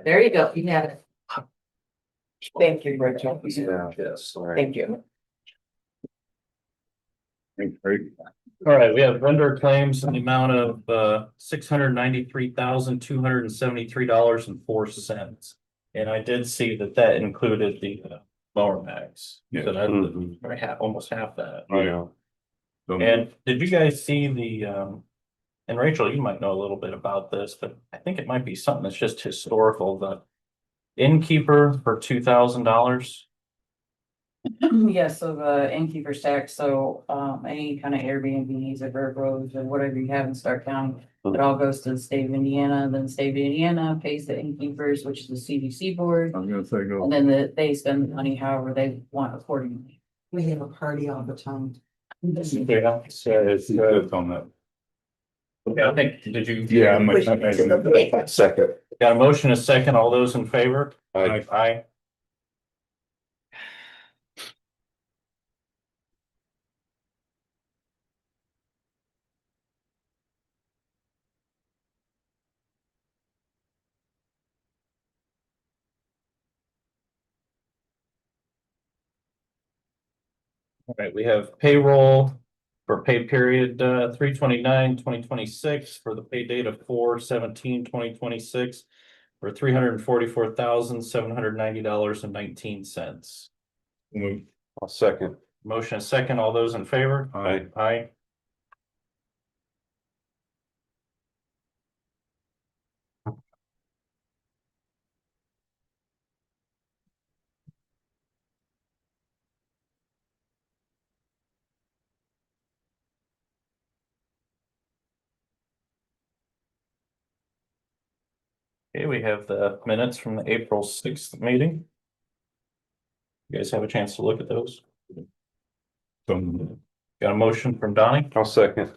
There you go. You have it. Thank you, Rachel. Yeah, yes, all right. Thank you. All right, we have vendor claims in the amount of $693,273.04. And I did see that included the mower mags. Yeah. So that's Mhm. almost half that. Yeah. And did you guys see and Rachel, you might know a little bit about this, but I think it might be something that's just historical, the innkeeper for $2,000. Yes, so the innkeeper's tax, so any kind of Airbnbs or Vergos or whatever you have in Stark County, it all goes to the state of Indiana, then the state of Indiana pays the innkeepers, which is the CDC board, I'm gonna say go. and then they spend the money however they want accordingly. We have a party all the time. Yeah, It's good on that. I think, did you? Yeah, I might make a Second. Got a motion, a second, all those in favor? Aye. Aye. All right, we have payroll for pay period 3/29/2026 for the pay date of 4/17/2026 for $344,790.19. I'll second. Motion is second, all those in favor? Aye. Aye. Okay, we have the minutes from the April 6th meeting. You guys have a chance to look at those? Got a motion from Donnie, I'll second.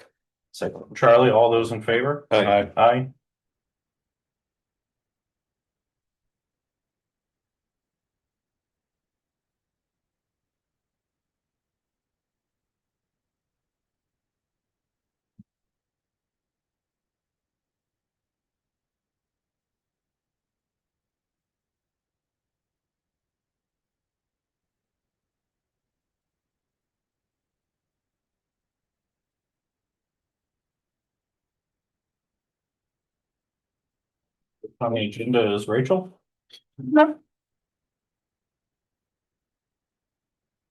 second from Charlie, all those in favor? Aye. Aye. On the agenda is Rachel.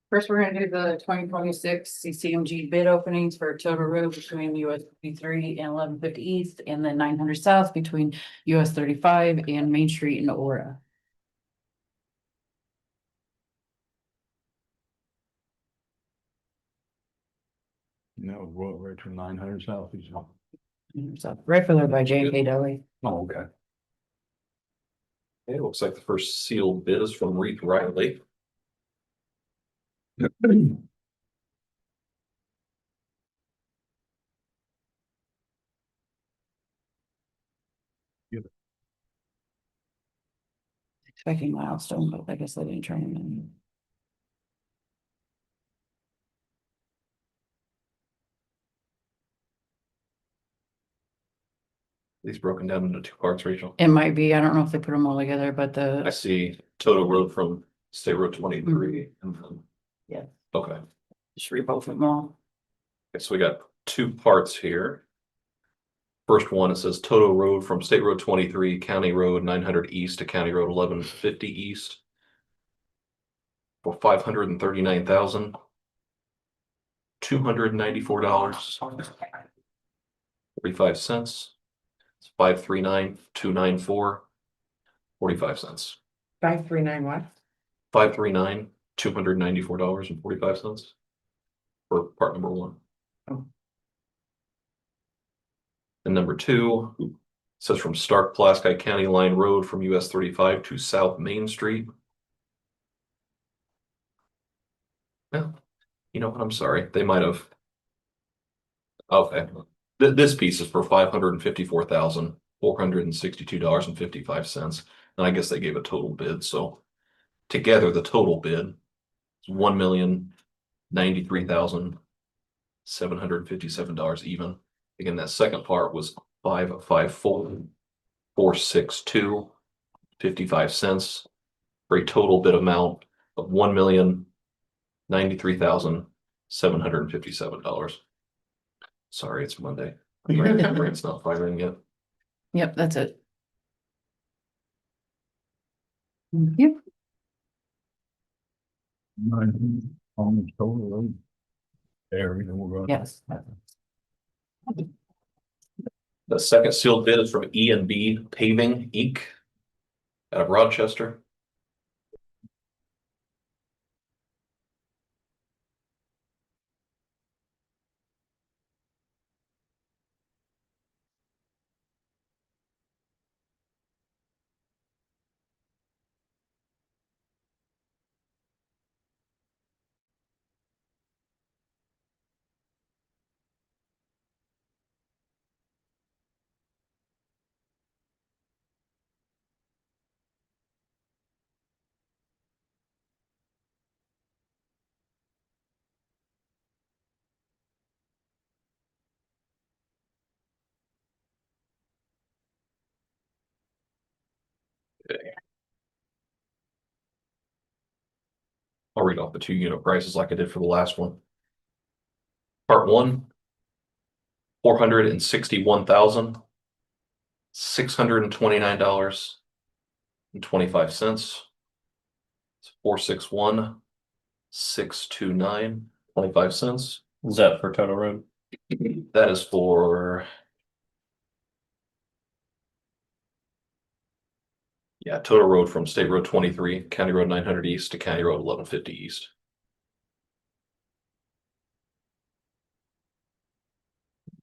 First, we're gonna do the 2026 CCMG bid openings for Total Road between US 53 and 1150 East, and then 900 South between US 35 and Main Street in Aura. No, right to 900 south. So right for there by J&K Deli. Oh, okay. It looks like the first sealed bid is from Reed Riley. Expecting milestone, but I guess they didn't turn them in. These broken down into two parts, Rachel. It might be, I don't know if they put them all together, but I the, see Total Road from State Road 23. And then, yeah, okay. just read both of them all. Okay, so we got two parts here. First one, it says Total Road from State Road 23, County Road 900 East to County Road 1150 East. For $539,294.45. It's 539,294.45. 539 what? 539,294.45 for part number one. Oh. And number two says from Starke, Pulaski County Line Road from US 35 to South Main Street. Well, you know what? I'm sorry. They might have. Okay. This piece is for $554,462.55. And I guess they gave a total bid. So together, the total bid is $1,093,757 even. Again, that second part was 554,462. $1,000,000.55 for a total bid amount of $1,093,757. Sorry, it's Monday. My brain's not firing yet. Yep, that's it. Thank you. Almost total road. Area, we're going. Yes. The second sealed bid is from E&B Paving Inc. out of Rochester. Okay. I'll read off the 2 unit prices like I did for the last one. Part one, $461,629.25. It's 461,629.25. Is that for total road? That is for. Yeah, total road from State Road 23, County Road 900 East to County Road 1150 East.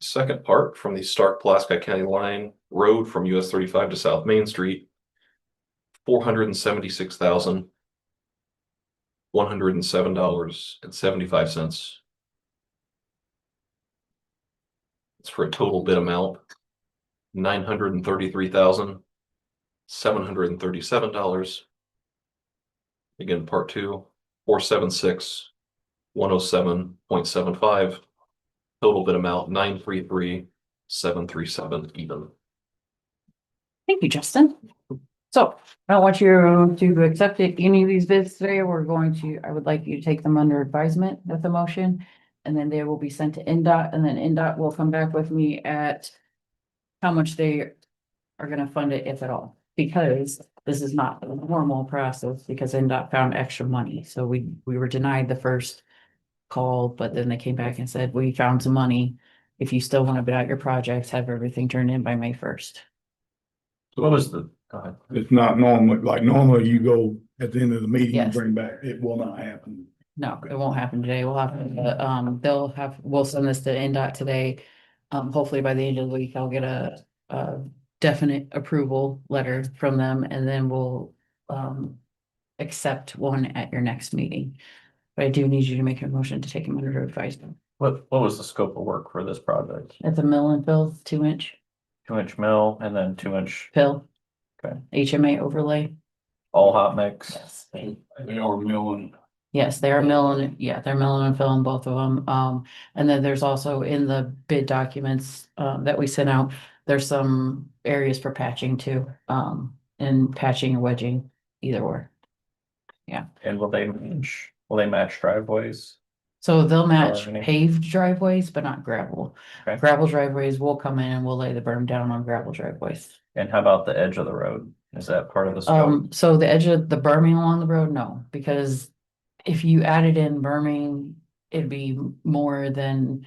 Second part from the Starke Pulaski County line road from US 35 to South Main Street, $476,107.75. It's for a total bid amount $933,737. Again, part two, 476,107.75. Total bid amount $933,737 even. Thank you, Justin. So I don't want you to accept any of these bids today. I would like you to take them under advisement with the motion. And then they will be sent to NDOT, and then NDOT will come back with me at how much they are gonna fund it, if at all. Because this is not a normal process, because NDOT found extra money. So we were denied the first call, but then they came back and said, we found some money. If you still want to bid out your projects, have everything turned in by May 1st. What was the, go ahead. It's not normal, like normally you go at the end of the meeting, you Yes. bring back, it will not happen. No, it won't happen today. We'll have, we'll send this to NDOT today. Hopefully by the end of the week, I'll get a definite approval letter from them, and then we'll, accept one at your next meeting. But I do need you to make a motion to take them under advisement. What was the scope of work for this project? It's a mill and fill, 2-inch 2-inch mill and then 2-inch, fill. Okay. HMA overlay. all hot mix. Yes. They are milling. Yes, they are milling, yeah, they're milling and filling both of them. And then there's also in the bid documents, that we sent out, there's some areas for patching too, and patching and wedging, either or. And will they match driveways? So they'll match Alrighty. paved driveways, but not gravel. Okay. Gravel driveways will come in and we'll lay the berm down on gravel driveways. And how about the edge of the road? Is that part of the scope? So the edge of the berming along the road, no, because if you added in berming, it'd be more than.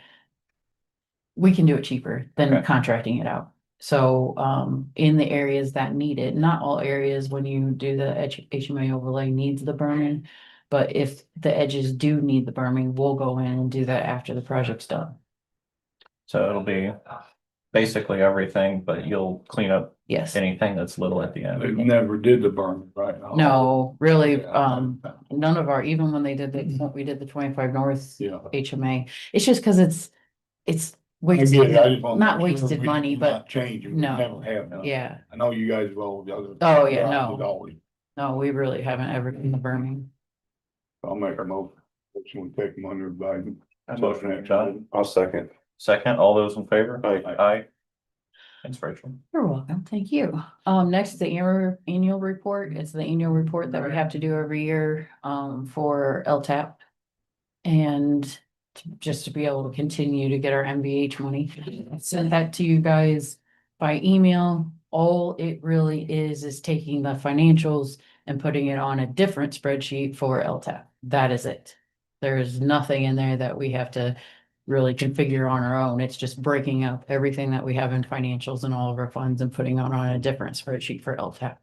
We can do it cheaper than Okay. contracting it out. So, in the areas that need it, not all areas when you do the HMA overlay needs the berming. But if the edges do need the berming, we'll go in and do that after the project's done. So it'll be basically everything, but you'll clean up Yes. anything that's little at the They end. never did the burn, right? No, really, none of our, even when we did the 25 North Yeah. HMA, it's just because it's I get wasted, it. I just wanna not make sure wasted we money, do but not change it. We no. never have done. yeah, I know you guys will. Oh, yeah, no. no, we really haven't ever done the berming. I'll make a motion. We take them under advisement. Motion, John. I'll second. Second, all those in favor? Aye. Aye. Thanks, Rachel. You're welcome, thank you. Next, the annual report. It's the annual report that we have to do every year, for LTAP. And just to be able to continue to get our MVH money. I sent that to you guys by email. All it really is taking the financials and putting it on a different spreadsheet for LTAP. That is it. There is nothing in there that we have to really configure on our own. It's just breaking up everything that we have in financials and all of our funds and putting it on a different spreadsheet for LTAP.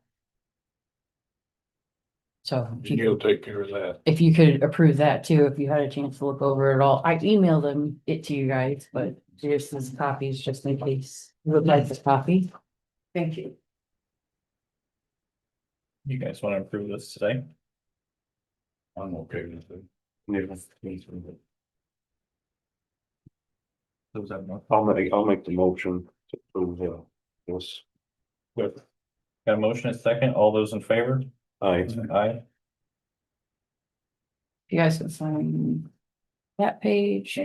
So if you You'll take care of that. if you could approve that too, if you had a chance to look over it all. I emailed it to you guys, but here's this copies just in case you would like this copy. Thank you. You guys want to approve this today? I'm okay with it. Those have no. I'll make the motion to approve, this. Got a motion and a second. All those in favor? Aye. Aye. You guys can sign that page.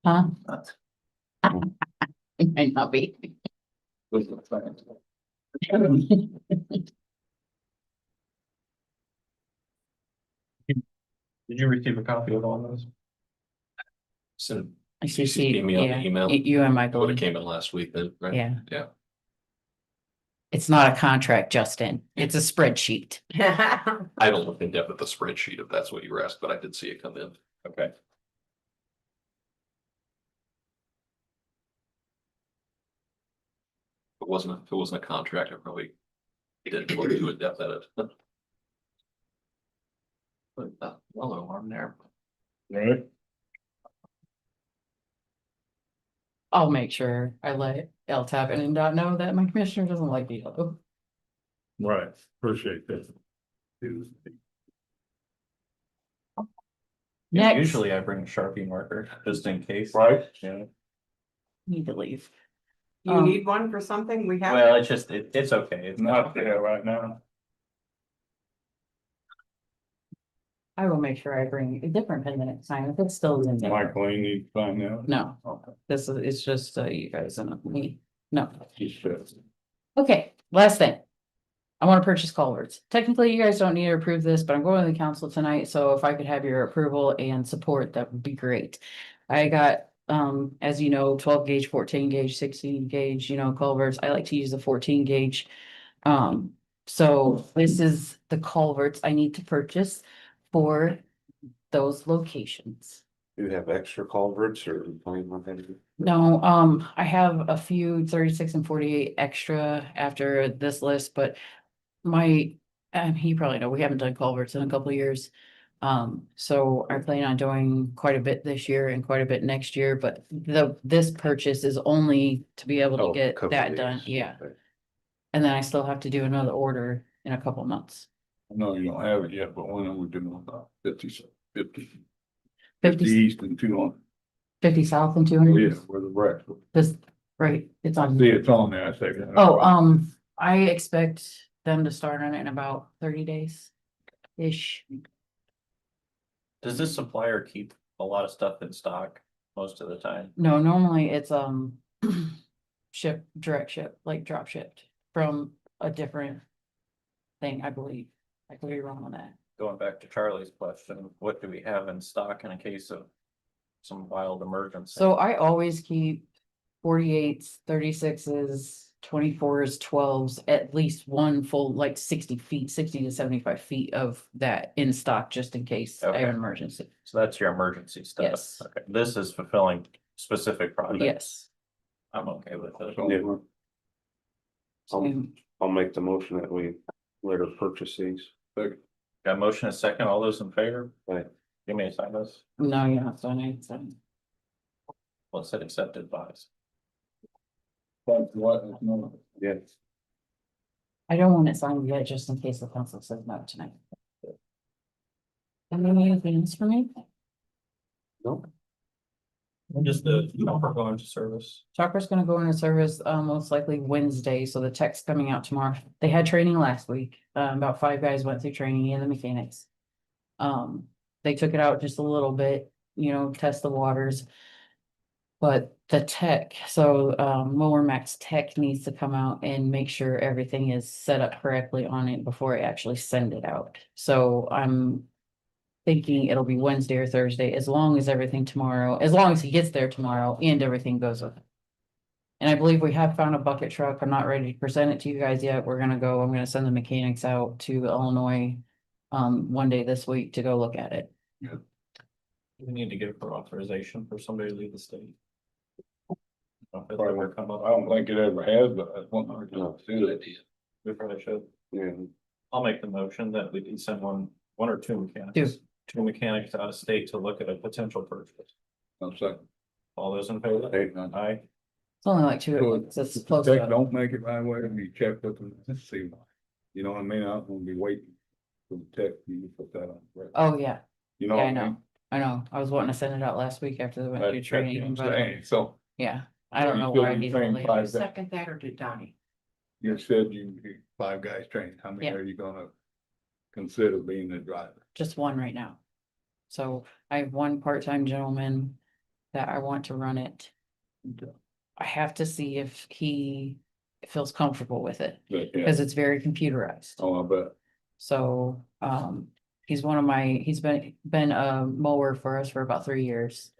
Huh? It might not be. Did you receive a copy of all those? So I you see, gave me on the yeah, email. you and Would Michael, have came in last week then, right? yeah. Yeah. It's not a contract, Justin. It's a spreadsheet. I haven't looked in depth at the spreadsheet if that's what you were asked, but I did see it come in. Okay. If it wasn't a contract, I probably didn't look too in depth at it. But yellow alarm there. Right? I'll make sure I let LTAP and NDOT know that my commissioner doesn't like the yellow. Right, appreciate that. Yeah, Next. usually I bring a Sharpie marker just in case. Right. Yeah. Need to leave. You need one for something? We have. Well, it's just, it's okay. It's Not there right now. I will make sure I bring a different pen the next time if it's still in there. Michael, you need to find out. No, Okay. this is, it's just you guys and me. No. He says. Okay, last thing. I want to purchase culverts. Technically, you guys don't need to approve this, but I'm going to the council tonight, so if I could have your approval and support, that would be great. I got, as you know, 12 gauge, 14 gauge, 16 gauge, culverts. I like to use the 14 gauge. So this is the culverts I need to purchase for those locations. You have extra culverts or plain one? No, I have a few 36 and 48 extra after this list, but you probably know, we haven't done culverts in a couple of years. So I plan on doing quite a bit this year and quite a bit next year, but this purchase is only to be able to get that done, yeah. And then I still have to do another order in a couple months. No, you don't have it yet, but when are we doing about 50 50 east and 200? 50 south and Yeah, 200. where the wreck. This, right, it's I on. see it's on there, I say. Oh, I expect them to start on it in about 30 days-ish. Does this supplier keep a lot of stuff in stock most of the time? No, normally it's, direct ship, like drop shipped from a different thing, I believe. I could be wrong on that. Going back to Charlie's question, what do we have in stock in a case of some wild emergency? So I always keep 48s, 36s, 24s, 12s, at least one full, like 60 feet, 60 to 75 feet of that in stock, just in case I have Okay. an emergency. So that's your emergency stuff. Yes. Okay, this is fulfilling specific projects. Yes. I'm okay with it. Yeah. Um, I'll make the motion that we let her purchase these. Got a motion and a second, all those in favor? Right. Give me a sign this. No, you're not signing it, so. Well, it said accepted buys. What? No. Yeah. I don't want it signed yet, just in case the council says no tonight. And then anything else for me? No. Just the number going to service. Chopper's gonna go into service, most likely Wednesday, so the tech's coming out tomorrow. They had training last week. About 5 guys went through training and the mechanics. They took it out just a little bit, test the waters. But the tech, so Mower Max Tech needs to come out and make sure everything is set up correctly on it before I actually send it out. So I'm thinking it'll be Wednesday or Thursday, as long as everything tomorrow, as long as he gets there tomorrow and everything goes with it. And I believe we have found a bucket truck. I'm not ready to present it to you guys yet. I'm gonna send the mechanics out to Illinois one day this week to go look at it. We need to get for authorization for somebody to leave the state. If it's Probably ever won't. come up. I don't think it ever has, but that's one hard No. to do it. We probably should. Yeah, I'll make the motion that we can send one or two mechanics. Two mechanics out of state to look at a potential purchase. I'm second. All those in favor? Aye. It's only like two, So it's if close the tech to, don't make it right away, we check with them, let's see. You know what I mean? I'm gonna be waiting for the tech, you can put that on. oh, yeah, You know yeah, what I I mean? know. I know. I was wanting to send it out last week after they went through That's what training, I'm but saying. So yeah, I don't You know still why I do need the to same delay five it. days. Second that or did Donnie? you said you 5 guys trained, how many Yeah. are you gonna consider being the driver? Just one right now. So I have one part-time gentleman that I want to run it. I have to see if he feels comfortable with it, Yeah. because it's very computerized. Oh, I bet. So, he's been a mower for us for about 3 years.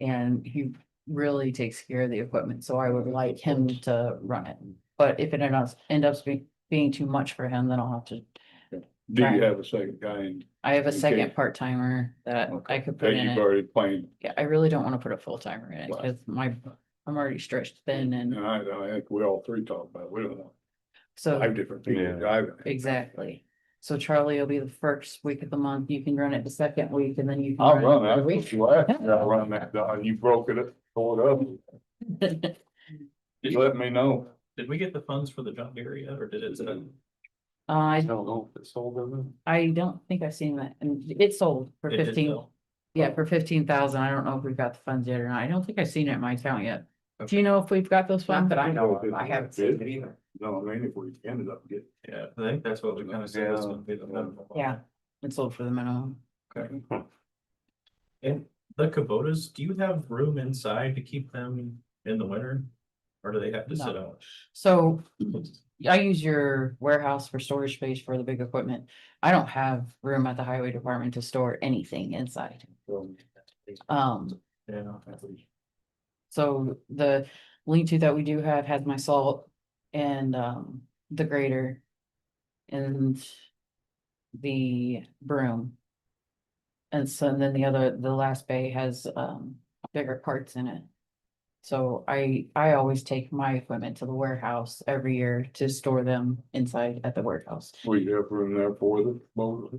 And he really takes care of the equipment, so I would like him to run it. But if it end up being too much for him, then I'll have to, Do Right. you have a second guy in? I have a Okay. second part-timer that I could put That in you've it. already planned? Yeah, I really don't wanna put a full-timer in it, Right. because I'm already stretched thin And and I think we all three talked about, it. We don't want so, 5 different people Yeah. driving. it. exactly. So Charlie will be the first week of the month, you can run it the second week, and then you can. I'll run it that, the we week. I'll run that, and you broke it, pull it up, just let me know. Did we get the funds for the John Deere yet, or did it? I don't know if it's sold or not. I don't think I've seen that, and it sold for It did 15. sell? Yeah, for 15,000. I don't know if we've got the funds yet or not. I don't think I've seen it in my account yet. Do you know if we've got those Not funds? that I know of, I haven't seen it either. No, I mean, if we ended up getting. Yeah, I think that's what we kind of said was gonna be the minimum. Yeah, it sold for the minimum. Okay. And the Kubotas, do you have room inside to keep them in the winter? Or do they have to sit No. out? So I use your warehouse for storage space for the big equipment. I don't have room at the highway department to store anything inside. Yeah. So the lean-to that we do have has my salt and the grater and the broom. And so then the last bay has bigger parts in it. So I always take my equipment to the warehouse every year to store them inside at the warehouse. We have room there for the motor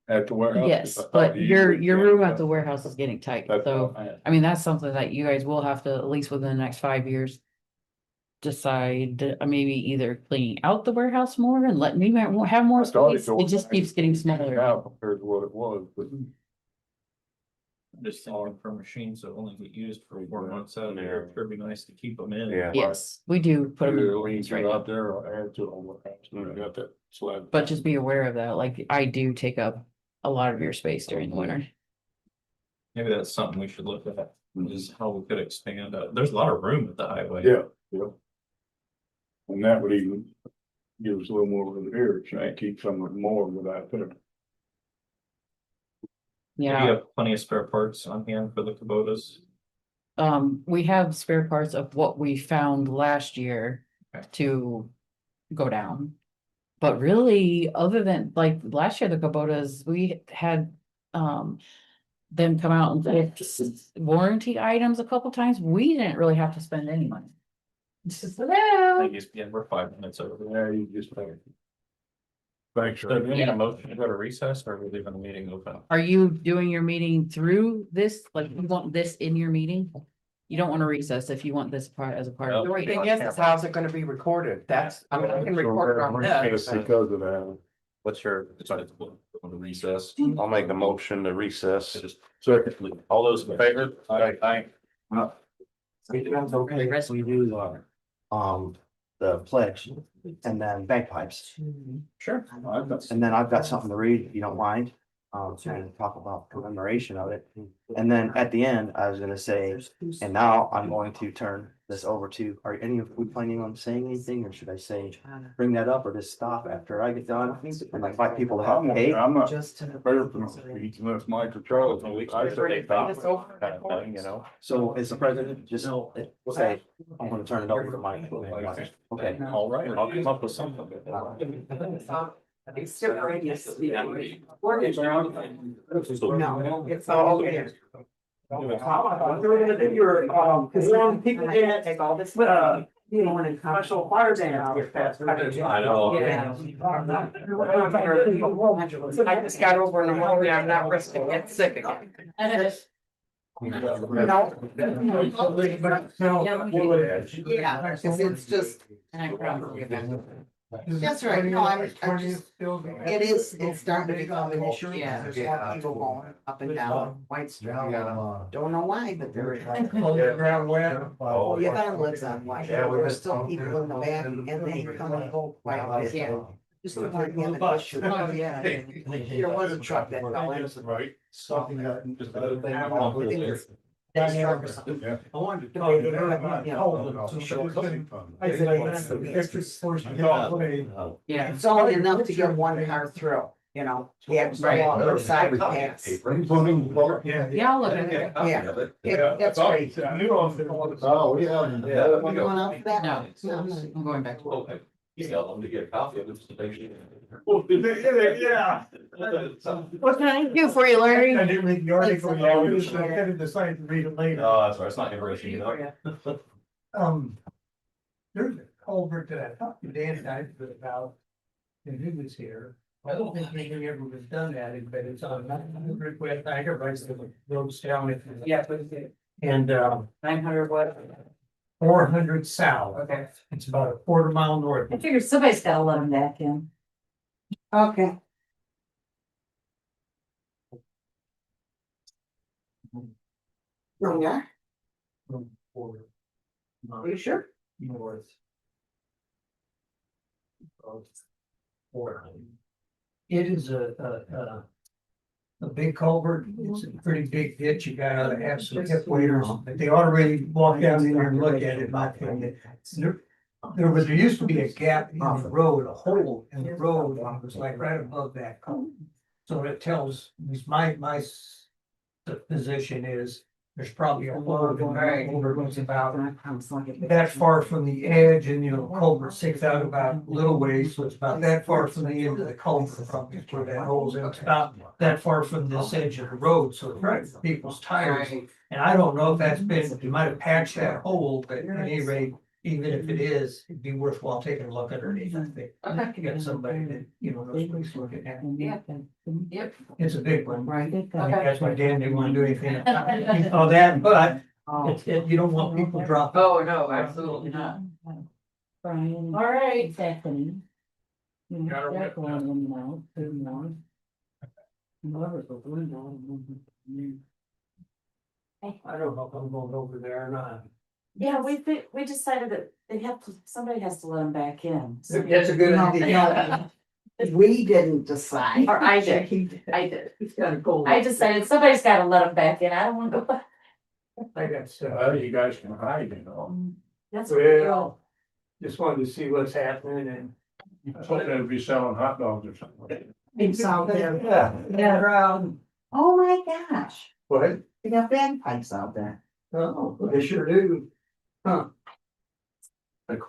at the warehouse? Yes, I thought but you your would- room at the warehouse is getting tight, That's so. what I had. I mean, that's something that you guys will have to, at least within the next 5 years. Decide, maybe either cleaning out the warehouse more and let me have more I thought space, was it just keeps getting smaller. Now compared to what it was, but I'm just thinking for machines that only get used for 4 months out of the Yeah. year, it'd sure be nice to keep them in. Yeah. Yes, we do put them in either the lean lanes to right out now, there or add to it on the house, and we got that slab. but just be aware of that, like, I do take up a lot of your space during the winter. Maybe that's something we should look at, is how we could expand. There's a lot of room at the highway. Yeah, yeah. And that would even give us a little more room here, try to keep some of it more without there. Do you Yeah, have plenty of spare parts on hand for the Kubotas? we have spare parts of what we found last year Okay. to go down. But really, other than, like, last year, the Kubotas, we had, them come out and fix warranty items a couple times. We didn't really have to spend any money. Hello. Yeah, we're 5 minutes over. Yeah, you just think. Thanks. So do we need a motion to go to recess, or are we leaving the meeting open? Are you doing your meeting through this? Like, you want this in your meeting? You don't want to recess if you want this part as a part of. The only thing is how's it gonna be recorded? That's, I mean, I can record it on this. Because of that. What's your, On the recess. I'll make a motion to recess. Secondly. All those in favor? Aye. Okay, rest we do, the pledge and then bagpipes. Sure. And then I've got something to read, if you don't mind. trying to talk about commemoration of it. And then at the end, I was gonna say, and now I'm going to turn this over to, are any of we planning on saying anything, or should I say, bring that up, or just stop after I get done? And invite people to have cake. I'm not Just to. better from speech unless Mike or Charles. I say This over. Kind of thing, you know? So as the president, just say, I'm gonna turn it over to Mike. Okay. All right, I'll come up with something. It's still radius. No, it's all okay. We're gonna do your, cause some people didn't Take all this. you know, special fire dam here fast. I know. Yeah. I just got over pneumonia, I'm not risking getting sick again. No. Yeah, cause it's just. That's right, no, I just, it is, it's starting to become an issue, Yeah. there's more people going up and down White Street. Don't know why, but there is. Ground wet. Oh, your van lives on White, there's still people in the back and they come and go White. Yeah. Just the one in the issue. Oh, yeah. There was a truck that fell in. Right. Something that. I think it's. That truck or something. Yeah. I wanted to tell you that. I said, extra force. Yeah. It's only enough to get one car through, you know, the extra long other side pass. Yeah. Yeah, I'll look at it. Yeah, yeah, that's great. Oh, yeah. You going out for that? No, No. I'm going back to. Okay. You tell them to get a copy of it. So they should- Yeah. What can I do for you, Larry? I didn't read the article, I just had to decide to read it later. No, that's right. It's not interesting, you know? There's a culvert that I talked to Dan Dyson about, and he was here. I don't think anything ever was done at it, but it's on 900 West Tiger, right, so the road's down it. Yeah. And 900 what? 400 south, Okay. it's about a quarter mile north. I figured somebody's gotta let them back in. Okay. Oh, yeah, are you sure? North. Of 400. It is a big culvert, it's a pretty big ditch, you gotta have some hip waders, but they ought to really walk down in there and look at it, in my opinion. There used to be a gap in the road, a hole in the road, and it was like right above that culvert. So it tells, at least my position is, there's probably a hole in the culvert was about that far from the edge, and culvert sticks out about a little ways, so it's about that far from the end of the culvert from where that hole's in. It's about that far from this edge of the road, so it's right for people's tires. And I don't know if that's been, you might have patched that hole, but at any rate, even if it is, it'd be worthwhile taking a look underneath. I think. Okay. You got somebody that, knows what he's looking at. Yeah. Yep. It's a big one. Right. I think that's why Dan didn't want to do anything on that, but you don't want people dropping. Oh, no, absolutely not. Brian. All right. Stephanie. You know, Got her that's whip one of them now, two more. Whoever's the window. I don't know if I'm going over there or not. Yeah, we decided that they have to, somebody has to let them back in. So- That's a good No, idea. We didn't decide. Or I did, He did. I did. It's kind of cold. I decided somebody's gotta let them back in. I don't wanna go back. I got stuff. Well, you guys can hide, That's. Well, just wanted to see what's happening and. I thought they'd be selling hot dogs or something. It's out there. Yeah. Oh my gosh, What? they got bagpipes out there. Oh, they sure do. Like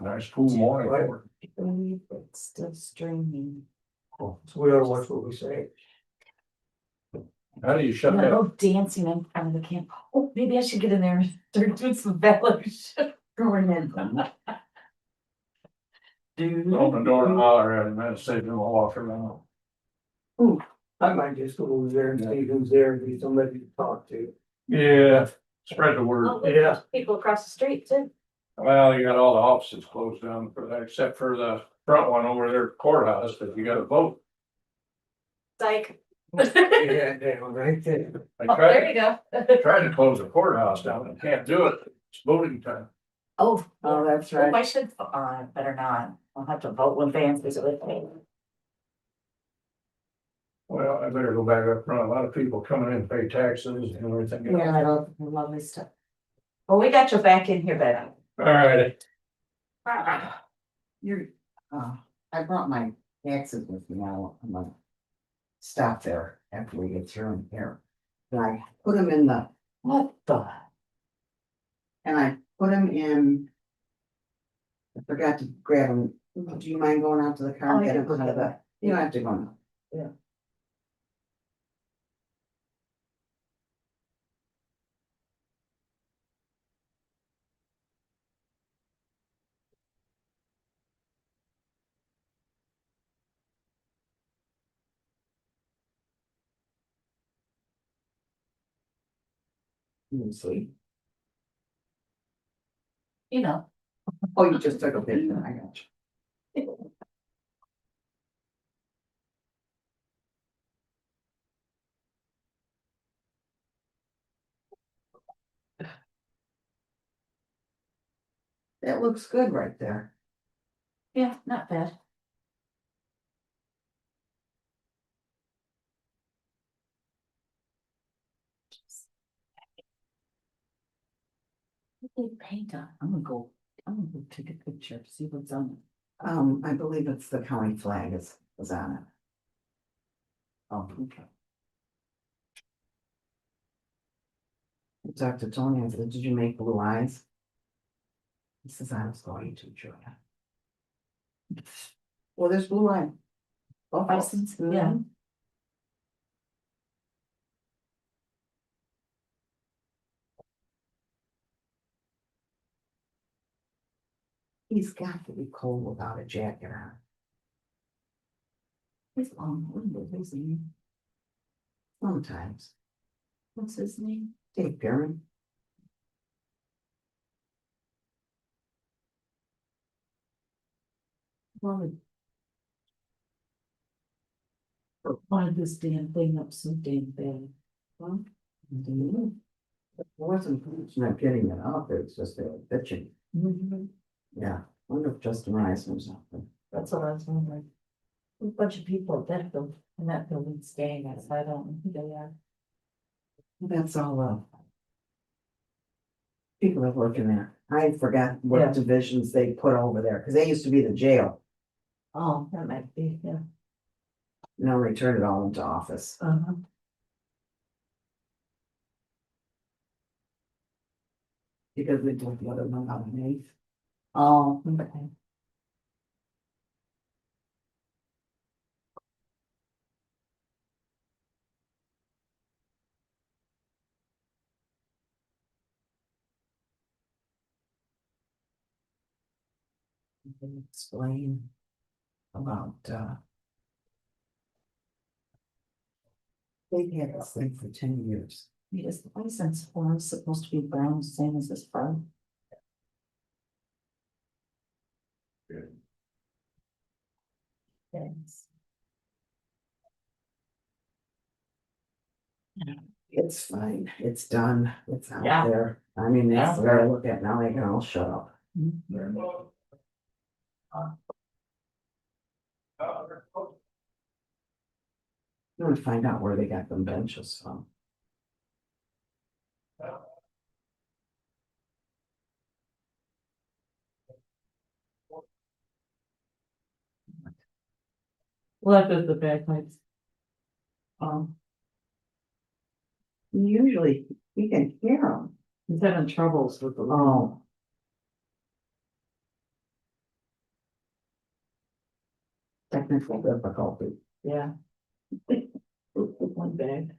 a nice cool morning. It's still streaming. So we ought to watch what we say. How do you shut I'm that? gonna go dancing in front of the camp. Oh, maybe I should get in there and start doing some fellowship. Going in. Open the door and holler at him, and say, no, walk around. I might just go over there and see who's there and be somebody to talk to. Yeah, spread the word. Yeah. People across the street too. Well, you got all the offices closed down for that, except for the front one over there at courthouse, but you gotta vote. Psych. Yeah, down right there. I Oh, there tried, you go. tried to close the courthouse down and can't do it. It's voting time. Oh, that's oh, I should, better not. I'll have to vote when Vance is with me. Well, I better go back up front. A lot of people coming in to pay taxes and everything. else. Yeah, I love, lovely stuff. Well, we got you back in here, Betty. All right. You're, I brought my taxes with me now, I'm gonna stop there after we get through in here. And I put them in the, What the? and I put them in. I forgot to grab them, do you mind going out to the car Oh, and I get can them go out of get 'em. the, you don't have to go now. Yeah. Let me see. You know, Oh, you just took a picture, I got you. That looks good right there. yeah, not bad. What did they paint on? I'm gonna go take a picture, see what's on it. I believe it's the county flag is on it. Oh, okay. I talked to Tony, I said, did you make blue eyes? He says, I was going to, Julia. Well, there's blue eye. License, yeah. He's got to be cold without a jacket on. His what's his name? Sometimes. What's his name? Dave Pearman. Well, why this damn thing up so damn bad? Well, It wasn't, it's not getting it up, it's just a bitching. mhm, Yeah, wonder if Justin Rice or something. that's what I was wondering. A bunch of people at that building, in that building staying at, so I don't know who they are. That's all, people that work in there. I forgot what Yeah. divisions they put over there, because they used to be the jail. Oh, that might be, yeah. Now they turned it all into office. Uh-huh. Because they took the other one out of me. Oh, okay. They explain about, they've had this thing for 10 years. Because the license form is supposed to be brown, same as this firm. Thanks. It's fine, it's done, it's out Yeah. there. I mean, that's Yeah. what I look at now, they can all shut up. Mhm. You want to find out where they got them benches from. Well, that is the bagpipes. Usually you can hear them. He's having troubles with the. Oh. Technical difficulty. Yeah. One bag.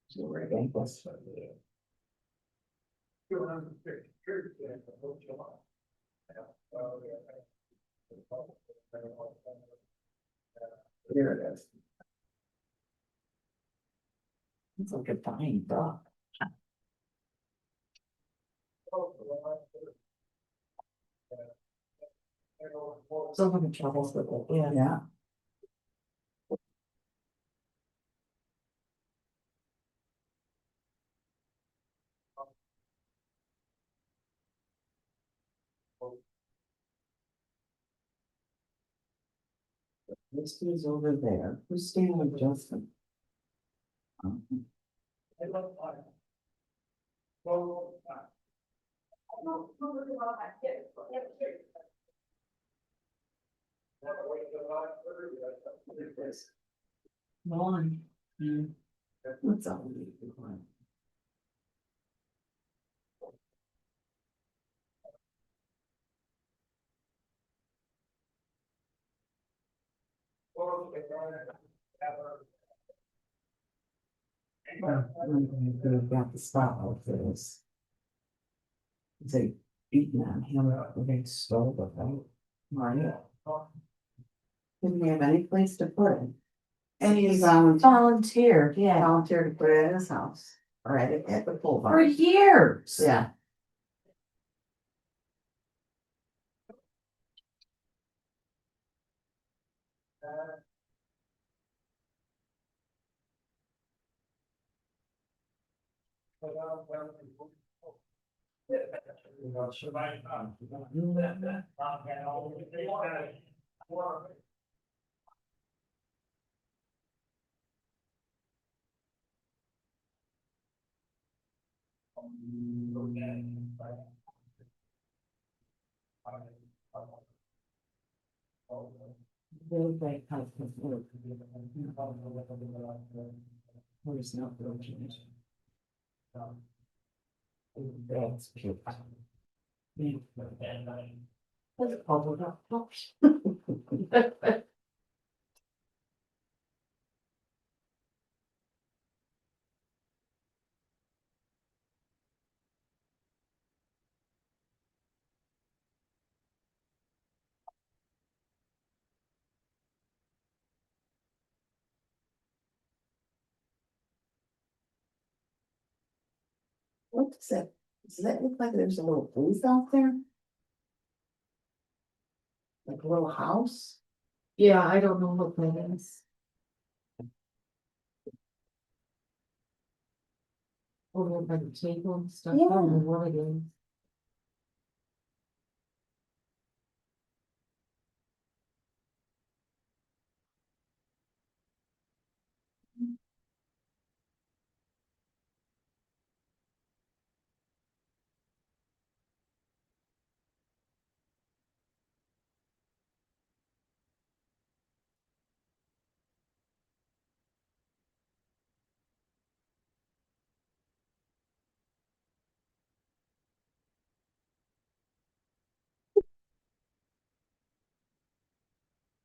So we're again, plus. There it is. It's like a dying dog. Still having troubles with it, yeah. Yeah. This is over there. Who's staying with Justin? One. What's up? Got the spotlight for this. They beating on him against stove, right? Maria. Didn't have any place to put it. And he Volunteered, yeah, volunteered to put it at his house, or at the pool for barn. years. Yeah. Really great husband. Where's not the change? That's cute. Let's call it up. What does that, does that look like there's a little booth out there? Like a little house? Yeah, I don't know what that is. Over by the table and stuff, I don't know what it is.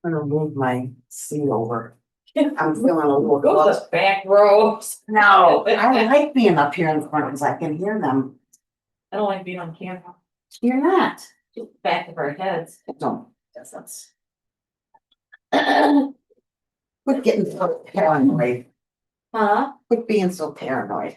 I'm gonna move my seat over. I'm feeling a little Go close. the back rows. No, I like being up here in the front because I can hear them. I don't like being on camera, You're not. just back of our heads. No, that's. Quit getting so paranoid. Huh? Quit being so paranoid.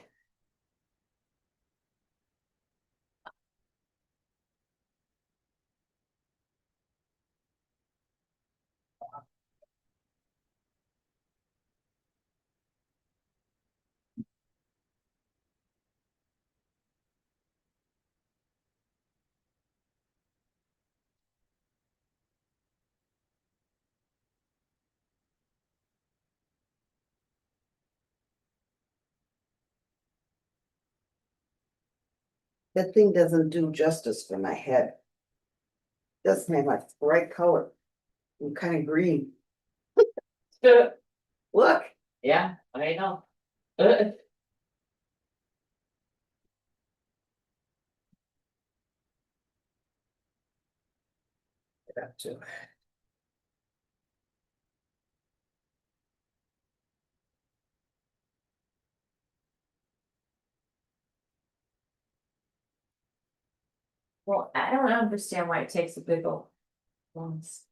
That thing doesn't do justice for my head. Doesn't have my bright color. I'm kind of green. Look. Yeah, I know. That too. Well, I don't understand why it takes a big old. Ones.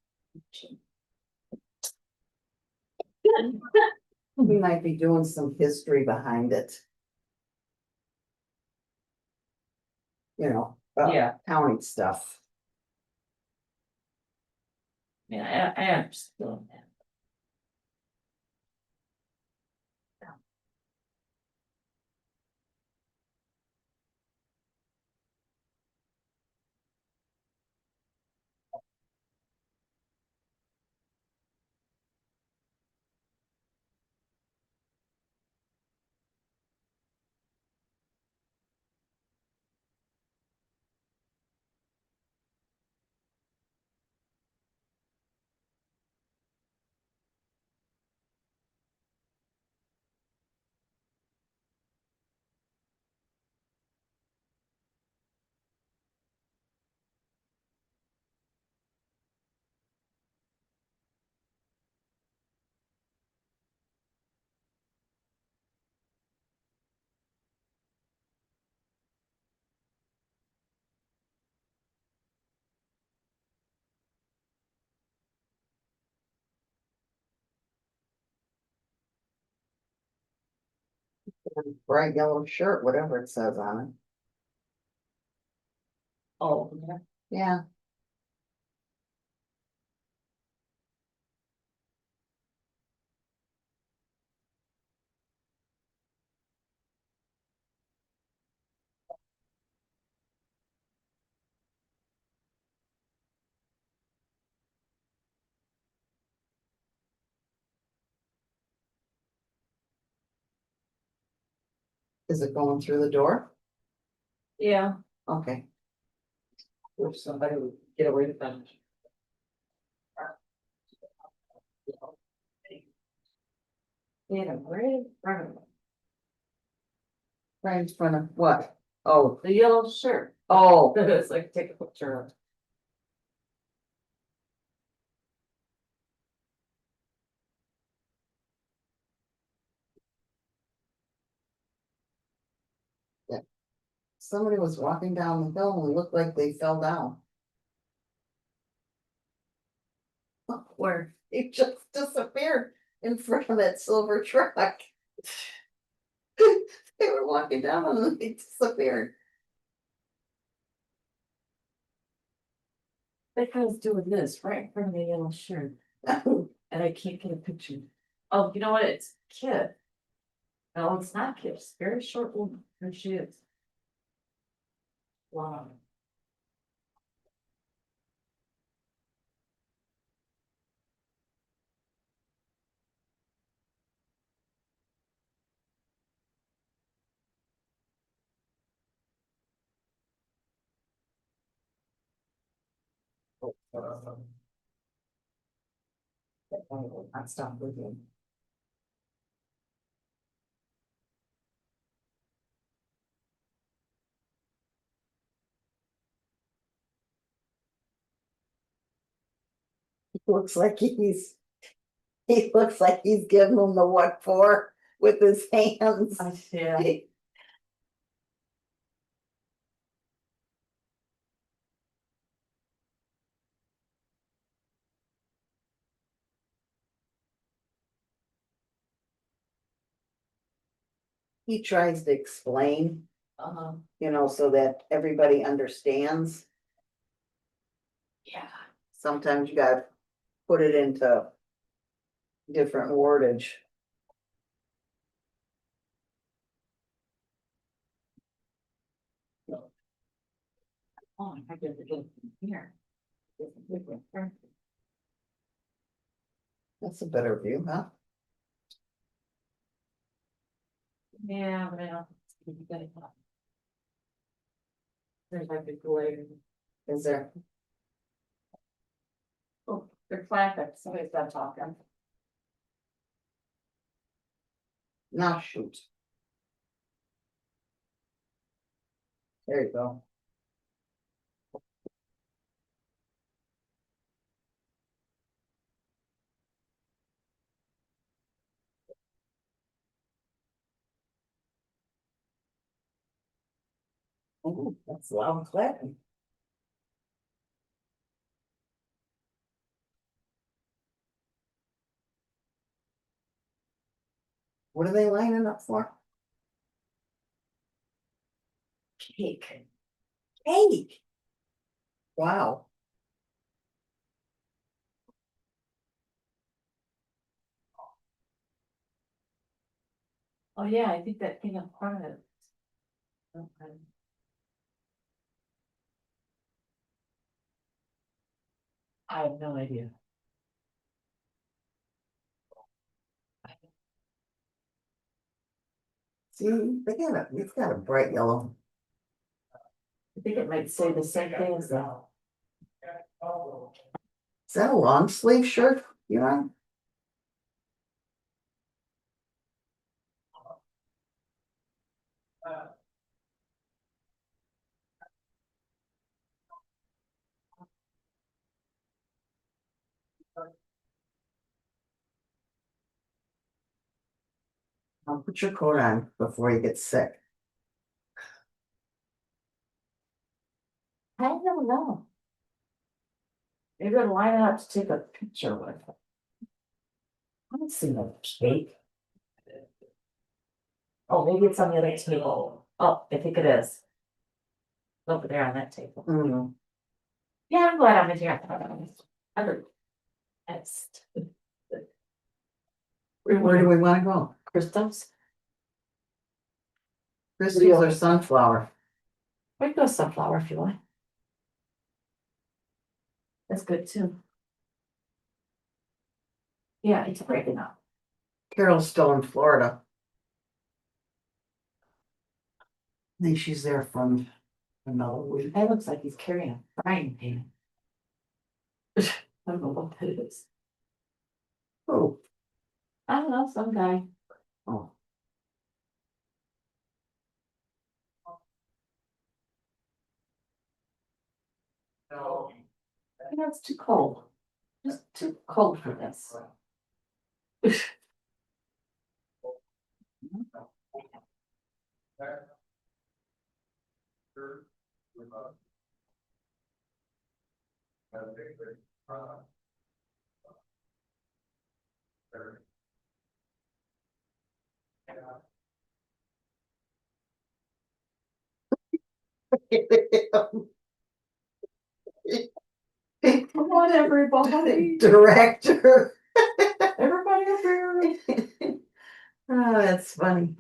We might be doing some history behind it. You know, Yeah. county stuff. Yeah, I understand that. Bright yellow shirt, whatever it says on it. Oh, yeah. Yeah. Is it going through the door? Yeah. Okay. Wish somebody would get away with that. Yeah, right in front of them. Right in front of what? Oh, The yellow shirt. oh, It's like, take a picture of. somebody was walking down the hill and it looked like they fell down. Where? It just disappeared in front of that silver truck. They were walking down and then they disappeared. That guy's doing this right in front of the yellow shirt, and I can't get a picture. Oh, you know what? It's Kid. No, it's not Kid. It's a very short woman. There she is. Wow. I'll stop with you. He looks like he's giving them the what for with his hands. Yeah. He tries to explain, Uh-huh. so that everybody understands. Yeah. Sometimes you gotta put it into different wordage. Oh, I get it from here. That's a better view, huh? Yeah, but I don't. think you got it. There's like a glare. Is there? Oh, they're clapping. Somebody's done talking. Now shoot. There you go. Oh, that's loud clapping. What are they lining up for? Cake. Cake. Wow. Oh, yeah, I think that thing up front of it. Okay. I have no idea. See, it's got a bright yellow. I think it might say the same thing as that. Is that a long sleeve shirt? You know? I'll put your coat on before you get sick. I don't know. Maybe I'd line up to take a picture with it. I don't see no cake. Oh, maybe it's on the other table. Oh, I think it is. Over there on that table. Mm. Yeah, I'm glad I'm in here. Other. Next. Where do we wanna go? Crystals? Crystals or sunflower? We can go sunflower if you want. That's good too. Yeah, it's breaking up. Carol's still in Florida. I think she's there from another week. It looks like he's carrying a frying pan. I don't know what that is. Oh, I don't know, some guy. oh. You know, it's too cold. Just too cold for this. Come on, everybody. Director. Everybody up here. Oh, that's funny.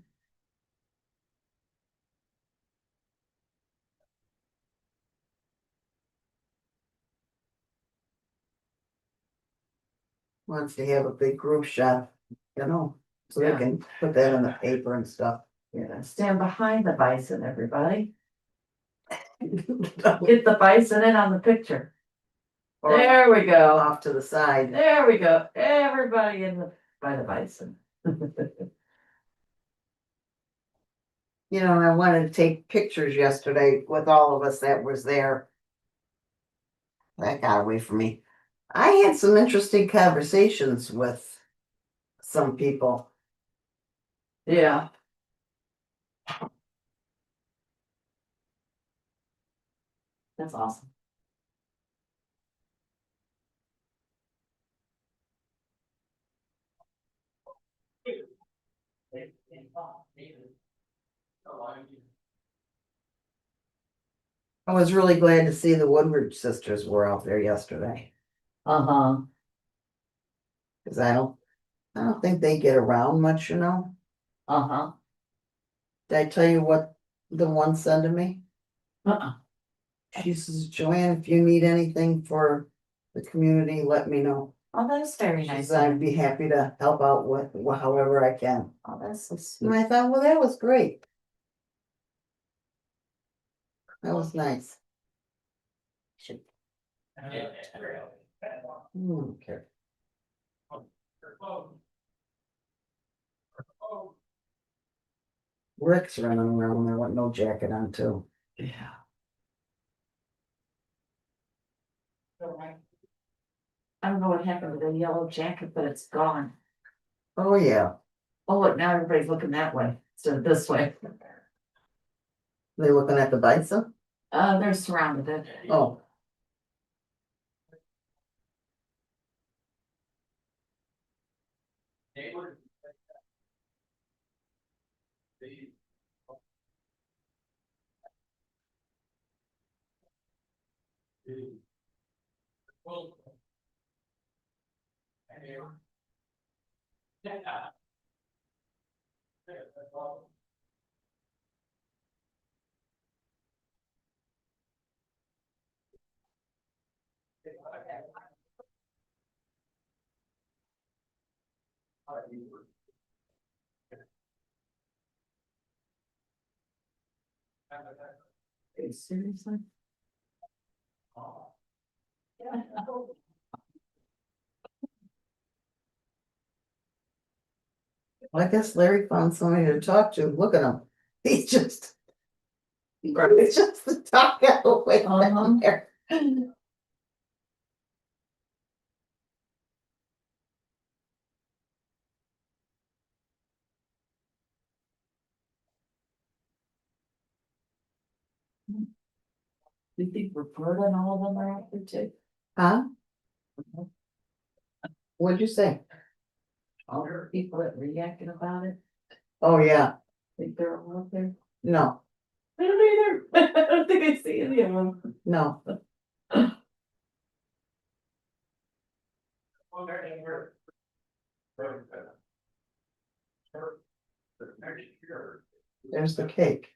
Wants to have a big group shot, you know, so they Yeah. can put that in the paper and stuff. Yeah, stand behind the bison, everybody. Get the bison in on the picture. Or There we go. off to the side. There we go. Everybody in the, by the bison. You know, I wanted to take pictures yesterday with all of us that was there. That got away from me. I had some interesting conversations with some people. Yeah. That's awesome. I was really glad to see the Woodward sisters were out there yesterday. Uh-huh. Cause I don't think they get around much, you know? Uh-huh. Did I tell you what the one said to me? Uh-uh. She says, Joanne, if you need anything for the community, let me know. Oh, that's very She nice. says, I'd be happy to help out with however I can. Oh, that's so And sweet. I thought, well, that was great. That was nice. Okay. Rick's running around there with no jacket on too. Yeah. I don't know what happened with the yellow jacket, but it's gone. Oh, yeah. Oh, look, now everybody's looking that way instead of this way. They looking at the bison? They're surrounded it. Oh. Seriously? Well, I guess Larry found somebody to talk to. Look at him. He's just. It's just the talk away Uh-huh. there. Do you think Roberta and all of them are out there too? Huh? What'd you say? All the people that reacted about it? Oh, yeah. Think they're all out there? No, I don't either. I don't think I see any of them. no. There's the cake.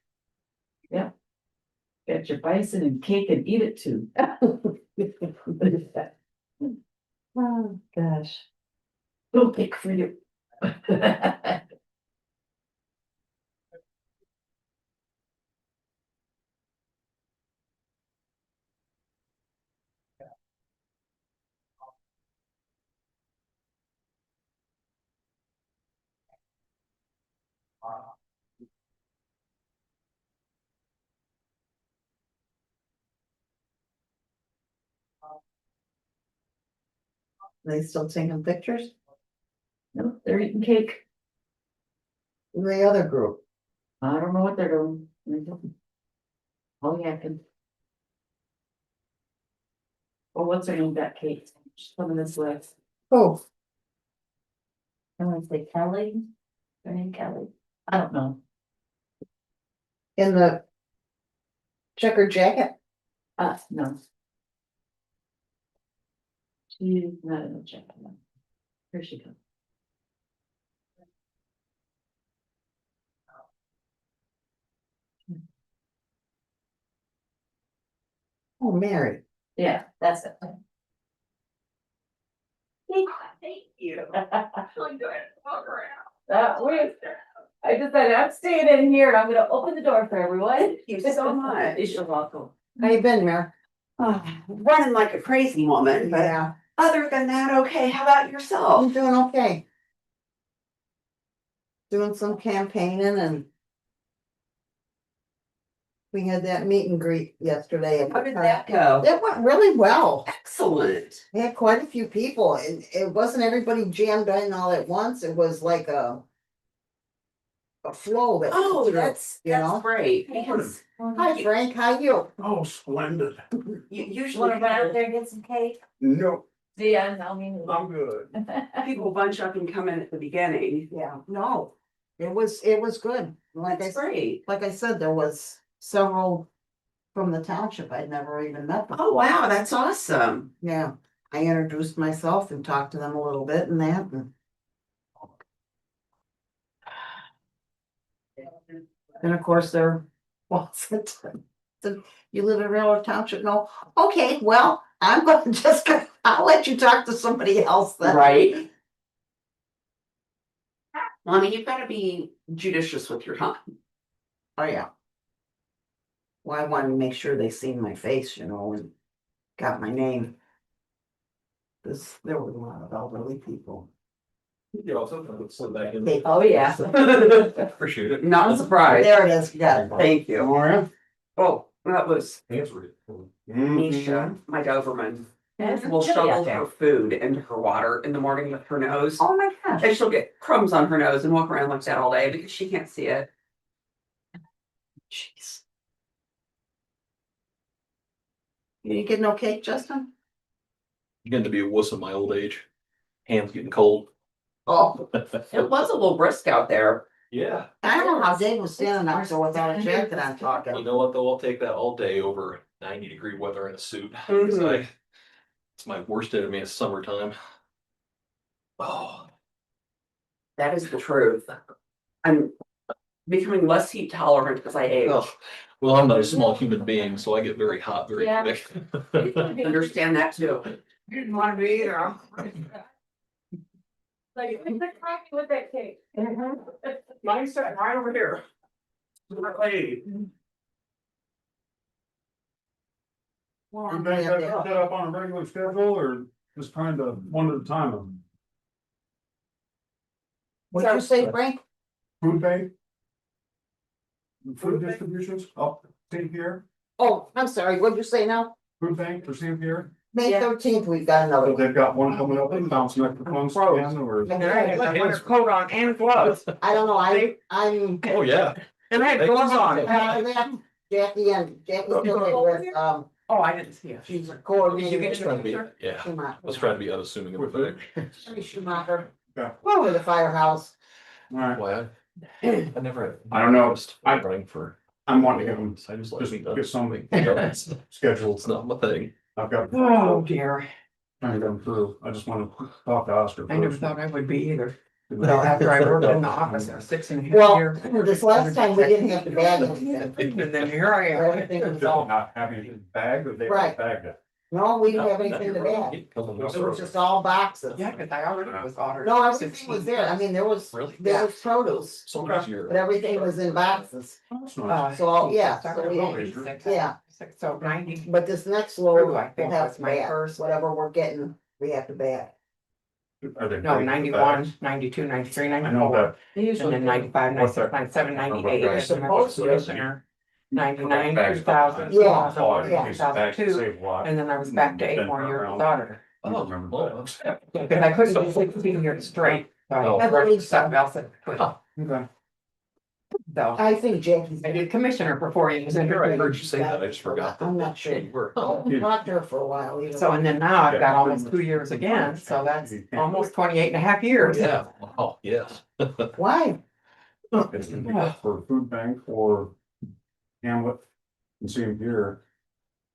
Get your bison and cake and eat it too. Oh, gosh. Little cake for you. They still taking pictures? Nope, they're eating cake. The other group. I don't know what they're doing. Oh, yeah, can. Well, what's her name, that cake? She's coming this way. Oh, I want to say Kelly. Her name Kelly. I don't know. in the checkered jacket? No. She's not in the check. Here she comes. Oh, Mary. Yeah, that's it. Thank you. Really good. Walk around. Wait, I just said, I'm staying in here and I'm gonna open the door for everyone. Thank you so much. You're welcome. How you been, Mary? Running like a crazy woman, but Yeah, other than that, okay. How about yourself? I'm doing okay. Doing some campaigning and we had that meet and greet yesterday. How did that go? That went really well. Excellent. We had quite a few people and it wasn't everybody jammed in all at once. It was like a flow that. Oh, that's great. Because Hi Frank, how you? Oh, splendid. you usually Wanna run out there and get some cake? No, See, I mean. I'm good. people bunch up and come in at the beginning. Yeah, no, it was good. That's great. Like I said, there was several from the township. I'd never even met them. Oh, wow, that's awesome. Yeah, I introduced myself and talked to them a little bit and that. And of course, they're, well, you live in Railroad Township? No, okay, well, I'm gonna I'll let you talk to somebody else then. Right? Well, I mean, you've got to be judicious with your time. Oh, yeah. Well, I wanted to make sure they seen my face, and got my name. There were a lot of elderly people. You also slid back in. Hey, Oh, yeah. Appreciate it. Not a surprise. there it is, got it. Thank you. Oh, that was Answer it. Nisha, my Doberman. Yeah, it's Will chilly shovel out there. her food into her water in the morning with her nose. Oh, my gosh. And she'll get crumbs on her nose and walk around like that all day because she can't see it. Jeez. You didn't get no cake, Justin? Getting to be a wuss in my old age. Hands getting cold. Oh, It was a little brisk out there. Yeah. I don't know how Dave was standing out there without a jacket on You talking. know what, though? I'll take that all day over 90-degree weather in a suit. 'Cause Mhm. It's my worst enemy is summertime. Oh, That is the truth. I'm becoming less heat tolerant because I age. oh. Well, I'm not a small human being, so I get very hot very Yeah. quick. I understand that too. Didn't want to be either. Like, happy with that cake. Mine's sitting right over here. Hey, Well, you I'm guys glad got they- set up on a regular schedule or just kind of one at a time? What'd you say, Frank? Food bank? Food distributions up St. Pierre, Oh, I'm sorry, what'd you say now? food bank for St. Pierre? May Yeah. 13th, we've got another So one. they've got one coming up in bouncing up the funds again or? And I had a winter coat on and gloves. I don't know, I'm. Oh, yeah. And I had gloves on. Jackie took it with, Oh, I didn't see it. she's a Did you coordinator. get Trying to be, your yeah. Schumacher. Let's try to be unassuming of the Schumacher. Yeah. Well, with the firehouse. Alright, Why? I never. I don't know. I'm running for. I'm wanting to get them I just just like get something It's scheduled. not my thing. I've got. Oh, dear. Trying to go through. I just want to talk to Oscar. I never first. thought I would be either. Well, after I worked in the office for 6.5 Well, years. this last time we didn't have to bag anything. And then here I am. Everything was all, Not having it bagged or they Right. bagged it. no, we didn't have anything to bag. It was just all boxes. Yeah, because I already was ordered. No, everything was there. I mean, there was Really? produce, So much your. but everything was in boxes. That's nice. So, yeah, Started so we- in 86, yeah. So 90. But this next load, True, I we'll think have was to my bag, first. whatever we're getting, we have to bag. Are they No, big 91, bags? 92, 93, I know 94. that. And then 95, What's 96, that? 97, 98. Right. As a Supposed to. commissioner. 99, Bags, 2000, Yeah. 2001, Yeah. 2002. Save a lot. And then I was back to 8 more years as auditor. I don't remember Oh, that. Because I couldn't do 16 years straight. So I Oh. had to work something else in between. Okay. So I think Jackie's. I did commissioner for 4 years. I heard you say that. I just forgot that. I'm not sure. You were. I haven't talked to her for a while either. So, and then now I've got almost 2 years again, so that's almost 28.5 years. Yeah, oh, yes. Why? It's gonna be for food bank or Hamlet and same here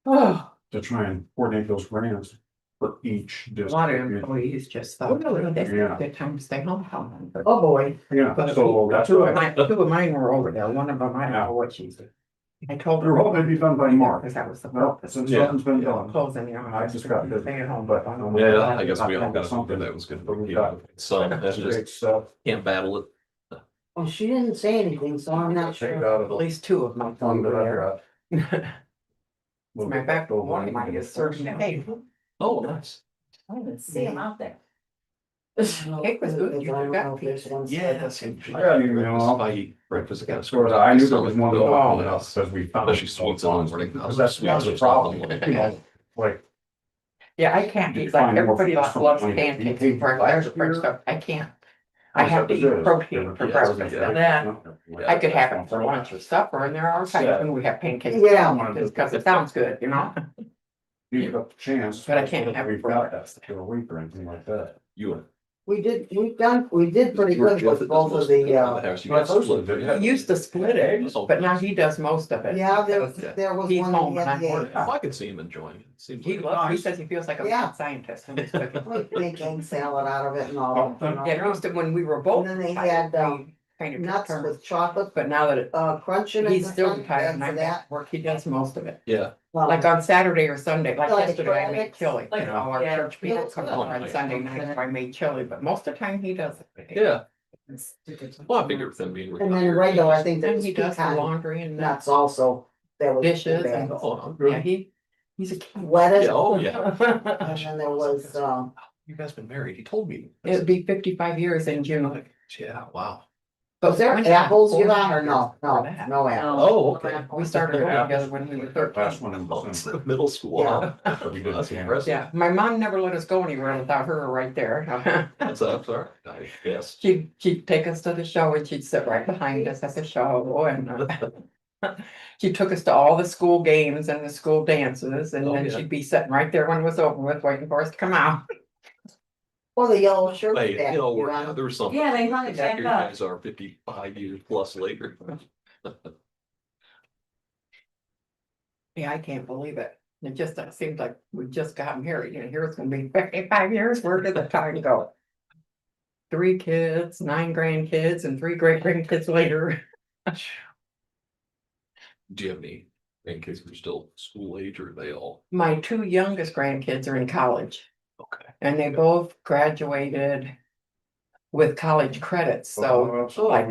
Oh, to try and coordinate those grants for each a lot of district. employees just thought, oh, that's a good time to stay home. Oh, boy. Yeah, But so that's two why. of mine were over there, one of them, I don't know what she's doing. I told her. We're hoping to be done by March. Because that was the Well, purpose. since Yeah. nothing's been done. Closing the I office. just got busy. Stay at home, But but. Yeah, I guess we all got something that was good. Some, that's just, Great stuff. can't battle it. Well, she didn't say anything, so I'm not Take sure. out of At the least 2 of my fund phone that were I there. got. It's my back, one of mine is serving the cake. Oh, nice. I didn't see him out there. Cake Cake was good. You forgot. Yes. Yeah, you know. I eat breakfast, I got As far as I knew there was one Oh, going yeah. up because we found. Especially sweets in the morning. Because that's the problem, you know, like. Yeah, I can't eat, like, everybody loves pancakes and breakfast, French stuff, I can't. I have to eat protein for breakfast, and then I could have it for lunch or supper, and there are times when we have pancakes. Yeah. Because it sounds good, you know? You got the chance. But I can't have it We've for got breakfast. that for a week or anything like that. You. We did pretty good with both of the, He used to split it, but now he does most of it. yeah, there was He's one. home that and I'm he had working. I can see him enjoying it. Seems He like. loves, he says he feels like a Yeah. mad scientist. when he's cooking. Make egg salad out of it and all. You know. Yeah, he used to, when we were both. And then they had, we kind of took Nuts turns. with chocolate, But now that crunching. in he's the still front, retired and and I'm for at work, he does most of it. Yeah, Like on Saturday or Sunday, like Like yesterday, I made breads, chili, you like, know, our yeah, church people it's come good. over on Sunday night, so I made chili, but most of the time he does it. yeah. Well, I figure with them being. And then regular, I think there And was he does the pecan laundry and nuts also. That was dishes bad. and, Oh, I'm yeah, good. he's a kid. Lettuce. Yeah, oh, yeah. And then there was, You guys been married, he told me. It'd be 55 years in June. Yeah, wow. was there when- apples you got or no? For No, that. no apples. Oh, okay. We started working together when we were Last 13. one in Oh, it's December. middle school. Yeah. huh? We did, That's yeah. impressive. Yeah, my mom never let us go anywhere without her right there. That's sorry. Yes. She'd take us to the show and she'd sit right behind us at the show and she took us to all the school games and the school dances and Oh, then yeah. she'd be sitting right there when it was over with, waiting for us to come out. Well, the yellow shirt. Hey, that you know, you we're, on. there was something. Yeah, they hung it After back you up. guys are 55 years plus later. Yeah, I can't believe it. It just seems like we just got married, you know, here it's gonna be 55 years, where did the time go? 3 kids, 9 grandkids, and 3 great grandkids later. Do you have any grandkids who are still school age or are they all? My 2 youngest grandkids are in college Okay. and they both graduated with college credits, so like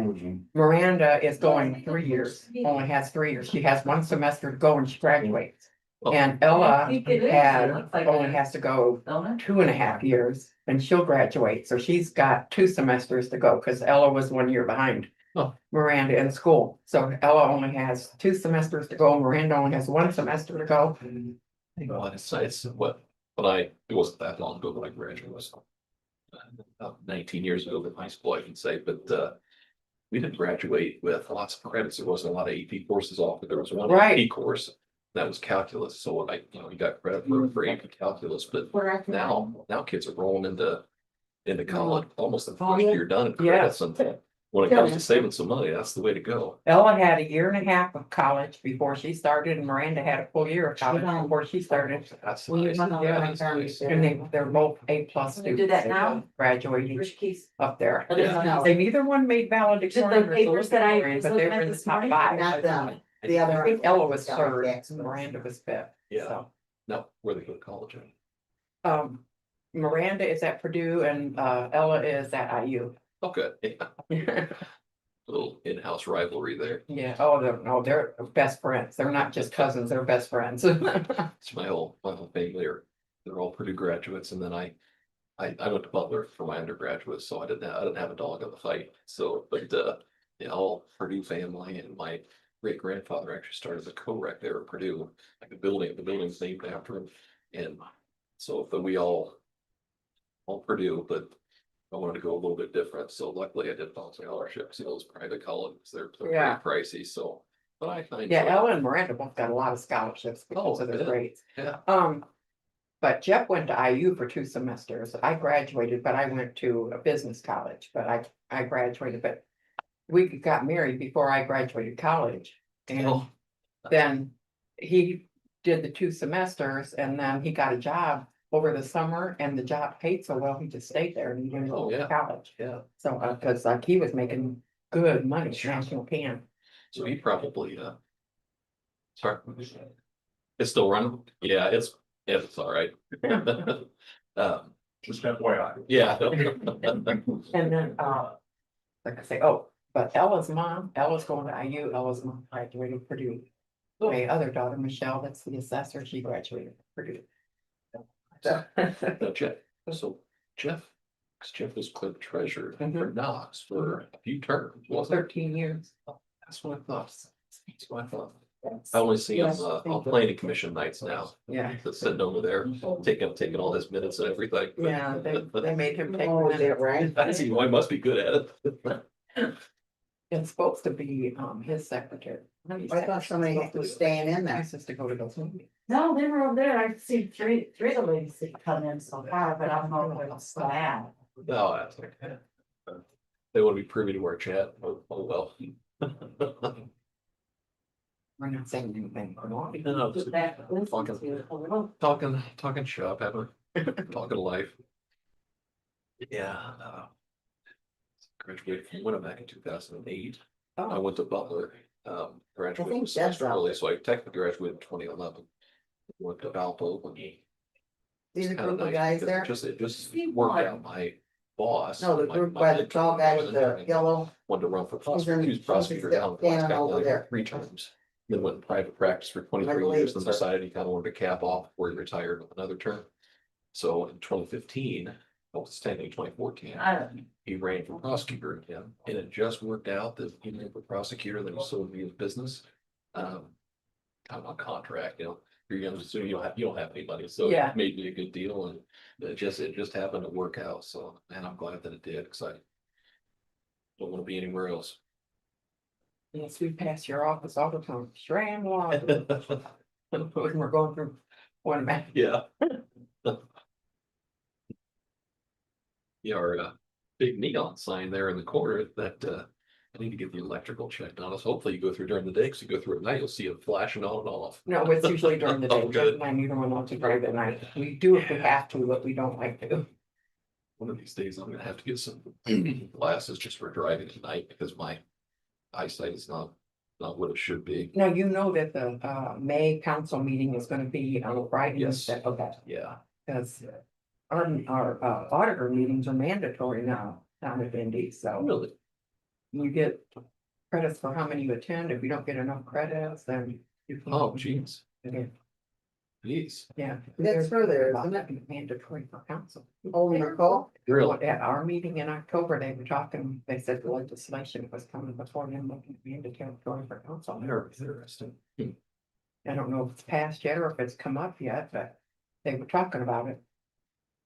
Miranda is going 3 years, only has 3 years. She has 1 semester to go and she graduates. Oh. And Ella think it is. It had, looks like only it. has to go Don't it? 2.5 years and she'll graduate. So she's got 2 semesters to go because Ella was 1 year behind Oh. Miranda in school. So Ella only has 2 semesters to go. Miranda only has 1 semester to go. Well, it's what, but it wasn't that long ago that I graduated. It was, about 19 years ago in high school, I can say, but we didn't graduate with lots of credits. There wasn't a lot of AP courses offered. There was one Right. AP course. That was calculus. So what you got credit for AP calculus, but now kids are rolling into college, almost the Oh, first yeah. year done in Yeah. credits and When it comes to saving some money, that's the way to go. Ella had a year and a half of college before she started, and Miranda had a full year of college before she started. That's Will you nice. run on Yeah, my that's car? nice. And they're both A+ Can we do that now? Graduating Which keys? up there. Let us know. They neither one made valedictorian. The papers that I was But they looking were at in the this top morning, five. not them. The I other. think Ella was Got third, Jack's. Miranda was fifth. Yeah. So, No, where they go to college at. Miranda is at Purdue and Ella is at IU. Okay, yeah, little in-house rivalry there. Yeah, oh, they're best friends. They're not just cousins, they're best friends. It's my whole family they're all Purdue graduates, and then I went to Butler for my undergraduate, so I didn't have a dog in the fight. So, but yeah, all Purdue family, and my great grandfather actually started the co-rec there at Purdue, like the building's named after him, and so but we all Purdue, but I wanted to go a little bit different, so luckily I did scholarships, those private colleges, they're Yeah. pretty pricey, so. But I enjoyed Yeah, it. Ella and Miranda both got a lot of scholarships because of their yeah. grades. Yeah. But Jeff went to IU for 2 semesters. I graduated, but I went to a business college, but I graduated, but we got married before I graduated college. And Oh. then he did the 2 semesters and then he got a job over the summer and the job paid so well, he just stayed there and he didn't go Oh, to yeah. college. Yeah, So, cause like he was making good money, national can. so he probably, sorry. It's still running? Yeah, it's all right. Just FYI. Yeah. And then, like I say, oh, but Ella's going to IU, Ella's mom graduated Purdue. My other daughter, Michelle, that's the assessor, she graduated Purdue. So, No, Jeff, so Jeff, 'cause Jeff was clerk treasurer for Knox for a few terms, wasn't it? 13 years. That's what I thought. That's what I thought. I only see him on planning commission nights now, Yeah, just sitting over there, taking all his minutes and everything. yeah, they made him take Oh, is it minutes. right? I see, I must be good at it. It's supposed to be, his secretary. I thought somebody was staying in there. He's supposed to go to those meetings. No, they were over there. I see three of the ladies that come in so far, but I don't know if it's bad. No, that's okay. They want to be privy to our chat. Oh, well. We're not saying anything. No, just talking shop, having talking life. Yeah. Graduated from Winnipeg in 2008. I Oh, went to Butler, graduated think a semester that's early, so I technically graduated in 2011. Went to Valpo when he. See the Kinda group of nice guys because there? it just worked out. My boss. No, the my- group my by the mentor, tall guy with was the in- yellow. Wanted to run for He's in- prosecutor, he was prosecutor he's down in standing Alaska, over like there. 3 terms. Then went in private practice for I 23 believe years, then so. decided he kind of wanted to cap off before he retired with another term. So in 2015, I was standing in 2014, he ran for prosecutor again, and it just worked out that he ran for prosecutor, then he sold me his business. Kind of on contract, you're young, so you don't have anybody, so Yeah. it made me a good deal, and it just happened to work out, so, and I'm glad that it did, because I don't want to be anywhere else. yes, we pass your office all the time. Strand law. When we're going through one man. Yeah. Yeah, our big neon sign there in the corner that I need to get the electrical checked on us. Hopefully you go through during the day, because you go through at night, you'll see it flashing on and off. No, it's usually during the day. Oh, good. Jeff and I neither one want to drive at night. We do if we have to, but we don't like to. One of these days, I'm gonna have to get some glasses just for driving at night, because my eyesight is not what it should be. Now, you know that the May council meeting is gonna be on a Friday Yes. instead. Okay, Yeah, because our auditor meetings are mandatory now, down at Indy, so really. you get credits for how many you attend. If you don't get enough credits, then you can. Oh, geez, Yeah, geez. yeah. That's further, isn't it? Mandatory for council. Oh, Nicole? Really? At our meeting in October, they were talking, they said the legislation was coming before them making it mandatory for council. Very interesting. I don't know if it's passed yet or if it's come up yet, but they were talking about it.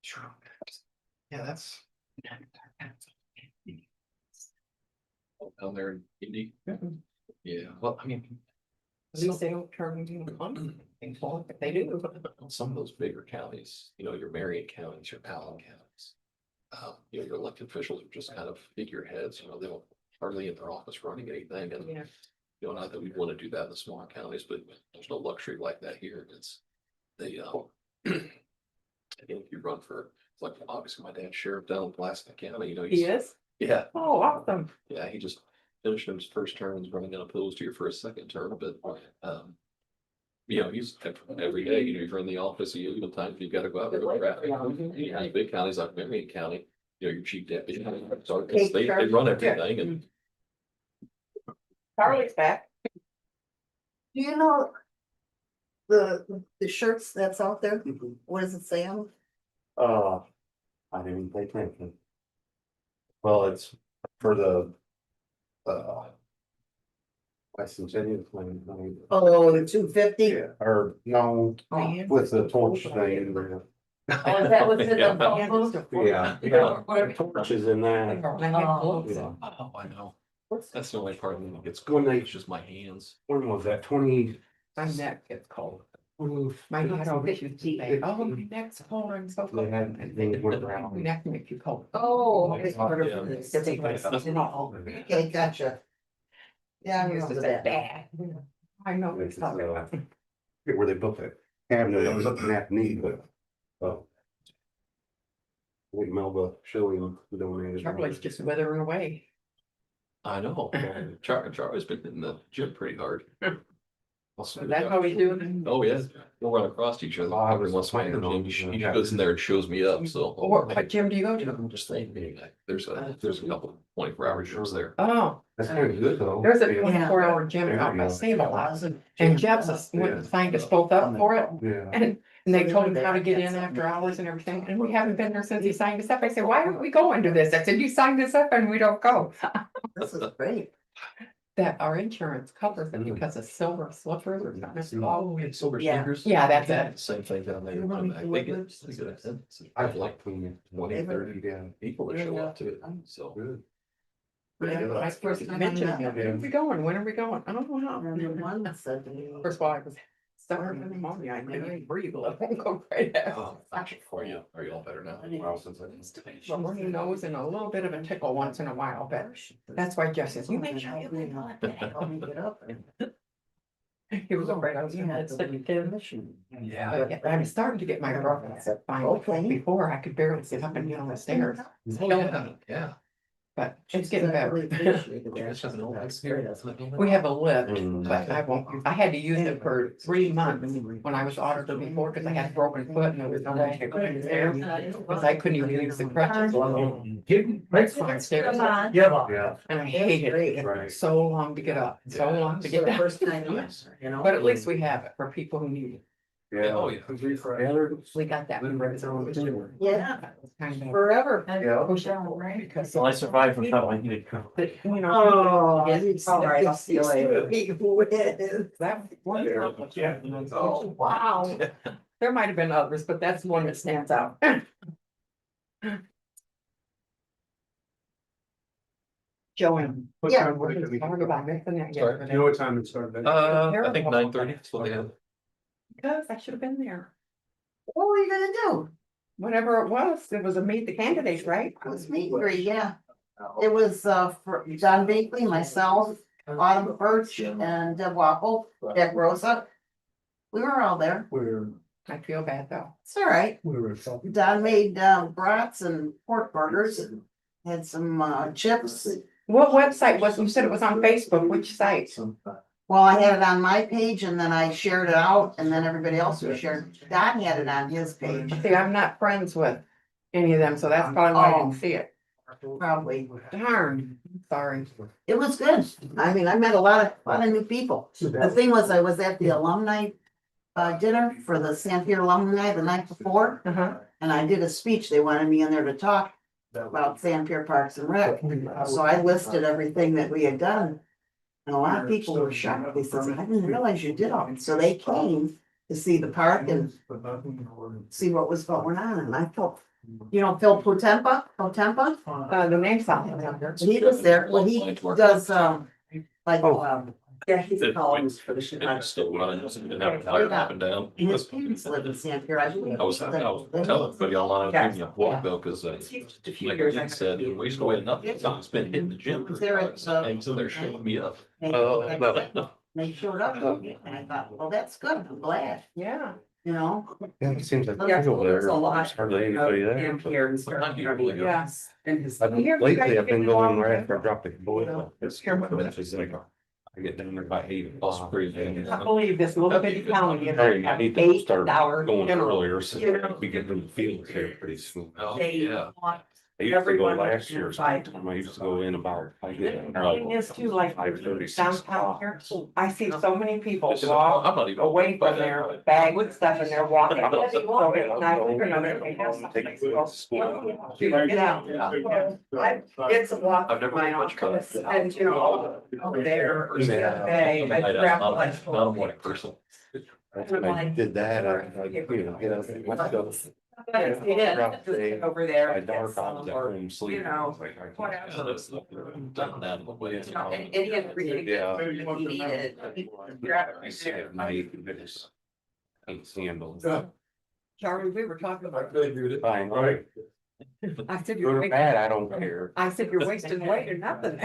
Sure. Yeah, that's. Down there in Indy, yeah, well, I mean. At least they don't turn into money. If they do. Some of those bigger counties, your Marion counties, your Allen counties. Your elected officials are just kind of figureheads, they don't hardly in their office running anything and. Yeah. You know, not that we want to do that in the smaller counties, but there's no luxury like that here. It's they, again, if you run for, like, obviously my dad's sheriff down in Pulaski County, you know. He is? Yeah, Oh, awesome. yeah, he just finished his first term, he's running unopposed here for his second term, but, you know, he's every day, you know, you're in the office, even times you gotta go out there with traffic. You know, big counties like Marion County, you know, your chief deputy, sergeants, they run everything and. Charlie's back. Do you know the shirts that's out there? What does it say on? 'Em? I didn't even pay attention. Well, it's for the, West Virginia claim, Oh, the 250? yeah, or no, with the torch thing. Oh, is that what's in the Yeah. phone booth? Yeah, yeah, torches in that. Oh, I know. That's the only part of me that gets cold, it's just my hands. When was that, 20? My neck gets cold. My head always used to say, oh, my neck's cold, I'm so cold. They had, they went around. My neck makes you cold. Oh, okay. Okay, gotcha. Yeah, I Used to remember say that. bad. I know It's, it's not. where they built that cabinet, it was up in that knee, but, I think Melba Shilling donated. Charlie's just withering away. I know, Charlie's been in the gym pretty hard. Is that how he's doing? Oh, yeah, we'll run across each other every once in a while. He goes in there and shows me up, so. What gym do you go to? I'm just saying, there's a couple 24-hour gyms there. Oh, That's kind of good though. there's a Yeah. 24-hour gym out by Save-A-Lot. And Jeff's signed us both up for it. Yeah. And they told him how to get in after hours and everything. And we haven't been there since he signed us up. I said, why aren't we going to this? I said, you signed us up and we don't go. This is great. That our insurance covers it because of silver slippers or something. Oh, we had silver Yeah. sneakers. Yeah, that's it. Same thing down there. You want me to They look get, lips? they get a- I'd like to. 20, 30 Yeah. people that show up to it, so. Good. I first mentioned, when are we going? When are we going? I don't know. And then one said to me, First of all, I was suffering in the morning. I couldn't breathe. I won't go right out. Oh, actually, for you, are you all better now? Well, since I. A runny nose and a little bit of a tickle once in a while, but that's why Jeff says, you make sure you leave help me get up. He was afraid I was gonna have sick again. Yeah. But I'm starting to get my breath fine. Okay. Before I could barely get up and down the stairs, Oh, yeah, yeah. but it's getting better. We We have a lift, Mm. but I won't, I had to use it for 3 months when I was audited before, because I had a broken foot and there was no way I could get there. Because I couldn't even use the crutches. Downstairs. Yeah. And I hated it. Right. So long to get up, so long to get down. First time, you know. But at least we have it for people who need it. Yeah. Oh, yeah. We got that. Yeah, Kind of. forever. Yeah. Push out, right? Because. I survived from something I needed. But, you know. Oh, All right, I'll see you later. That. That one. Oh, wow. There might have been others, but that's the one that stands out. Joanne. Yeah. What did we talk about? Missing that Sorry. yesterday? what time it started? I think 9:30, that's what they have. Because I should have been there. What were you gonna do? Whatever it was a meet the candidates, right? It was meet and greet, yeah. It was for John Bakley, myself, Autumn Birch, and Deb Waffle, Deb Rosa. We were all there. I feel bad though. It's all right. Don made brats and pork burgers and had some chips. What website was, you said it was on Facebook, which site? Well, I had it on my page and then I shared it out and then everybody else who shared. Don had it on his page, See, I'm not friends with any of them, so that's probably why I didn't see it. probably. Darn, sorry. It was good. I mean, I met a lot of new people. The thing was, I was at the alumni dinner for the Sanford alumni the night before, Uh-huh. and I did a speech. They wanted me in there to talk about Sanford Parks and Rec. So I listed everything that we had done. And a lot of people were shocked. They said, I didn't realize you did all that. So they came to see the park and see what was going on. And I felt, you know, Phil Potempa, The name's on it. he was there. Well, he does, like, Yeah, he's It- calling us for the It's Chicago. still running, it didn't have a fire up and down. His parents live in Sanford, I believe. I was telling everybody online, giving you a walk though, cause It's just a few like years. Ed said, we used to wait nothing, it's been hitting the gym. They're at, And so they're showing me up. They showed up, and I thought, well, that's good, I'm glad, Yeah. you know? Yeah, it seems like. Yeah, people there, there's a lot there's hardly anybody there. in here and stuff. Yes. And his. Lately, I've been going right after I dropped the boy. It's like, I get down there by 8 o'clock. I believe this little bitty county. Hey, I need to start $8 going general. earlier, so we get them fields here pretty soon. Oh, They yeah. want I used to go everyone last year, inside. I used to go in about, I get. The thing is too, like 5:30, 6 downtown o'clock. here, I see so many people I said, walk I'm not even. away from their bag with stuff and they're walking. So it's nice, you know, they have something to go. Get out. It's a walk. I've never My been much fun. office and you know, over there, they, I travel like. Not a morning person. That's when I did that, I, you know, get up and let's go. Over there. By dark, I was at home You sleeping. know, Yeah, whatever. that's done that in the way. You know, and he had really Yeah. good, he needed. I see at night, it's. Ain't seeing those. Charlie, we were talking about. Fine, right? I said, Good you're or wasting, bad, I don't care. I said, you're wasting weight or nothing.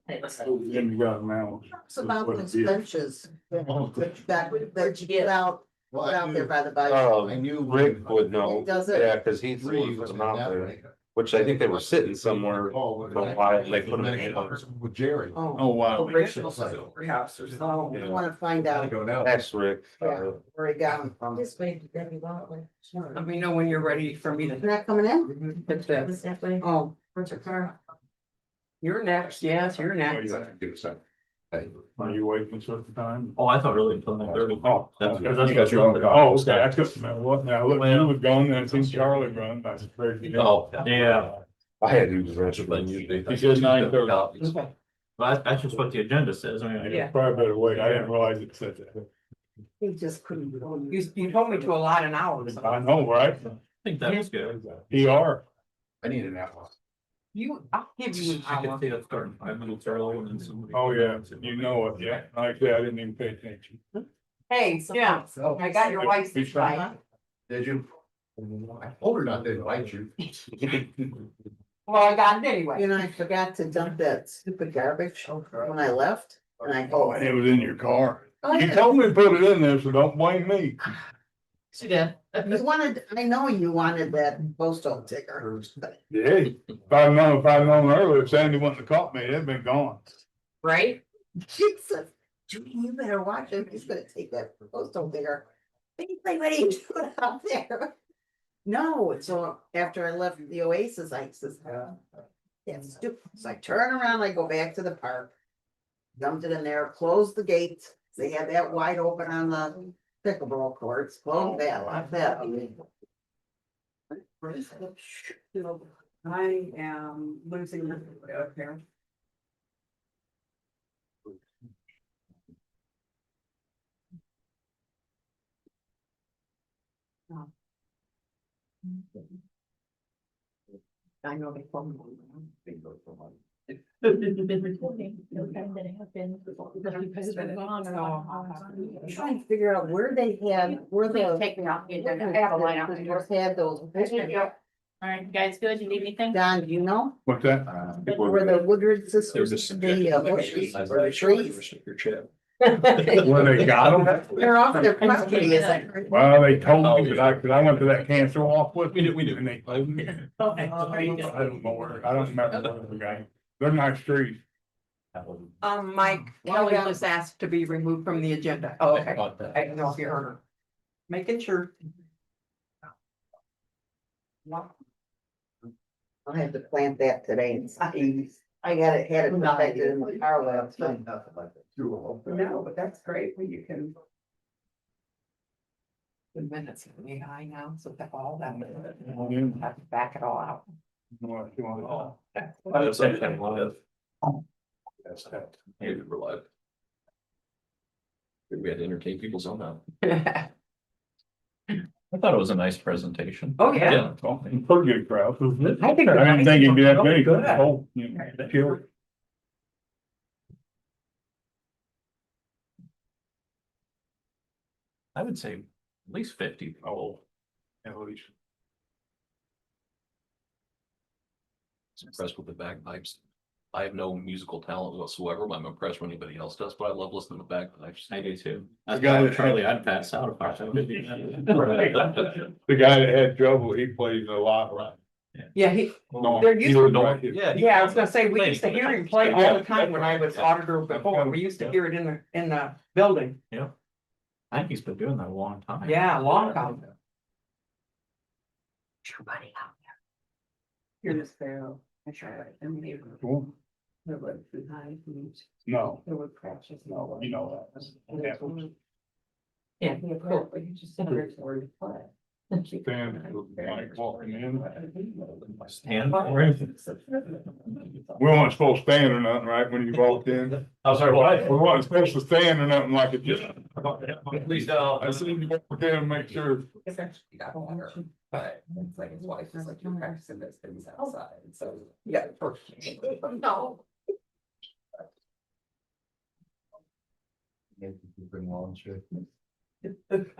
Then you got now. It's about those benches that you get out there by the bike. Rick would know, Does it? yeah, cause he threw them out there, which I think they were sitting somewhere for a while, and they put them in. With Jerry. Oh, wow. Original house or so. I wanna find out That's Rick. where he got them from. Let me know when you're ready for me They're to not coming in? hit this. Oh. You're next, yes, you're next. Are you waiting a certain time? Oh, I thought really until 9:30. Oh, That's- okay. that's- You got your own. Oh, okay, I couldn't remember what now, look, you was gone, then I seen Charlie run, I was very. Oh. Yeah. I had to use the restroom. He says 9:30. Okay. Well, that's just what the agenda says. I mean, Yeah. Probably better wait, I didn't realize it said that. He just couldn't. You told me to allot an hour. I know, right? I think that was good. ER. I need an hour. I'll give you an You could hour. say that starting 5 minutes early and then somebody. Oh, yeah, you know it, yeah, like I said, I didn't even pay attention. Hey, yeah, I got your wife's Be fine. right. Did you? I told her not to invite you. Well, I got it anyway. You know, I forgot to dump that stupid garbage when I left, and I Oh, go. and it was in your car. Oh, You yeah. told me to put it in there, so don't blame me. She did. You wanted, I know you wanted that postal ticker. Yeah, if I'd known earlier, if Sandy wouldn't have caught me, it'd been gone. Right? She said, Judy, you better watch him, he's gonna take that postal ticker. What are you doing out there? No, so after I left the Oasis, I says, that's stupid, so I turn around, I go back to the park. Dumped it in there, closed the gates, they had that wide open on the pickleball courts, closed that, locked that. I am losing the up here. I know they told me. Been recording, okay, that have been. Because they're gone. I'm trying to figure out where they had, where the. Take me off, you have a line out. Had those. All right, you guys good? You need anything? Don, do you know What's that? where the Woodward sisters, the bushes, or the trees? Your chip. Where they got them? They're off their property, is it? Well, they told me, cause I went to that cancer walk with. We do. And they, Okay. I don't know where, I don't remember where the guy, they're nice trees. Mike, Kelly just asked to be removed from the agenda. Oh, okay. I don't know if you heard her. Making sure. I'll have to plant that today and see. I got it, had it protected in the car last night. No, but that's great when you can. The minutes are really high now, so that all that, have to back it all out. What you want? I have something live. That's that. Maybe we're live. We had to entertain people somehow. I thought it was a nice presentation. Oh, yeah. Yeah. Well, pretty good crowd. I think. I didn't think it'd be that big. Good. Oh, you know, chill. I would say at least 50. Oh. At least. I'm impressed with the bagpipes. I have no musical talent whatsoever, but I'm impressed when anybody else does, but I love listening to bagpipes. I do too. The guy that- Charlie, I'd pass out if I tried to do that. The guy that had trouble, he plays a lot, right? Yeah, he, No, There used he to was be- right here. yeah, I was gonna say, we used to hear him play all the time when I was auditor before. We used to hear it in the building. I think he's been doing that a long time. Yeah, a long time. Everybody out there. You're just there. I try. Cool. There was behind. No, There were crashes. no, you know that. Happens. Yeah, cool, but you just sit there for the play. Stand, like walking in. Stand for it. We weren't supposed to stand or nothing, right, when you walked in? I'm sorry, what? We weren't supposed to stand or nothing like it just. Please don't. I seen you walk in and make sure. It's actually got water, but it's like his wife is like, you're practicing those things outside, so. Yeah. No. Bring lunch. I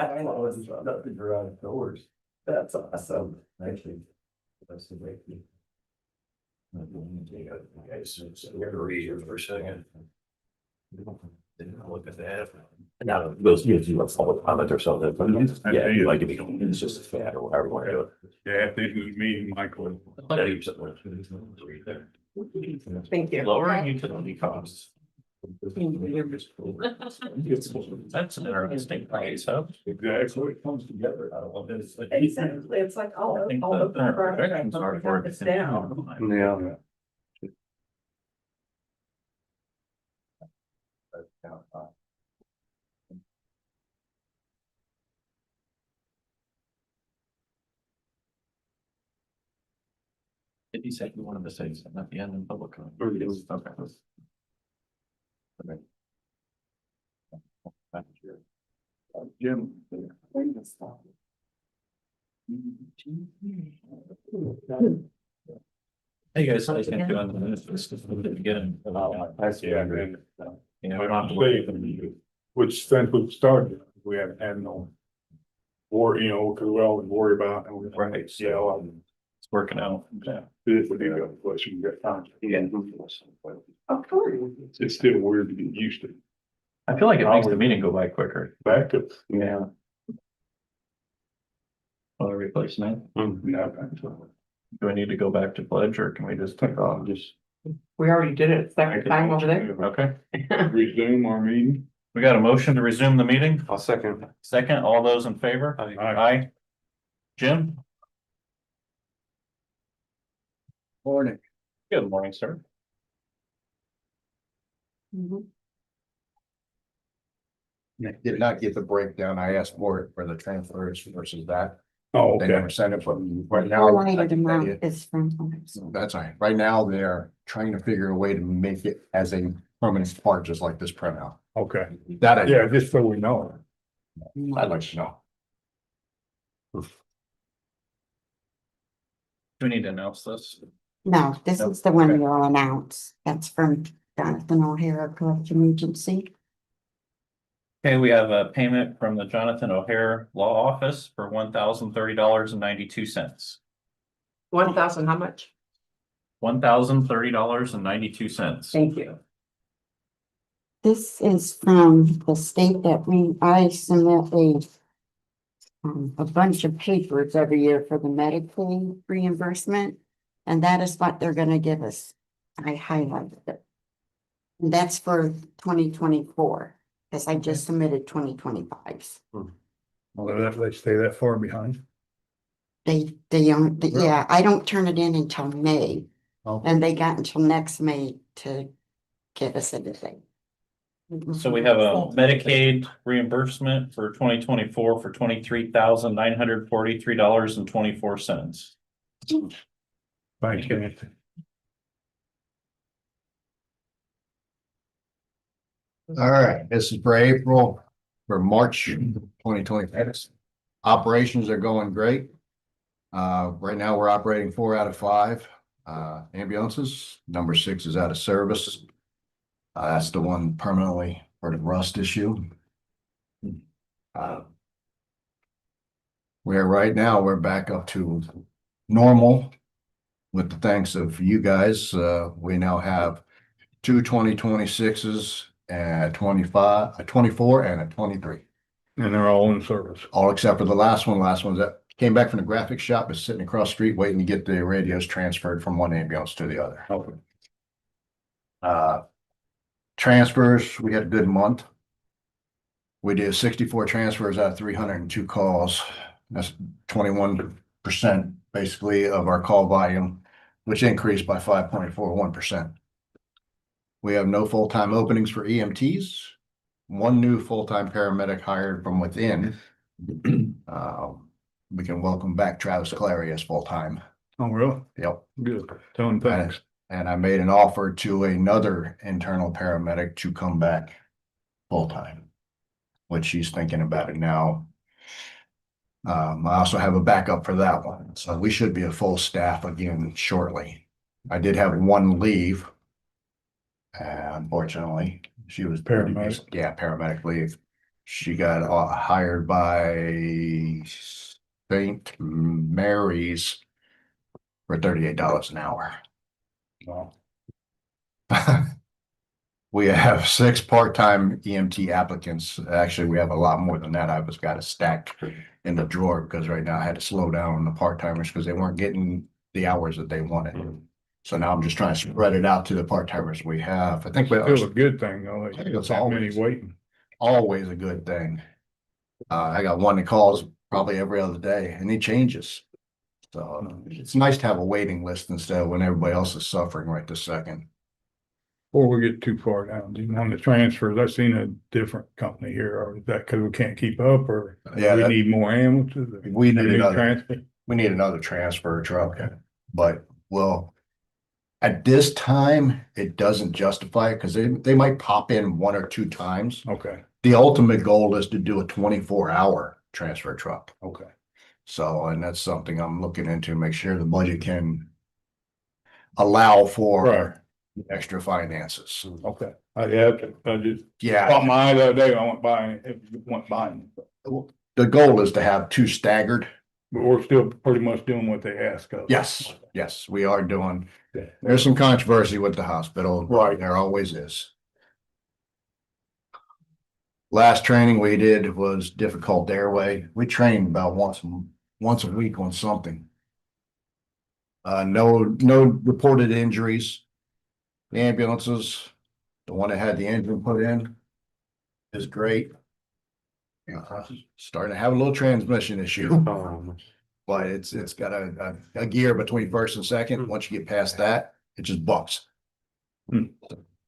don't know, it's Nothing around doors. that's awesome. Actually. That's the way. Read here for a second. Look at that. Now, those gives you a public comment or something, but yeah, you like it's just a fad or whatever you want to do it. Yeah, at the end of the meeting, Michael. Thank you. Lowering utility costs. That's an interesting place, huh? Exactly. It comes together. I don't want this. Exactly, it's like all. I think the projections are for It's down. Yeah. Did you say you wanted to say something at the end in public? comment? Okay. Okay. Jim. Hey guys, I think you're on the minutes, just at the beginning. Yeah, man. You know, we don't have to wait. Which since we started, we haven't had no. Or, you know, cause we always worry about. And we, Right. Yeah, well, It's working out. Yeah. this would be a question, you got time. Yeah. Of course. It's still weird to get used to. I feel like it makes the meeting go by quicker. Back up. Yeah. Want to replace that? Do I need to go back to pledge or can we just take off? Just We already did it second time over there. Okay, resume our meeting. we got a motion to resume the meeting. I'll second. Second, all those in favor? Aye. Jim? Morning. Good morning, sir. Did not get the breakdown. I asked for it for the transfers versus that. Oh, They okay. never sent it, but right now. I can tell you, is from. That's all right. Right now, they're trying to figure a way to make it as a permanent part, just like this printout. Okay. That I, Yeah, just so we know. I'd like to know. Do we need to announce this? No, this Nope. is the one Okay. you'll announce. That's from Jonathan O'Hara Collection Agency. Okay, we have a payment from the Jonathan O'Hare Law Office for $1,030.92. 1,000, how much? $1,030.92. Thank you. This is from the state that I submit a bunch of papers every year for the Medicaid reimbursement. And that is what they're gonna give us. I highlighted it. And that's for 2024, because I just submitted 2025s. Well, they stay that far behind. They don't, yeah, I don't turn it in until May. Oh. And they got until next May to give us everything. So we have a Medicaid reimbursement for 2024 for $23,943.24. Thanks, Anthony. All right, this is for April, for March 2026. Operations are going great. Right now, we're operating 4 out of 5 ambulances. Number 6 is out of service. That's the one permanently for the rust issue. Where right now we're back up to normal. With the thanks of you guys, we now have two 2026s and 25, a 24 and a 23. And they're all in service. All except for the last one. Last one that came back from the graphics shop is sitting across the street waiting to get the radios transferred from one ambulance to the other. Okay. Transfers, we had a good month. We did 64 transfers out of 302 calls. That's 21% basically of our call volume, which increased by 5.41%. We have no full-time openings for EMTs. One new full-time paramedic hired from within. We can welcome back Travis Clary as full-time. Oh, really? Yep. Good. Tell him thanks. And I made an offer to another internal paramedic to come back full-time, which she's thinking about it now. I also have a backup for that one, so we should be a full staff again shortly. I did have one leave. Unfortunately, she was Paramedic. Yeah, paramedic leave. She got hired by St. Mary's for $38 an hour. Wow. We have 6 part-time EMT applicants. Actually, we have a lot more than that. I was got it stacked in the drawer because right now I had to slow down on the part-timers because they weren't getting the hours that they wanted. So now I'm just trying to spread it out to the part-timers we have. I think we Still a good thing, though. I think There's it's that many always- waiting. always a good thing. I got one that calls probably every other day and he changes. So it's nice to have a waiting list instead of when everybody else is suffering right this second. Before we get too far down, on the transfers, I've seen a different company here, or is that because we can't keep up, or Yeah, we that- need more ambulances? We need another, transfer. we need another transfer truck, but well, at this time, it doesn't justify it because they might pop in 1 or 2 times. Okay, The ultimate goal is to do a 24-hour transfer truck. okay. So, and that's something I'm looking into, make sure the budget can allow for Right. extra finances. Okay. I just Yeah, caught my eye the other day. I went by, it went by, the goal is to have 2 staggered. but we're still pretty much doing what they ask us. Yes, yes, we are doing. There's some controversy with the hospital. Right. There always is. Last training we did was difficult airway. We trained about once a week on something. No reported injuries. The ambulances, the one that had the engine put in is great. Starting to have a little transmission issue, but it's got a gear between first and second. Once you get past that, it just bucks. Hmm.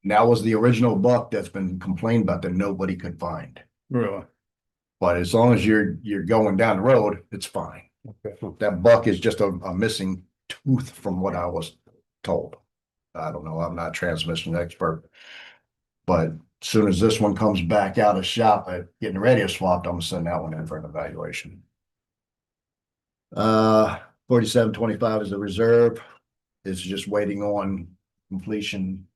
That was the original buck that's been complained about that nobody could find. Really? But as long as you're going down the road, it's fine. Okay. That buck is just a missing tooth from what I was told. I don't know, I'm not a transmission expert. But as soon as this one comes back out of shop at getting the radio swapped, I'm gonna send that one in for an evaluation. 4725 is the reserve. It's just waiting on completion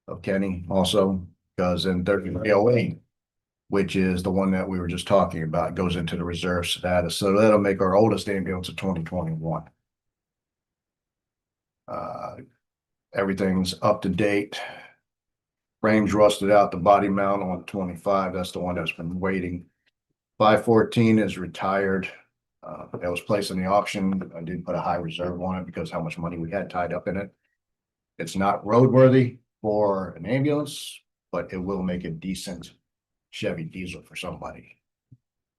of Kenny also, because in 3008, which is the one that we were just talking about, goes into the reserve status. So that'll make our oldest ambulance a 2021. Everything's up to date. Frames rusted out, the body mount on 25, that's the one that's been waiting. 514 is retired. That was placed in the auction. I did put a high reserve on it because how much money we had tied up in it. It's not roadworthy for an ambulance, but it will make a decent Chevy diesel for somebody.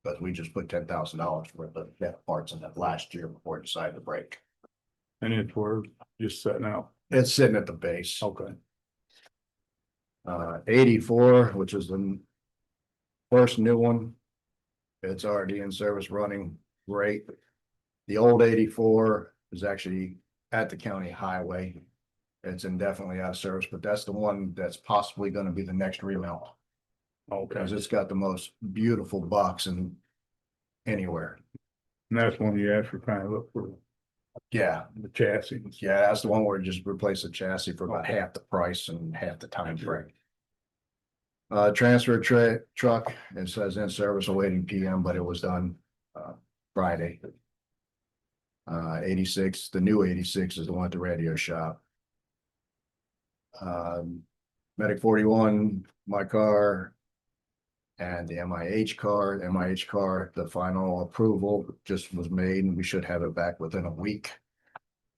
But we just put $10,000 worth of that parts in that last year before it decided to break. And it's we're just setting out. It's sitting at the base. Okay. 84, which is the first new one. It's already in service running great. The old 84 is actually at the county highway. It's indefinitely out of service, but that's the one that's possibly going to be the next remount. Okay. Because it's got the most beautiful box in anywhere. And that's when you actually kind of look for Yeah, the chassis. yeah, that's the one where you just replace the chassis for about half the price and half the time frame. Transfer truck, it says in service awaiting PM, but it was done Friday. 86, the new 86 is the one at the radio shop. Medic 41, my car. And the MIH car, the final approval just was made and we should have it back within a week.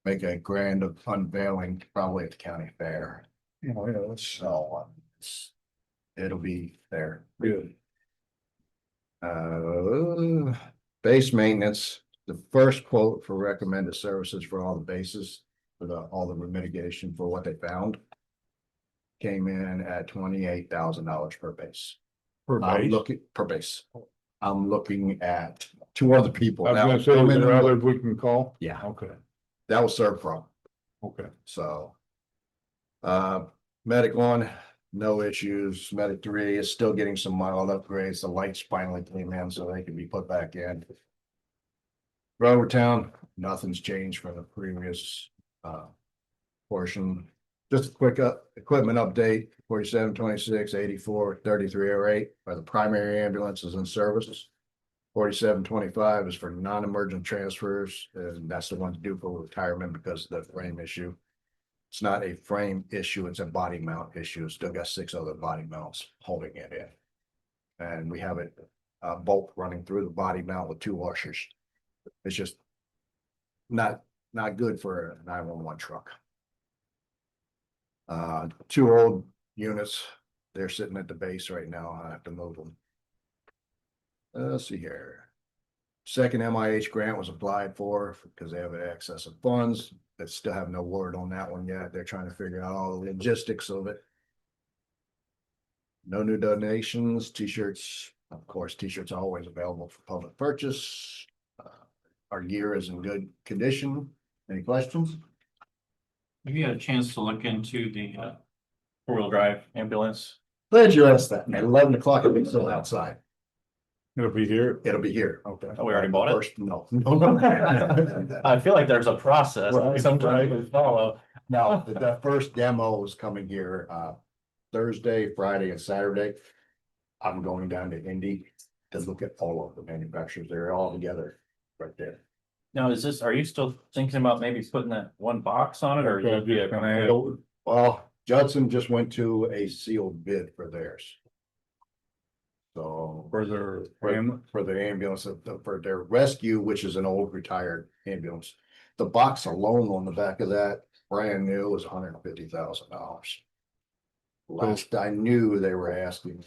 Make a grand unveiling probably at the county fair. So it'll be there. Good. Base maintenance, the first quote for recommended services for all the bases, for all the mitigation for what they found. Came in at $28,000 per base. Per I'm base. looking per base. I'm looking at two other people. I was now. gonna say, is there others we can call? Yeah, Okay, that was served from, okay. so. Medic 1, no issues. Medic 3 is still getting some mild upgrades. The lights finally came in so they can be put back in. Grover Town, nothing's changed from the previous portion. Just a quick equipment update, 4726, 84, 3308 are the primary ambulances in service. 4725 is for non-emergent transfers, and that's the one to do for retirement because of the frame issue. It's not a frame issue, it's a body mount issue. It's still got 6 other body mounts holding it in. And we have it bolt running through the body mount with 2 washers. It's just not good for a 911 truck. 2 old units, they're sitting at the base right now. I have to move them. Let's see here. Second MIH grant was applied for because they have an excess of funds. They still have no word on that one yet. They're trying to figure out all the logistics of it. No new donations, t-shirts. Of course, t-shirts are always available for public purchase. Our gear is in good condition. Any questions? Have you had a chance to look into the four-wheel drive ambulance? Glad you asked that. At 11 o'clock, it'll be still outside. It'll be here. It'll be here. Okay. Oh, we already bought it? First, no. No. I feel like there's a process. Right, Sometimes right. we follow. No, the first demo is coming here, Thursday, Friday and Saturday. I'm going down to Indy to look at all of the manufacturers. They're all together right there. Now, are you still thinking about maybe putting that one box on it or? Okay, you- just gonna add- Well, Judson just went to a sealed bid for theirs. So For their, for the ambulance, for their rescue, which is an old retired ambulance. The box alone on the back of that, brand new, is $150,000. Last I knew, they were asking,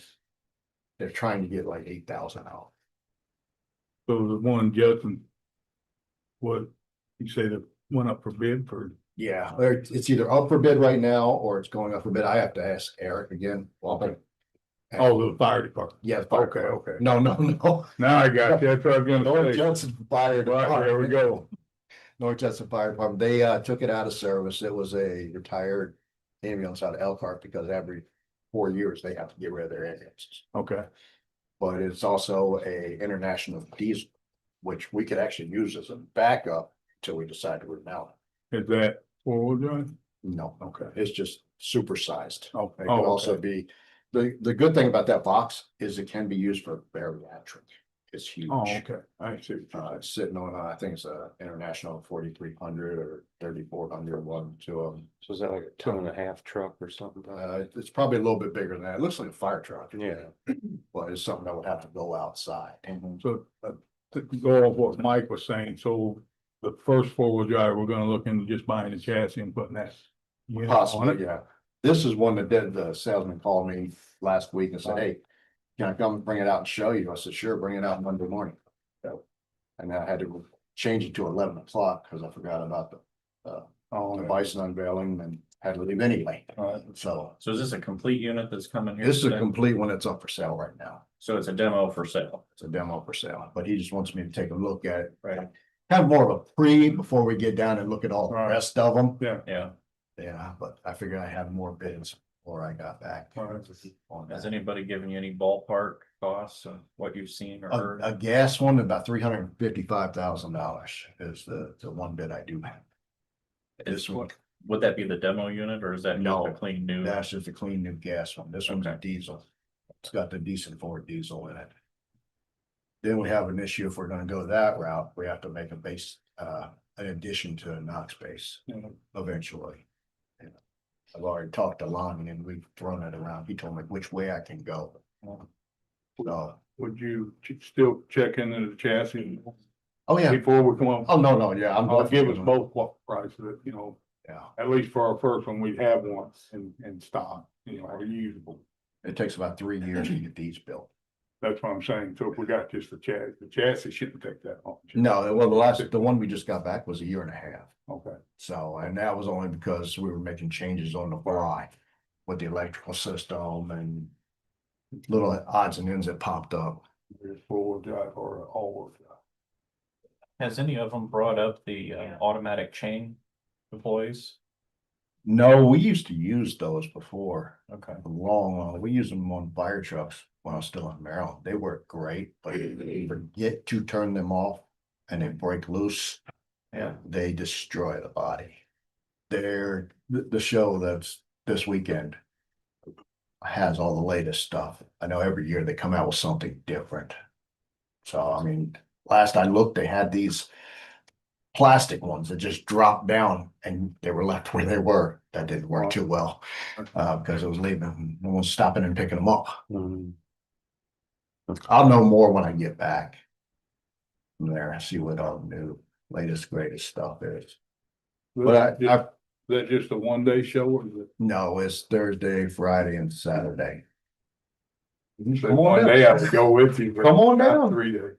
they're trying to get like 8,000 out. so the one Judson. What, you say that went up for bid for, Yeah, it's either up for bid right now or it's going up for bid. I have to ask Eric again. oh, the fire department? Yeah. the fire Okay, department. okay. No. Now I got you, that's what I was North gonna say. Judson Fire Right, there we Department. go. North Judson Fire Department, they took it out of service. It was a retired ambulance out of Elkhart because every 4 years they have to get rid of their ambulances. Okay, But it's also a international diesel, which we could actually use as a backup until we decide to remount it. is that four-wheel drive? No, okay, it's just supersized. Oh, It could oh, also okay. be, the good thing about that box is it can be used for bariatric. It's huge. Oh, okay, I see. It's sitting on, I think it's a international 4,300 or 3,400, one, two of them. So is that like a 2.5 truck or something? It's probably a little bit bigger than that. It looks like a fire truck. Yeah. But it's something that would have to go outside. So, to go off what Mike was saying, so the first four-wheel drive, we're gonna look into just buying the chassis and putting that. unit on Possibly, it. yeah. This is one that the salesman called me last week and said, hey, can I come bring it out and show you? I said, sure, bring it out Monday morning. So, and I had to change it to 11 o'clock because I forgot about the Oh, bison unveiling and had to leave anyway. So So is this a complete unit that's coming here? this is a today? complete one that's up for sale right now. So it's a demo for sale. It's a demo for sale, but he just wants me to take a look at it. Right. Kind of more of a pre before we get down and look at all the Right. rest of them. Yeah. Yeah, but I figured I had more bids before I got back. Right. on Has that. anybody given you any ballpark costs of what you've seen or heard? A gas one, about $355,000 is the one bid I do have. Is This one, Would that be the demo unit or is that just No, a clean new? that's just a clean new gas one. This one's a Okay. diesel. It's got the decent Ford diesel in it. Then we have an issue if we're gonna go that route, we have to make a base, an addition to a Knox base eventually. And I've already talked to Lonnie and we've thrown it around. He told me which way I can go. So, Would you still check into the chassis oh yeah, before we come up? oh, no, yeah, I'm. I'll give us definitely both what prices, Yeah, at least for our first one, we'd have one in stock, or usable. it takes about 3 years to get these built. That's what I'm saying. So if we got just the chassis shouldn't take that long. No, well, the one we just got back was a year and a half. Okay. So, and that was only because we were making changes on the fly with the electrical system and little odds and ends that popped up. It's four-wheel drive or all-wheel drive. Has any of them brought up the automatic chain deploys? No, we used to use those before, Okay. long, we used them on fire trucks when I was still in Maryland. They work great, but if you forget to turn them off and they break loose, Yeah. they destroy the body. The show that's this weekend has all the latest stuff. I know every year they come out with something different. So, I mean, last I looked, they had these plastic ones that just dropped down and they were left where they were. That didn't work too well, because it was leaving, no one's stopping and picking them up. I'll know more when I get back from there, and see what all the new latest greatest stuff is. But I Is that just a one-day show or is it? no, it's Thursday, Friday and Saturday. So one day I would go with you. but Come on not down. 3 days.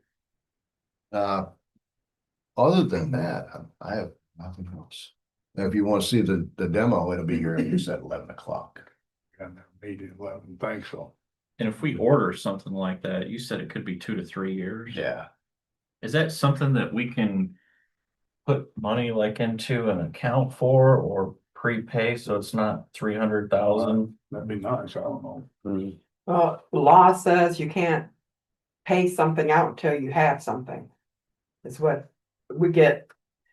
Other than that, I have nothing else. Now, if you want to see the demo, it'll be here at 11 o'clock. Got that meeting 11, thanks so. And if we order something like that, you said it could be 2 to 3 years. Yeah, Is that something that we can put money like into an account for or prepay so it's not 300,000? That'd be nice, I don't know. Well, law says you can't pay something out until you have something. Is what we get,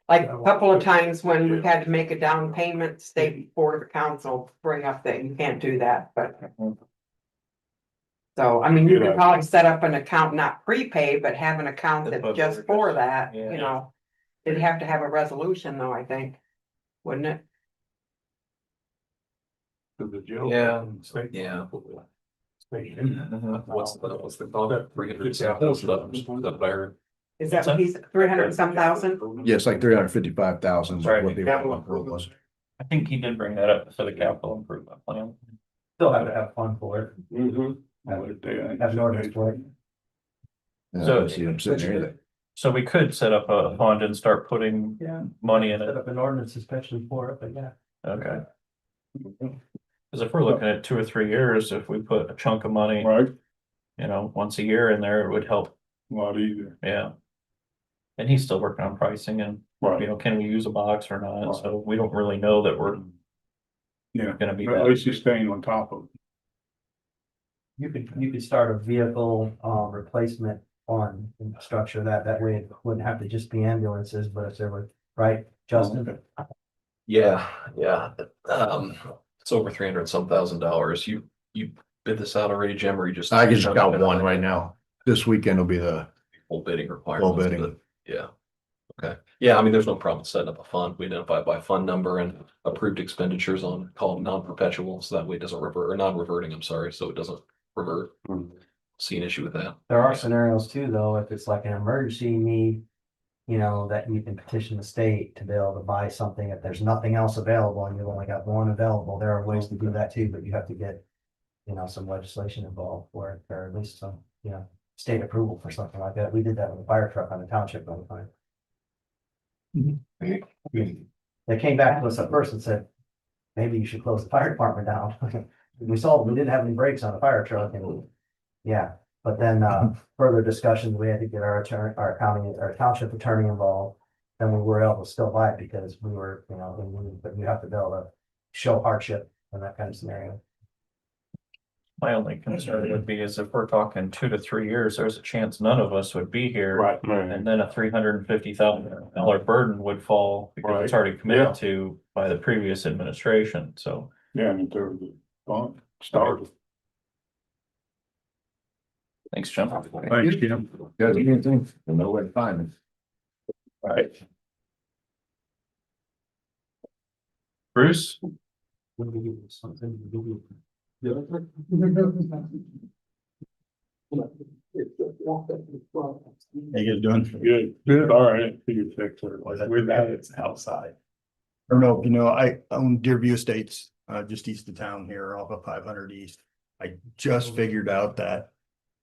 like a couple of times when we've had to make a down payment, state board of council bring up that you can't do that, but. So, I mean, you could probably set up an account, not prepay, but have an account that's just for that, you know. It'd have to have a resolution though, I think, wouldn't it? To the jail. Yeah, State- yeah. state- What's the thought? 300,000, that better? Is that what he's, 300 and some thousand? yeah, it's like 355,000. Sorry, What the capital was. I think he did bring that up for the capital improvement plan. Still have to have fun for it. Have an ordinance for it. Yeah, So- I see them sitting there. So we could set up a fund and start putting Yeah. money in it. Set up an ordinance especially for it, but yeah. Okay. Cause if we're looking at 2 or 3 years, if we put a chunk of money, Right, once a year in there, it would help. a lot easier. Yeah. And he's still working on pricing and, Right. can we use a box or not? Right. So we don't really know that we're Yeah, gonna be at that. least you're staying on top of it. You could start a vehicle replacement fund and structure that way it wouldn't have to just be ambulances, but if there were, right, Justin? Yeah, it's over 300 some $1,000. You bid this out already, Jim, or you just? I just got one right now. This weekend will be the Full bidding requirements. full bidding. but- Yeah. Okay. Yeah, I mean, there's no problem setting up a fund. We identify it by fund number and approved expenditures on, call them non-perpetual, so that way it doesn't revert, or non-reverting, I'm sorry, so it doesn't revert. See an issue with that. There are scenarios too, though, if it's like an emergency need, that you can petition the state to be able to buy something. If there's nothing else available and you've only got one available, there are ways to do that too, but you have to get, some legislation involved for it, or at least some, state approval for something like that. We did that with a fire truck on the township one time. They came back to us at first and said, maybe you should close the fire department down. We didn't have any brakes on the fire truck and, yeah, but then, further discussions, we had to get our attorney, our township attorney involved. Then we were able to still buy it because we were, but you have to be able to show hardship in that kind of scenario. My only concern would be is if we're talking 2 to 3 years, there's a chance none of us would be here. Right. And then a $350,000 burden would fall because it's already Yeah. committed to by the previous administration, so. Yeah, and in terms of fun, started. Thanks, Jim. Thanks, Jim. Guys, anything, you know where to find me. Right. Bruce? How you guys doing? Good, good, all right, see your text or With that, it's outside. I don't know, if you know, I own Deerview Estates, just east of town here off of 500 East. I just figured out that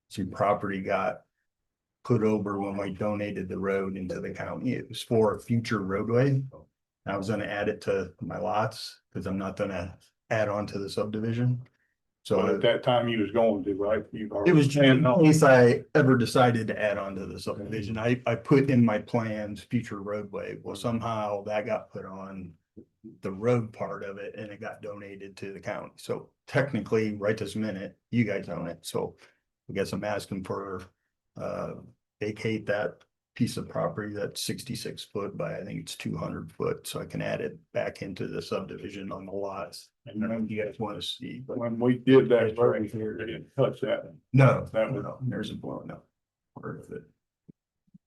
some property got put over when we donated the road into the county. It was for a future roadway. I was gonna add it to my lots, because I'm not gonna add on to the subdivision. So So at that time you was going to, right? it was just in case I ever decided to add on to the subdivision. I put in my plans future roadway. Well, somehow that got put on the road part of it and it got donated to the county. So technically, right this minute, you guys own it. So I guess I'm asking for vacate that piece of property that's 66 foot by, I think it's 200 foot, so I can add it back into the subdivision on the lots. I don't know if you guys want to see, but When we did that, It's right here, they didn't touch that. no, That was- no, there's a blowing up part of it.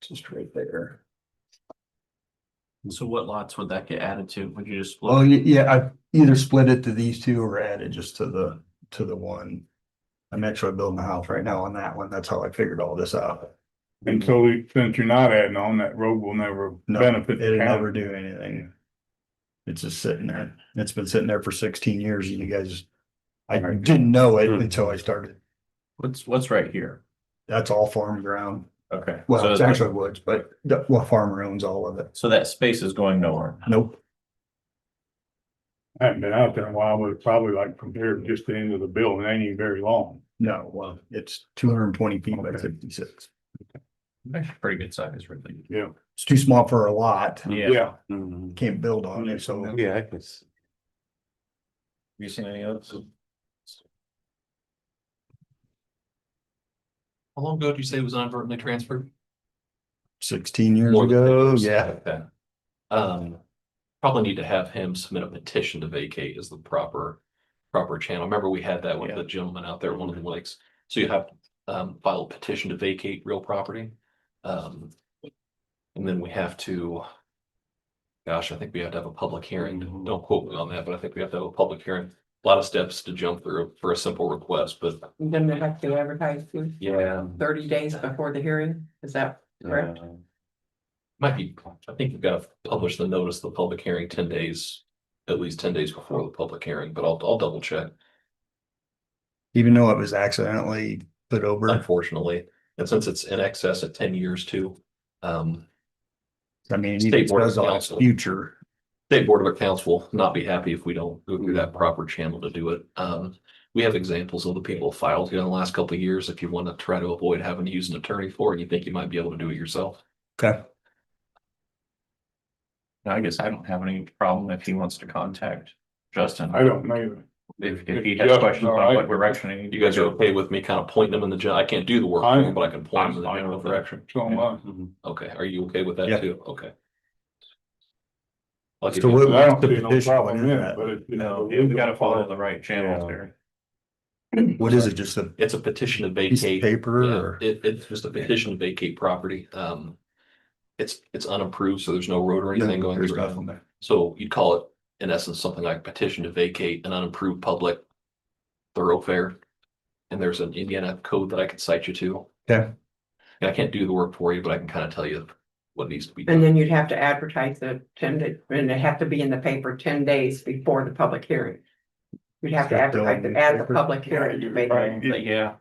Just right there. So what lots would that get added to? Would you just Well, split? yeah, I either split it to these two or add it just to the one. I'm actually building a house right now on that one. That's how I figured all this out. And so since you're not adding on, that road will never No, benefit. the it'll county. never do anything. It's just sitting there. It's been sitting there for 16 years and you guys, I didn't know it until I started. What's right here? That's all farm ground. Okay. Well, So it's actually woods, but the farmer owns all of it. So that space is going nowhere. Nope. I haven't been out there in a while, but it's probably like from here to just the end of the building, it ain't even very long. No, well, it's 220 feet by 56. Actually, pretty good size, really. Yeah. It's too small for a lot. Yeah. Yeah. Can't build on it, so. Yeah, I guess. Have you seen any others? How long ago did you say it was inadvertently transferred? 16 years More than ago, 10 years. yeah. Okay. Probably need to have him submit a petition to vacate as the proper channel. Remember, we had that with the gentleman out there, at one of the lakes. So you have file a petition to vacate real property. And then we have to, gosh, I think we have to have a public hearing. Don't quote me on that, but I think we have to have a public hearing. A lot of steps to jump through for a simple request, but Then they have to advertise too, yeah, 30 days before the hearing, is that correct? might be, I think we've got to publish the notice of the public hearing 10 days, at least 10 days before the public hearing, but I'll double check. Even though it was accidentally put over. Unfortunately, and since it's in excess of 10 years too, I mean, it State even Board of says on its Council. future. State Board of Accounts will not be happy if we don't go through that proper channel to do it. We have examples of the people filed in the last couple of years. If you want to try to avoid having to use an attorney for it, you think you might be able to do it yourself. Okay. I guess I don't have any problem if he wants to contact Justin. I don't know. If he has questions about what direction. he needs You guys to are go. okay with me kind of pointing them in the I can't do the work for them, but I can point them in the I'm fine general with it. direction. So am I. Okay, are you okay with that Yeah. too? Okay. I'll give So you- what- I don't the see no petition, problem what is in that? it, but it's. No, we gotta follow the right channels there. What is it? Just a It's a petition to piece of vacate. paper Yeah, or? it's just a petition to vacate property. It's unapproved, so there's no road or anything going There's through nothing it. there. So you'd call it, in essence, something like petition to vacate an unapproved public thoroughfare. And there's an Indiana code that I could cite you to. Okay. And I can't do the work for you, but I can kind of tell you what needs to be And done. then you'd have to advertise it 10 days, and it have to be in the paper 10 days before the public hearing. You'd have to Is that still advertise in it the as a paper? public hearing to make Right. it. But yeah.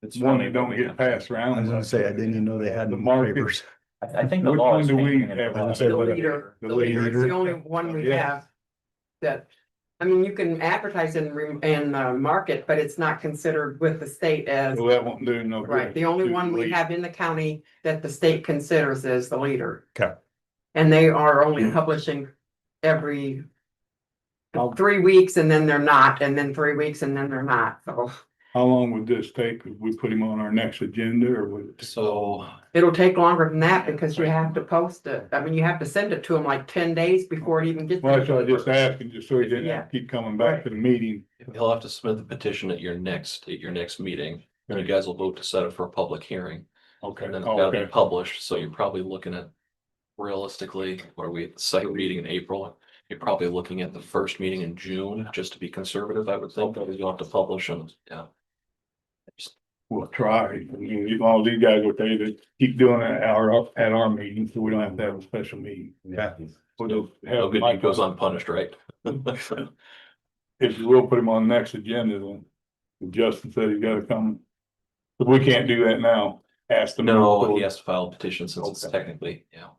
It's One funny, that don't get passed around. I was gonna say, I didn't even know they had The the market. papers. I think the Which law one is do we changing it. have? I was gonna say, The what- leader, The the leader is leader? the only one we Yeah. have that, I mean, you can advertise and market, but it's not considered with the state as, So that won't do no good. right, the only one we have in the county that the state considers as the leader. Okay. And they are only publishing every 3 weeks and then they're not, and then 3 weeks and then they're not, so. How long would this take? If we put him on our next agenda or would it? So It'll take longer than that because you have to post it. I mean, you have to send it to them like 10 days before it even gets. Well, that's what I just asking, just so he didn't Yeah. have to keep coming back to the meeting. he'll have to submit the petition at your next meeting. and you guys will vote to set it for a public hearing. Okay, And then it's gotta be okay. published, so you're probably looking at realistically, where we, the second meeting in April, you're probably looking at the first meeting in June, just to be conservative, I would think, because you'll have to publish them, yeah. We'll try. I mean, all these guys will tell you to keep doing it at our meeting, so we don't have to have a special meeting. Yeah. We'll just No have good Mike deed goes on. unpunished, right? If you will, put him on the next agenda then. Justin said he's gotta come. But we can't do that now. Ask them. No, he has to file a petition since it's Okay. technically, yeah.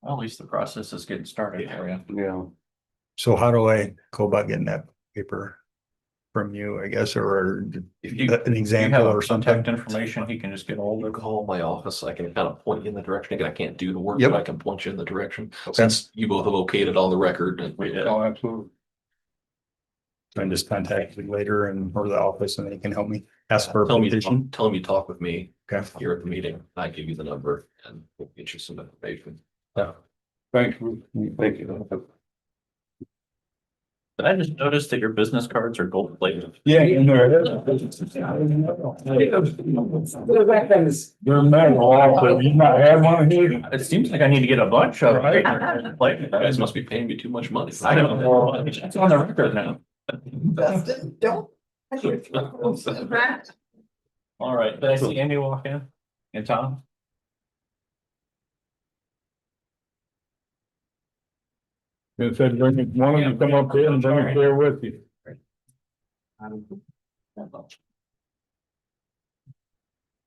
Well, at least the process is getting started. Yeah. So how do I go about getting that paper from you, I guess, or If you, an you example have or a something? contact information, he can just get hold of. Call my office, I can kind of point you in the direction, again, I can't do the work, Yep. but I can point you in the direction. Okay. Since you both have okayed it on the record and. Oh, absolutely. I can just contact you later and or the office and they can help me ask for a Tell me, petition. tell him you talk with me Okay. here at the meeting, I give you the number and we'll get you some information. Thanks, Ruth. Thank you. Did I just notice that your business cards are gold plated? Yeah, you know. They're metal, but you not had one here? It seems like I need to get a bunch of. Right. You guys must be paying me too much money. I don't know, it's on the record now. Dustin, don't. All right, did I see Andy walk in? And Tom? It said, bring it, one of you come up here and bring it there with you.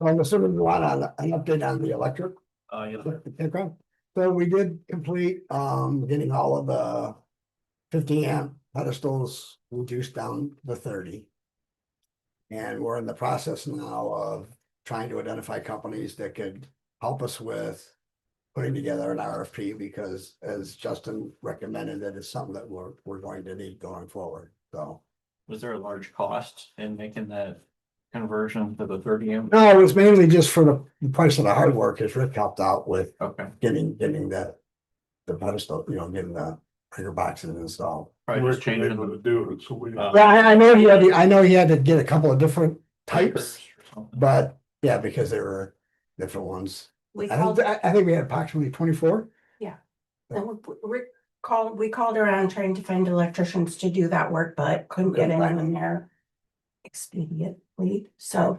I'm assuming you want an update on the electric. Yeah. Okay. So we did complete, getting all of the 50 amp pedestals reduced down to 30. And we're in the process now of trying to identify companies that could help us with putting together an RFP, because as Justin recommended, that is something that we're going to need going forward, so. Was there a large cost in making that conversion to the 30 amp? No, it was mainly just for the price of the hard work, as Rick helped out with Okay. getting the pedestal, getting the bigger boxes installed. Probably We're just changing able to them. do it, so we. Well, I know he had to get a couple of different types, but yeah, because there were different ones. We I called, think we had approximately 24. and we called around trying to find electricians to do that work, but couldn't get anyone there expediently, so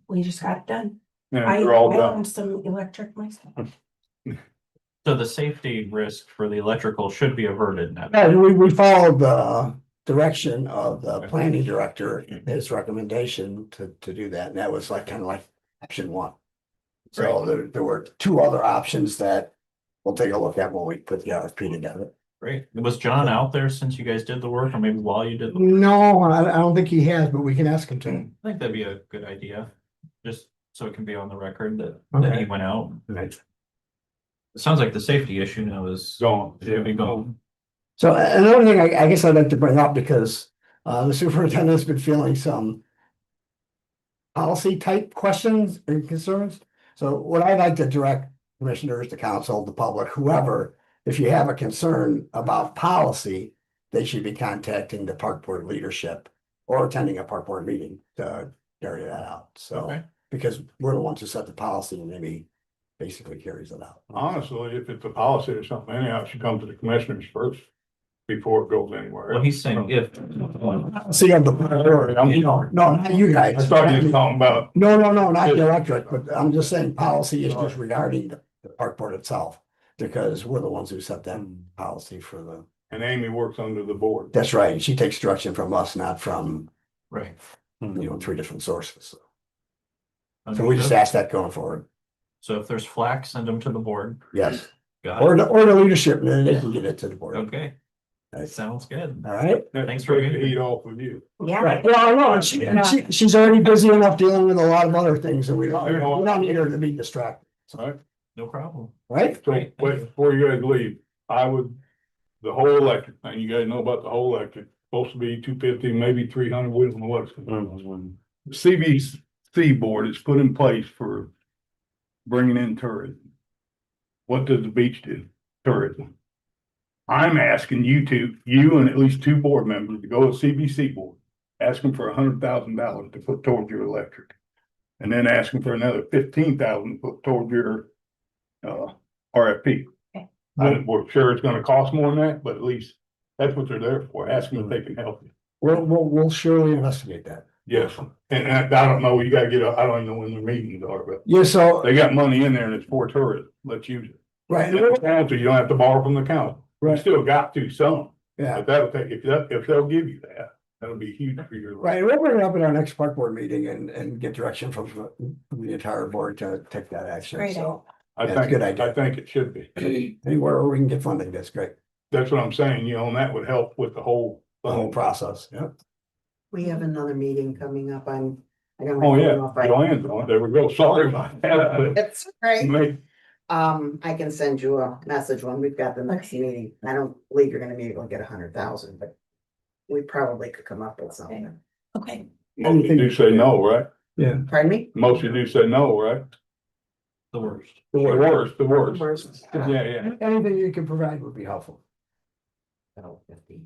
we just got it done. And I they're all done. own some electric myself. So the safety risk for the electrical should be averted now. Yeah, we followed the direction of the planning director, his recommendation to do that, and that was kind of like option one. So there were two other options that we'll take a look at when we put the RFP together. Great. Was John out there since you guys did the work, or maybe while you did? The work? No, I don't think he has, but we can ask him to. I think that'd be a good idea, just so it can be on the record that he went out. Right. It sounds like the safety issue now is Gone. should be gone. So another thing I guess I'd like to bring up, because the superintendent's been feeling some policy type questions and concerns. So what I'd like to direct commissioners, the council, the public, whoever, if you have a concern about policy, they should be contacting the park board leadership or attending a park board meeting to carry that out. So, Okay. because we're the ones who set the policy and maybe basically carries it out. Honestly, if it's a policy or something, anyhow, it should come to the commissioners first before it goes anywhere. Well, he's saying if. See, I'm no, not you guys. I thought you were talking about. No, not the electric, but I'm just saying policy issues regarding the park board itself. Because we're the ones who set that policy for the, And Amy works under the board. that's right, she takes direction from us, not from, Right. 3 different sources. So we just ask that going forward, So if there's flack, send them to the board. yes, Got or it. the leadership, and then they can get it to the board. Okay, Right. sounds good. All right? Thanks for Take being the here. heat off with you. Yeah. Right, well, I know, and she's already busy enough dealing with a lot of other things, and we don't need her to be distracted, All right, No problem. right? so wait, before you guys leave, the whole electric thing, you guys know about the whole electric, supposed to be 250, maybe 300, we don't know what it's gonna be. The CBC board is put in place for bringing in tourism. What does the beach do? Tourism. I'm asking you and at least 2 board members to go to CBC board asking for $100,000 to put towards your electric. And then asking for another 15,000 to put towards your RFP. Okay. We're sure it's gonna cost more than that, but at least that's what they're there for, asking if they can help you. We'll surely investigate that. Yes, and I don't know, you gotta I don't even know when their meetings are, but Yeah, so, they got money in there and it's for tourism, let's use it. right, And the council, you don't have to borrow from the council, you right, still got to some, yeah, but that'll take, if they'll give you that, that'll be huge for your. right. We'll bring it up at our next park board meeting and get direction from the entire board to take that action, Great so. I Yeah, it's a think, good idea. I think it should be, Anywhere where we can get funding, that's great, that's what I'm saying, you know, and that would help with the whole. the whole process, yeah. We have another meeting coming up. I got my Oh, phone yeah, off. I- Joanne's on, there we go, sorry about that. It's great. Make- I can send you a message when we've got the next meeting. I don't believe you're gonna be able to get 100,000, but we probably could come up with something. Okay. Most of you do say no, right? Yeah. Pardon me? Most of you do say no, right? The worst. The worst, the worst. Worst. Yeah, yeah. Anything you can provide would be helpful. Oh, 50.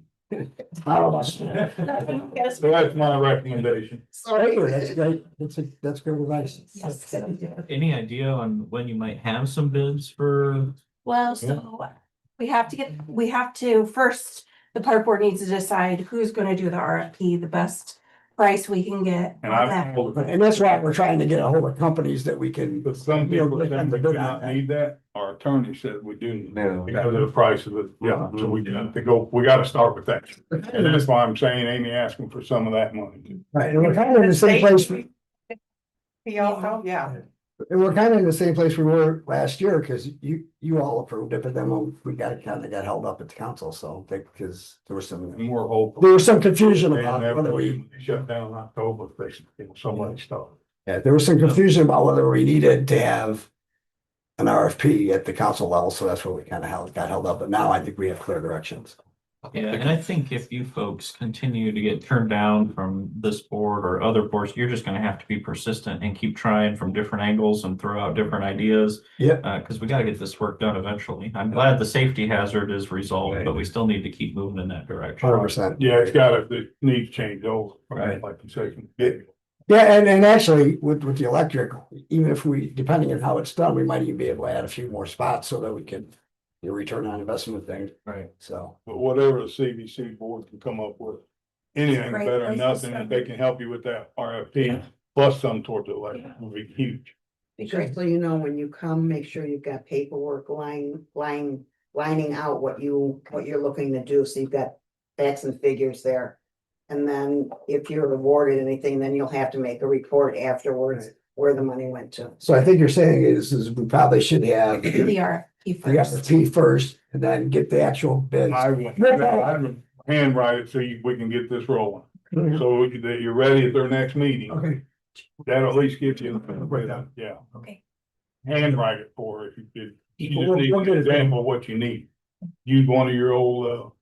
All of us. Yes. So that's my recommendation. Sorry, that's great, that's good advice. Yes. Any idea on when you might have some bids for? Well, so we have to first, the park board needs to decide who's gonna do the RFP, the best price we can get. And on I've that. And that's why we're trying to get a hold of companies that we can. But some you know, people get think them to we bid do on not that. need that. Our attorney said we do. need Yeah. it Because of the price of it, yeah, so we have to go, we gotta start with that. And that's why I'm saying Amy asking for some of that money. Right, and we're kind of in the same place, He also, yeah. and we're kind of in the same place we were last year, because you all approved it, but then we kind of got held up at the council, so because there was some. And we're hopeful. There was some confusion And about whether we, they shut down in October, they, you know, so much stuff. yeah, there was some confusion about whether we needed to have an RFP at the council level, so that's where we kind of got held up, but now I think we have clear directions. Yeah, and I think if you folks continue to get turned down from this board or other boards, you're just gonna have to be persistent and keep trying from different angles and throw out different ideas. Yeah. Cause we gotta get this work done eventually. I'm glad the safety hazard is resolved, but we still need to keep moving in that direction. 100%. Yeah, it needs to change over, right, like you say, get. Yeah, and actually with the electric, even if we, depending on how it's done, we might even be able to add a few more spots so that we can. Your return on investment thing, Right. so. But whatever the CBC board can come up with, anything Great better than place to nothing, if start. they can help you with that RFP, plus some towards the election, would be huge. Just so you know, when you come, make sure you've got paperwork lining out what you're looking to do, so you've got facts and figures there. And then if you're awarded anything, then you'll have to make a report afterwards where the money went to. So I think you're saying is we probably should have The RFP the first. RFP first and then get the actual bids. I would handwrite it so we can get this rolling, so that you're ready at their next meeting. Okay. That'll at least get you, yeah. Okay. Handwrite it for her if you did. You We'll- just need we'll an get it done. example of what you need. Use one of your old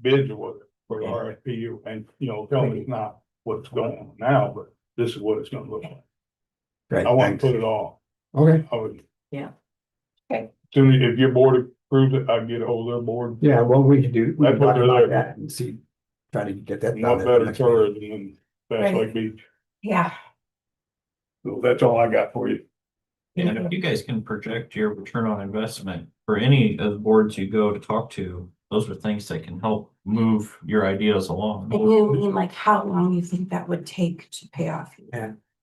bids or whatever for the RFP and, you know, tell me it's not what's going on now, but this is what it's gonna look like. Great, I want thanks. to put it all. Okay, I would. Yeah. Okay. Soon as if your board approves it, I can get a hold of their board. yeah, well, we can do, we can That's what talk they're about there that and see, try to get that done. What at the better next meeting. tourism than Bass Lake Beach? Yeah, So that's all I got for you. And if you guys can project your return on investment for any of the boards you go to talk to, those are things that can help move your ideas along. and you mean like how long you think that would take to pay off?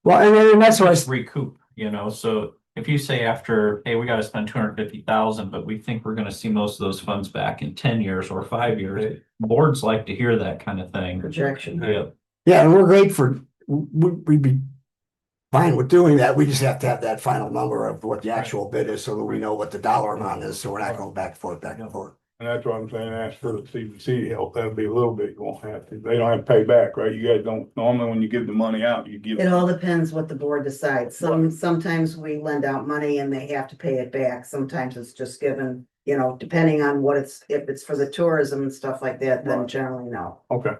Well, and that's what I, Recoup, you know, so if you say after, hey, we gotta spend 250,000, but we think we're gonna see most of those funds back in 10 years or 5 years. Boards like to hear that kind of thing. Projection. Yeah, yeah, and we're great for, we'd be fine with doing that. We just have to have that final number of what the actual bid is so that we know what the dollar amount is. So we're not going back and forth. And that's what I'm saying, ask for the CBC help, that'll be a little bit, you won't have to, they don't have to pay back, right? You guys don't, normally when you give the money out, you give. It all depends what the board decides. Sometimes we lend out money and they have to pay it back. Sometimes it's just given, you know, depending on what if it's for the tourism and stuff like that, then Right. generally no. Okay,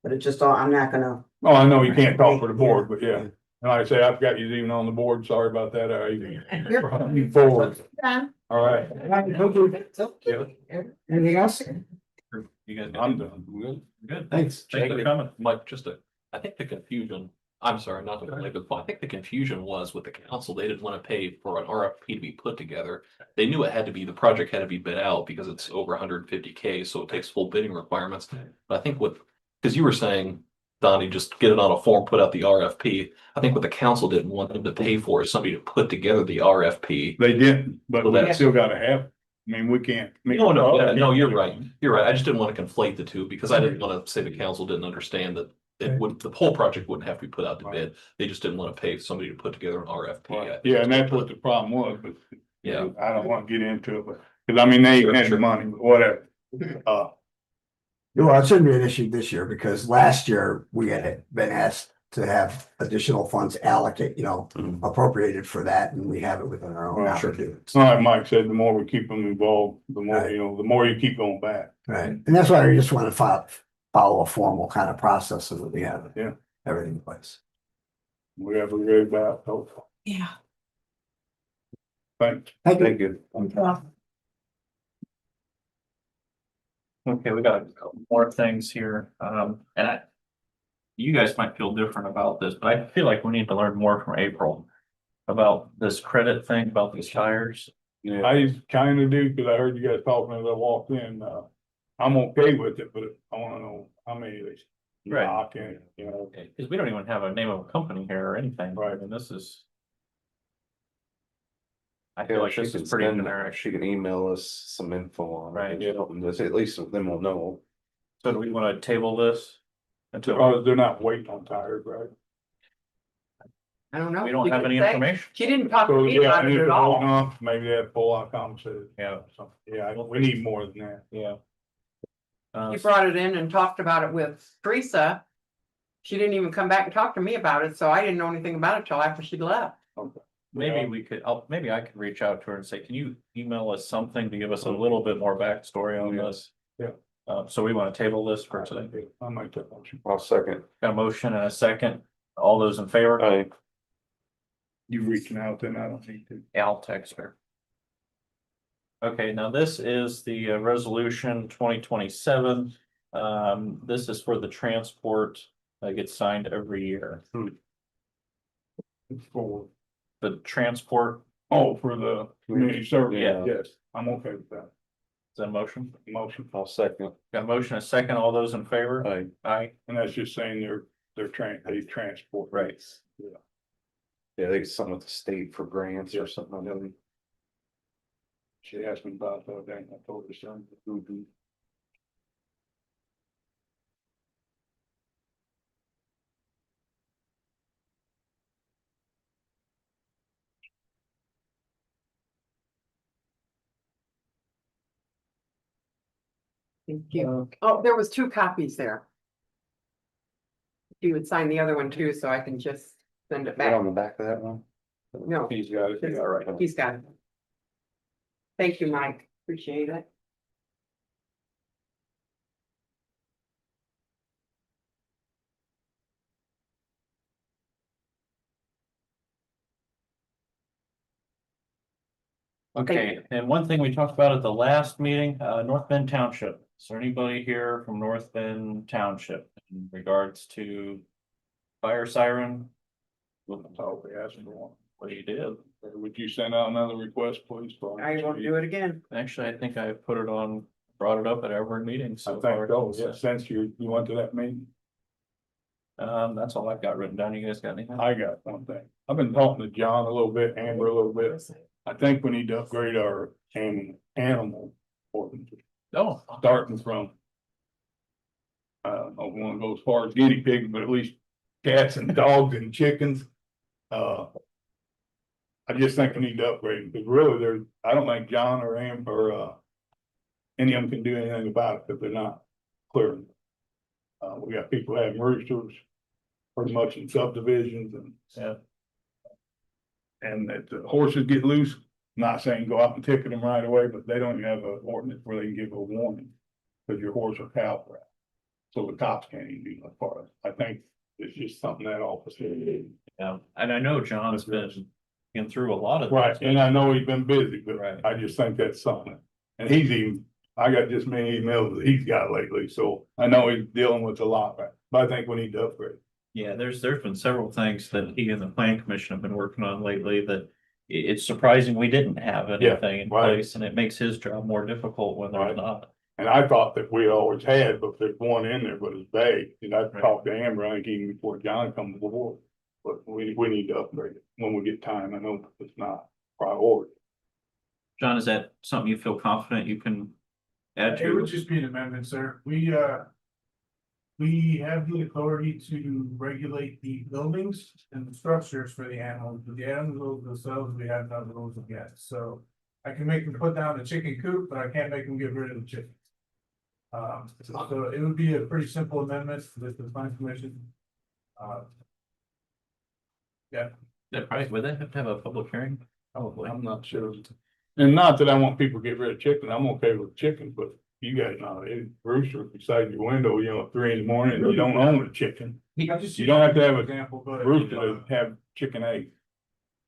But it just all, I'm not gonna. oh, I know you can't talk for the board, but yeah, and like I say, I've got you even on the board, sorry about that, you forward, all right. Anything else? You guys got I'm it? done. Good. Good. Thanks. Thanks for coming. Mike, I think the confusion, I'm sorry, not to make it, I think the confusion was with the council, they didn't want to pay for an RFP to be put together. They knew it had to be, the project had to be bid out because it's over 150K, so it takes full bidding requirements. But I think because you were saying, Donnie, just get it on a form, put out the RFP. I think what the council didn't want them to pay for is somebody to put together the RFP. They didn't, but So we that's- still gotta have, I mean, we can't. No, you're right. You're right. I just didn't want to conflate the two because I didn't want to say the council didn't understand that it wouldn't, the whole project wouldn't have to be put out to bid. They just didn't want to pay somebody to put together an RFP. I think Yeah, and that's what the problem was, but. Yeah. I don't wanna get into it, but, cause I mean, they ain't had the Sure. money, but whatever. Well, it shouldn't be an issue this year because last year we had been asked to have additional funds appropriated for that, and we have it within our own Right. opportunities. Like Mike said, the more we keep them involved, the more, Right. the more you keep going back. Right, and that's why we just want to follow a formal kind of process so that we have Yeah. everything in place. We have a very bad hope. Yeah. Thanks. Thank you. you. Okay, we got a couple more things here, you guys might feel different about this, but I feel like we need to learn more from April about this credit thing, about these tires. I kinda do, cause I heard you guys talking as I walked in, I'm okay with it, but I wanna know how many they. Right. Knock in, you know. Because we don't even have a name of a company here or anything. Right. And this is. I feel like this is pretty generic. She can email us some info on it. Right. And just at least then we'll know. So do we want to table this? Until They're not waiting on tires, right? I don't know. we don't She have didn't any say. information? She didn't talk to So, me yeah, about and it if at it's all. holding off, maybe they have full out conversation. Yeah. So, yeah, we need more than that. Yeah. She brought it in and talked about it with Teresa. She didn't even come back and talk to me about it, so I didn't know anything about it till after she left. Maybe we could, maybe I could reach out to her and say, can you email us something to give us a little bit more backstory on this? Yeah. So we want to table this for today. I might take motion. I'll second. Got a motion and a second. All those in favor? Aye. You reaching out, then I don't need to. I'll text her. Okay, now this is the resolution 2027. This is for the transport that gets signed every year. For, The transport, for the community service, Yeah. yes, I'm okay with that. is that a motion? Motion, I'll second. Got a motion, and a second. All those in favor? Aye. Aye. and that's just saying they transport. Right. Yeah, they get something with the state for grants or something. I know. She asked me about that, and I told her son. Thank you. Oh, there was 2 copies there. If you would sign the other one too, so I can just send it Right on back. the back of that one. No, He's got it, It's- all right. he's got it. Thank you, Mike. Appreciate it. Okay, and one thing we talked about at the last meeting, North Bend Township. Is there anybody here from North Bend Township in regards to fire siren? That's all we asked for. What you did? Would you send out another request, please? I won't do it again. Actually, I think I put it on, brought it up at every meeting I so far. think, oh, yeah, since you went to that meeting, That's all I've got written down. You guys got anything? I got one thing. I've been talking to John a little bit, Amber a little bit. I think we need to upgrade our animal ordinance, Oh, starting from. I don't want to go as far as guinea pigs, but at least cats and dogs and chickens. I just think we need to upgrade them, because really I don't think John or Amber, any of them can do anything about it, because they're not clearing. We got people having roosters pretty much in subdivisions and. yeah. And if the horses get loose, not saying go out and ticket them right away, but they don't even have an ordinance where they can give a warning. Because your horse or cow crap. So the cops can't even do that part of it. I think it's just something that office. Yeah, and I know John's been through a lot of. Right, and I know he's been busy, but Right. I just think that's something. And he's even, I got just many emails that he's got lately, so I know he's dealing with a lot, but I think we need to upgrade. Yeah, there's been several things that he and the plan commission have been working on lately that it's surprising we didn't have anything in right. place, and it makes his job more difficult when there's Right. not. And I thought that we always had, but there's one in there, but it's vague. And I talked to Amber, I think even before John comes aboard. But we need to upgrade it when we get time. I know it's not priority. John, is that something you feel confident you can add It would to? just be an amendment, sir. We have the authority to regulate the buildings and the structures for the animals, but the animals themselves, we have no rules against, so. I can make them put down the chicken coop, but I can't make them get rid of the chickens. So it would be a pretty simple amendment with the plan commission. Yeah. Yeah, probably, would they have to have a public hearing? Probably. I'm not sure. And not that I want people to get rid of chicken. I'm okay with chicken, but you guys know, rooster beside your window, you know, at 3 a.m, and you don't own a chicken. You don't have to have a example, but rooster to have chicken eggs.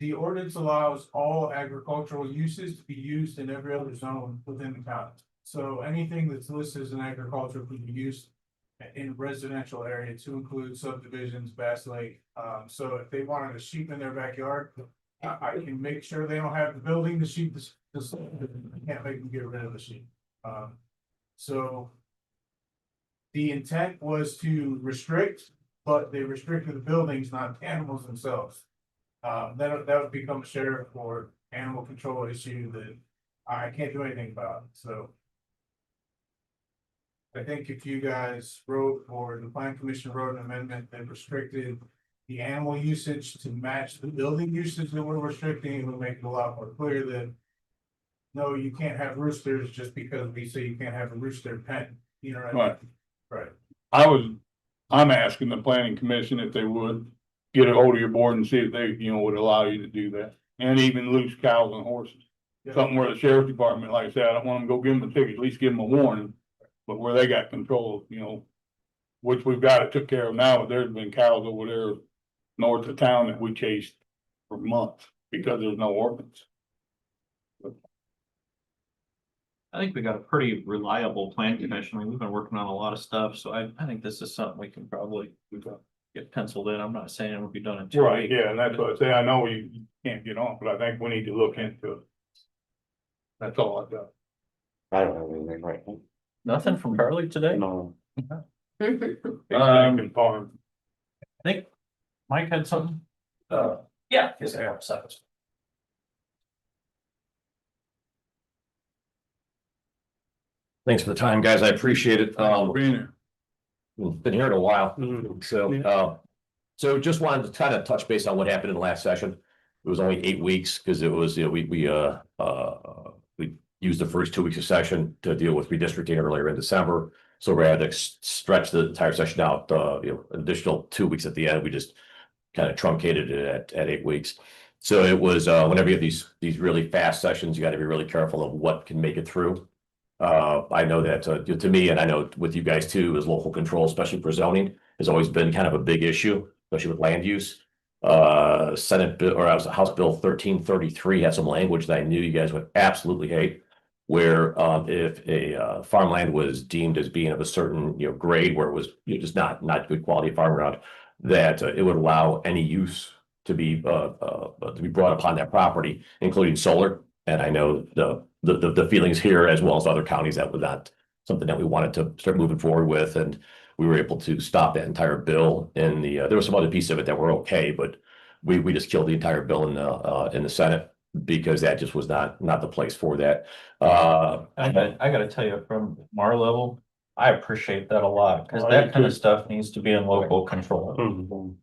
the ordinance allows all agricultural uses to be used in every other zone within the county. So anything that's listed as an agricultural can be used in residential area to include subdivisions, Bass Lake. So if they wanted a sheep in their backyard, I can make sure they don't have the building, the sheep, I can't make them get rid of the sheep. So the intent was to restrict, but they restricted the buildings, not the animals themselves. That would become a sheriff or animal control issue that I can't do anything about, so. I think if you guys wrote, or the plan commission wrote an amendment that restricted the animal usage to match the building usage that we're restricting, it would make it a lot more clear that. No, you can't have roosters just because we say you can't have a rooster pen, you know, Right. right? I'm asking the planning commission if they would get a hold of your board and see if they, would allow you to do that. And even loose cows and horses. Something where the sheriff's department, like I said, I don't want them to go give them a ticket, at least give them a warning. But where they got control, which we've got it took care of now, but there's been cows over there north of town that we chased for months because there's no ordinance. I think we got a pretty reliable plan commission. I mean, we've been working on a lot of stuff, so I think this is something we can probably get penciled in. I'm not saying it will be done in 2 Right, weeks. yeah, and that's what I say. I know you can't get on, but I think we need to look into it. That's all I've got. I don't have anything right now. Nothing from Carly today? No. Extension farm. I think Mike had something. Yeah, yes, I have seconds. Thanks for the time, guys. I appreciate it. Being here. Been here in a while, so just wanted to kind of touch base on what happened in the last session. It was only 8 weeks because it was, we used the first 2 weeks of session to deal with redistricting earlier in December. So we had to stretch the entire session out, an additional 2 weeks at the end. We just kind of truncated it at 8 weeks. So it was, whenever you have these really fast sessions, you got to be really careful of what can make it through. I know that to me, and I know with you guys too, is local control, especially for zoning, has always been kind of a big issue, especially with land use. Senate bill, or House Bill 1333 had some language that I knew you guys would absolutely hate, where if a farmland was deemed as being of a certain grade, where it was just not good quality farm ground, that it would allow any use to be brought upon that property, including solar. And I know the feelings here, as well as other counties, that was not something that we wanted to start moving forward with, and we were able to stop that entire bill. And there was some other pieces of it that were okay, but we just killed the entire bill in the Senate because that just was not the place for that. I gotta tell you, from our level, I appreciate that a lot, because that kind of stuff needs to be in local control.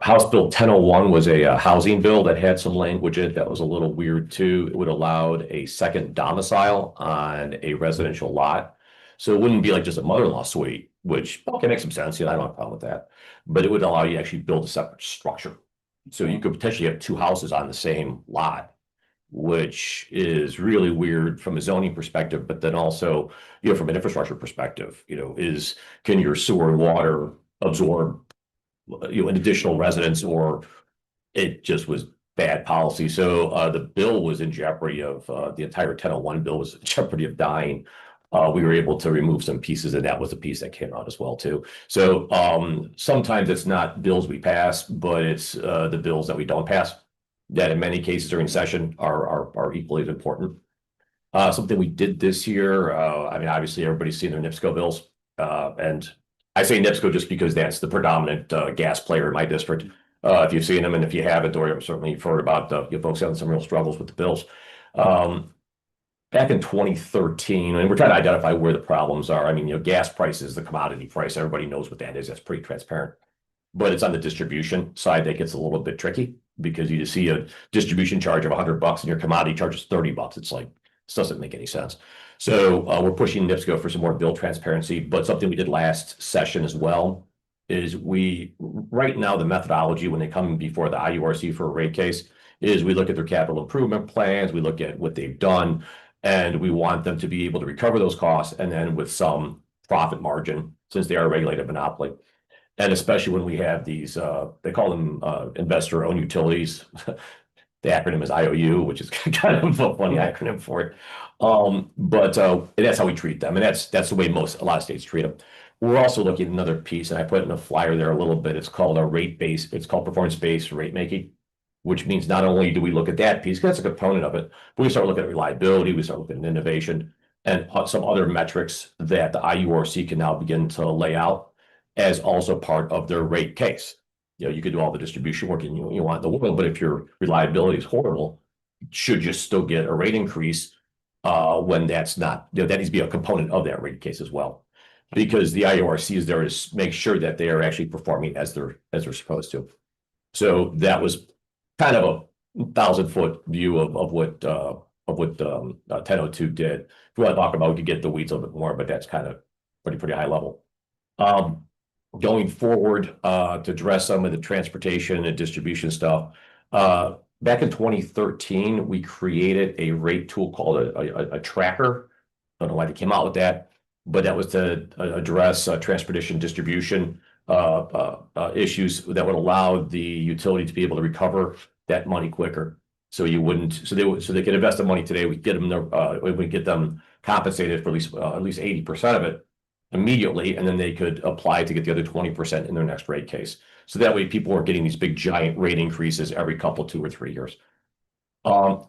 House Bill 1001 was a housing bill that had some language in it that was a little weird too. It would allow a second domicile on a residential lot. So it wouldn't be like just a mother-in-law suite, which okay, makes some sense. I don't have a problem with that. But it would allow you to actually build a separate structure. So you could potentially have 2 houses on the same lot, which is really weird from a zoning perspective, but then also, from an infrastructure perspective, can your sewer and water absorb, an additional residence, or it just was bad policy. So the bill was in jeopardy of, the entire 1001 bill was in jeopardy of dying. we were able to remove some pieces, and that was a piece that came out as well too. So sometimes it's not bills we pass, but it's the bills that we don't pass that in many cases during session are equally as important. Something we did this year, I mean, obviously everybody's seen their NIPSCO bills. And I say NIPSCO just because that's the predominant gas player in my district. If you've seen them, and if you haven't, or certainly you've heard about you folks having some real struggles with the bills. Back in 2013, and we're trying to identify where the problems are. I mean, gas prices, the commodity price, everybody knows what that is. That's pretty transparent. But it's on the distribution side that gets a little bit tricky because you just see a distribution charge of $100 and your commodity charge is $30. It's like, this doesn't make any sense. So we're pushing NIPSCO for some more bill transparency, but something we did last session as well is right now, the methodology when they come before the IURC for a rate case is we look at their capital improvement plans, we look at what they've done, and we want them to be able to recover those costs and then with some profit margin since they are a regulated monopoly. And especially when we have these, they call them investor-owned utilities. The acronym is IOU, which is kind of a funny acronym for it. But that's how we treat them. And that's the way a lot of states treat them. We're also looking at another piece, and I put in a flyer there a little bit. It's called it's called performance-based rate making, which means not only do we look at that piece, because that's a component of it, but we start looking at reliability, we start looking at innovation, and some other metrics that the IURC can now begin to lay out as also part of their rate case. You could do all the distribution work and you want the world, but if your reliability is horrible, should you still get a rate increase when that's not, that needs to be a component of that rate case as well. Because the IURC is there to make sure that they are actually performing as they're supposed to. So that was kind of a 1,000-foot view of what 1002 did. If we want to talk about, we could get the weeds a little bit more, but that's kind of pretty high level. Going forward, to address some of the transportation and distribution stuff, back in 2013, we created a rate tool called a tracker. I don't know why they came out with that, but that was to address transportation distribution issues that would allow the utility to be able to recover that money quicker. So they could invest the money today. We get them compensated for at least 80% of it immediately, and then they could apply to get the other 20% in their next rate case. So that way people weren't getting these big giant rate increases every 2 or 3 years.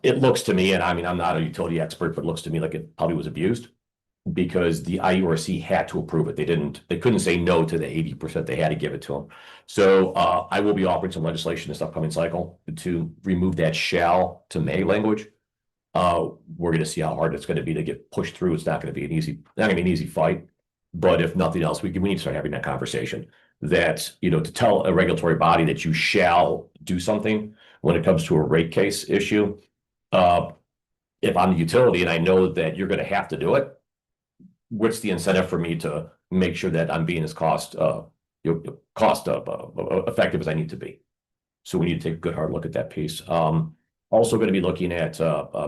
It looks to me, and I mean, I'm not a utility expert, but it looks to me like it probably was abused because the IURC had to approve it. They couldn't say no to the 80%. They had to give it to them. So I will be offering some legislation this upcoming cycle to remove that shall to may language. We're going to see how hard it's going to be to get pushed through. It's not going to be an easy fight. But if nothing else, we need to start having that conversation that, to tell a regulatory body that you shall do something when it comes to a rate case issue. If I'm the utility and I know that you're going to have to do it, what's the incentive for me to make sure that I'm being as cost effective as I need to be? So we need to take a good hard look at that piece. Also going to be looking at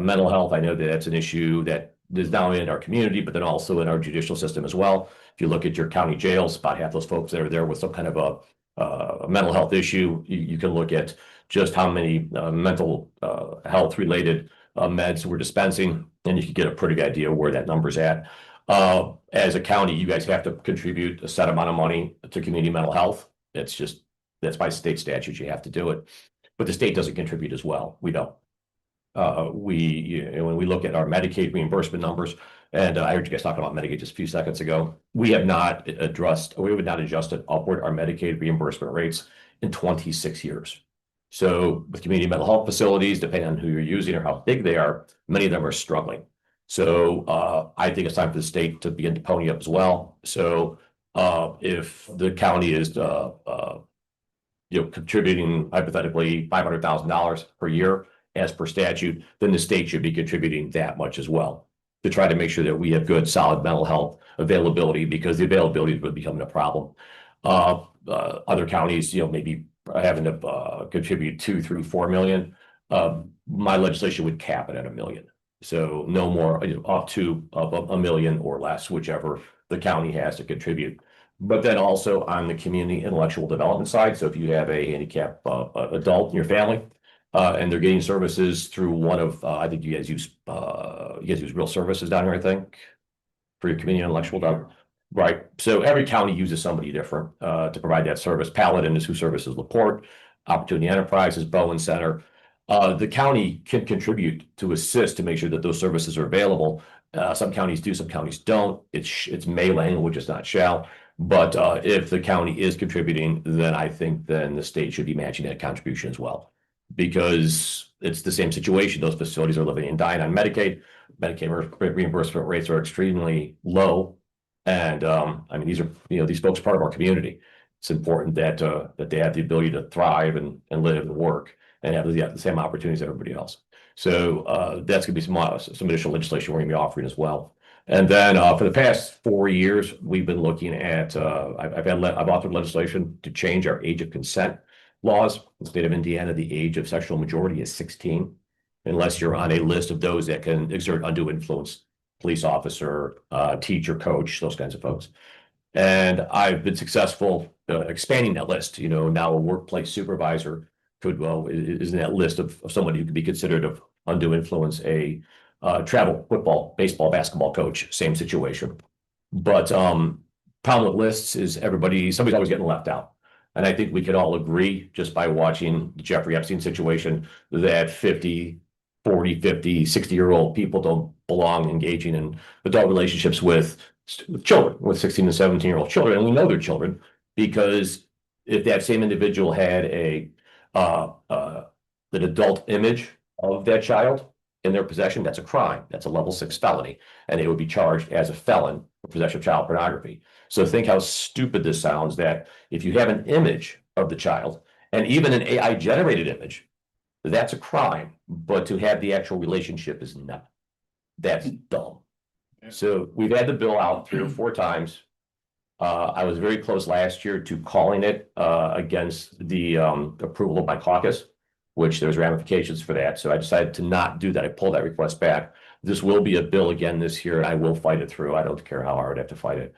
mental health. I know that that's an issue that is not only in our community, but then also in our judicial system as well. If you look at your county jails, about half those folks that are there with some kind of a mental health issue, you can look at just how many mental health related meds we're dispensing, and you can get a pretty good idea where that number's at. As a county, you guys have to contribute a set amount of money to community mental health. That's by state statute, you have to do it. But the state doesn't contribute as well. We don't. When we look at our Medicaid reimbursement numbers, and I heard you guys talking about Medicaid just a few seconds ago, we have not adjusted upward our Medicaid reimbursement rates in 26 years. So with community mental health facilities, depending on who you're using or how big they are, many of them are struggling. So I think it's time for the state to begin to pony up as well. So if the county is contributing hypothetically $500,000 per year as per statute, then the state should be contributing that much as well to try to make sure that we have good, solid mental health availability, because the availability is becoming a problem. Other counties, maybe having to contribute 2, 3, 4 million. My legislation would cap it at $1 million. So no more, up to $1 million or less, whichever the county has to contribute. But then also on the community intellectual development side, so if you have a handicapped adult in your family, and they're getting services through one of, I think you guys use Real Services down here, I think. for your community intellectual development. Right, so every county uses somebody different to provide that service. Paladin is who services LaPorte, Opportunity Enterprises, Bowen Center. The county can contribute to assist to make sure that those services are available. Some counties do, some counties don't. It's may language, it's not shall. But if the county is contributing, then I think then the state should be matching that contribution as well. Because it's the same situation. Those facilities are living and dying on Medicaid. Medicaid reimbursement rates are extremely low. And I mean, these folks are part of our community. It's important that that they have the ability to thrive and live and work and have the same opportunities as everybody else. So that's going to be some additional legislation we're going to be offering as well. And then for the past 4 years, we've been looking at I've authored legislation to change our age of consent laws. In the state of Indiana, the age of sexual majority is 16, unless you're on a list of those that can exert undue influence. Police officer, teacher, coach, those kinds of folks. And I've been successful expanding that list. You know, now a workplace supervisor is in that list of somebody who could be considered of undue influence. A travel football, baseball, basketball coach, same situation. But problem with lists is somebody's always getting left out. And I think we could all agree just by watching the Jeffrey Epstein situation that 40, 50, 60-year-old people don't belong engaging in adult relationships with children, with 16 to 17-year-old children. And we know they're children because if that same individual had an adult image of that child in their possession, that's a crime. That's a level 6 felony. And they would be charged as a felon for possession of child pornography. So think how stupid this sounds that if you have an image of the child and even an AI generated image, that's a crime, but to have the actual relationship is not. That's dumb. So we've had the bill out 3 or 4 times. I was very close last year to calling it against the approval of my caucus, which there's ramifications for that. So I decided to not do that. I pulled that request back. This will be a bill again this year, and I will fight it through. I don't care how hard I have to fight it.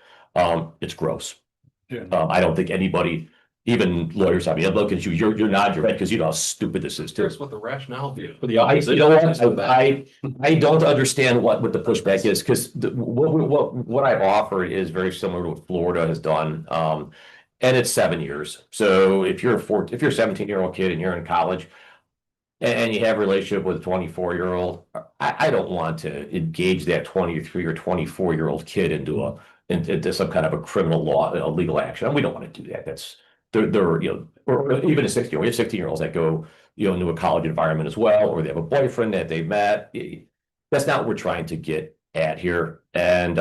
It's gross. Yeah. I don't think anybody, even lawyers, I mean, I'm looking at you, you're nodding your head because you know how stupid this is too. Here's what the rationale be for the You know opposition. what? I don't understand what the pushback is because what I've offered is very similar to what Florida has done. And it's 7 years. So if you're a 17-year-old kid and you're in college and you have a relationship with a 24-year-old, I don't want to engage that 23 or 24-year-old kid into some kind of a criminal law, a legal action. And we don't want to do that. They're or even a 16-year-old. We have 16-year-olds that go, into a college environment as well, or they have a boyfriend that they met. That's not what we're trying to get at here. And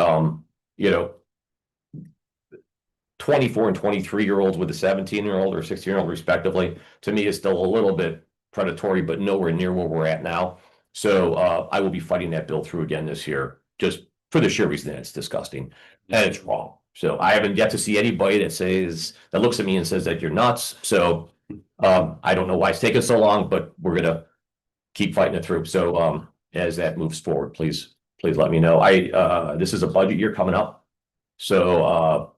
24 and 23-year-olds with a 17-year-old or 16-year-old respectively, to me is still a little bit predatory, but nowhere near where we're at now. So I will be fighting that bill through again this year, just for the sheer reason that it's disgusting and it's wrong. So I haven't yet to see anybody that looks at me and says that you're nuts. So I don't know why it's taken so long, but we're gonna keep fighting it through. So as that moves forward, please let me know. This is a budget year coming up. So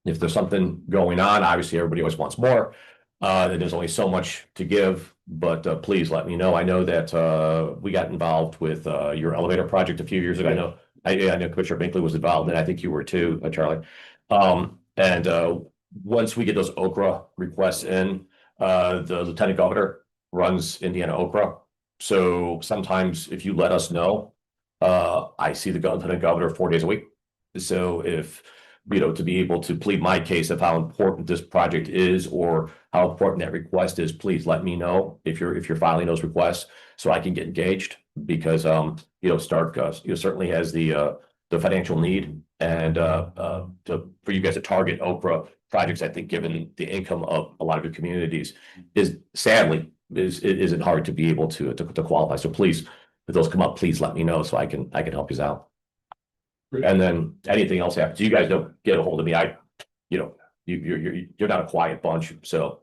if there's something going on, obviously everybody always wants more. There's only so much to give, but please let me know. I know that we got involved with your elevator project a few years ago. I know Commissioner Binkley was involved, and I think you were too, Charlie. And once we get those Okra requests in, the Lieutenant Governor runs Indiana Okra. So sometimes if you let us know, I see the Lieutenant Governor 4 days a week. So if to be able to plead my case of how important this project is or how important that request is, please let me know if you're filing those requests so I can get engaged because Starke certainly has the financial need and for you guys to target Okra projects, I think given the income of a lot of your communities isn't hard to be able to qualify. So please, if those come up, please let me know so I can help you out. And then anything else happens, you guys don't get a hold of me. You're not a quiet bunch. So,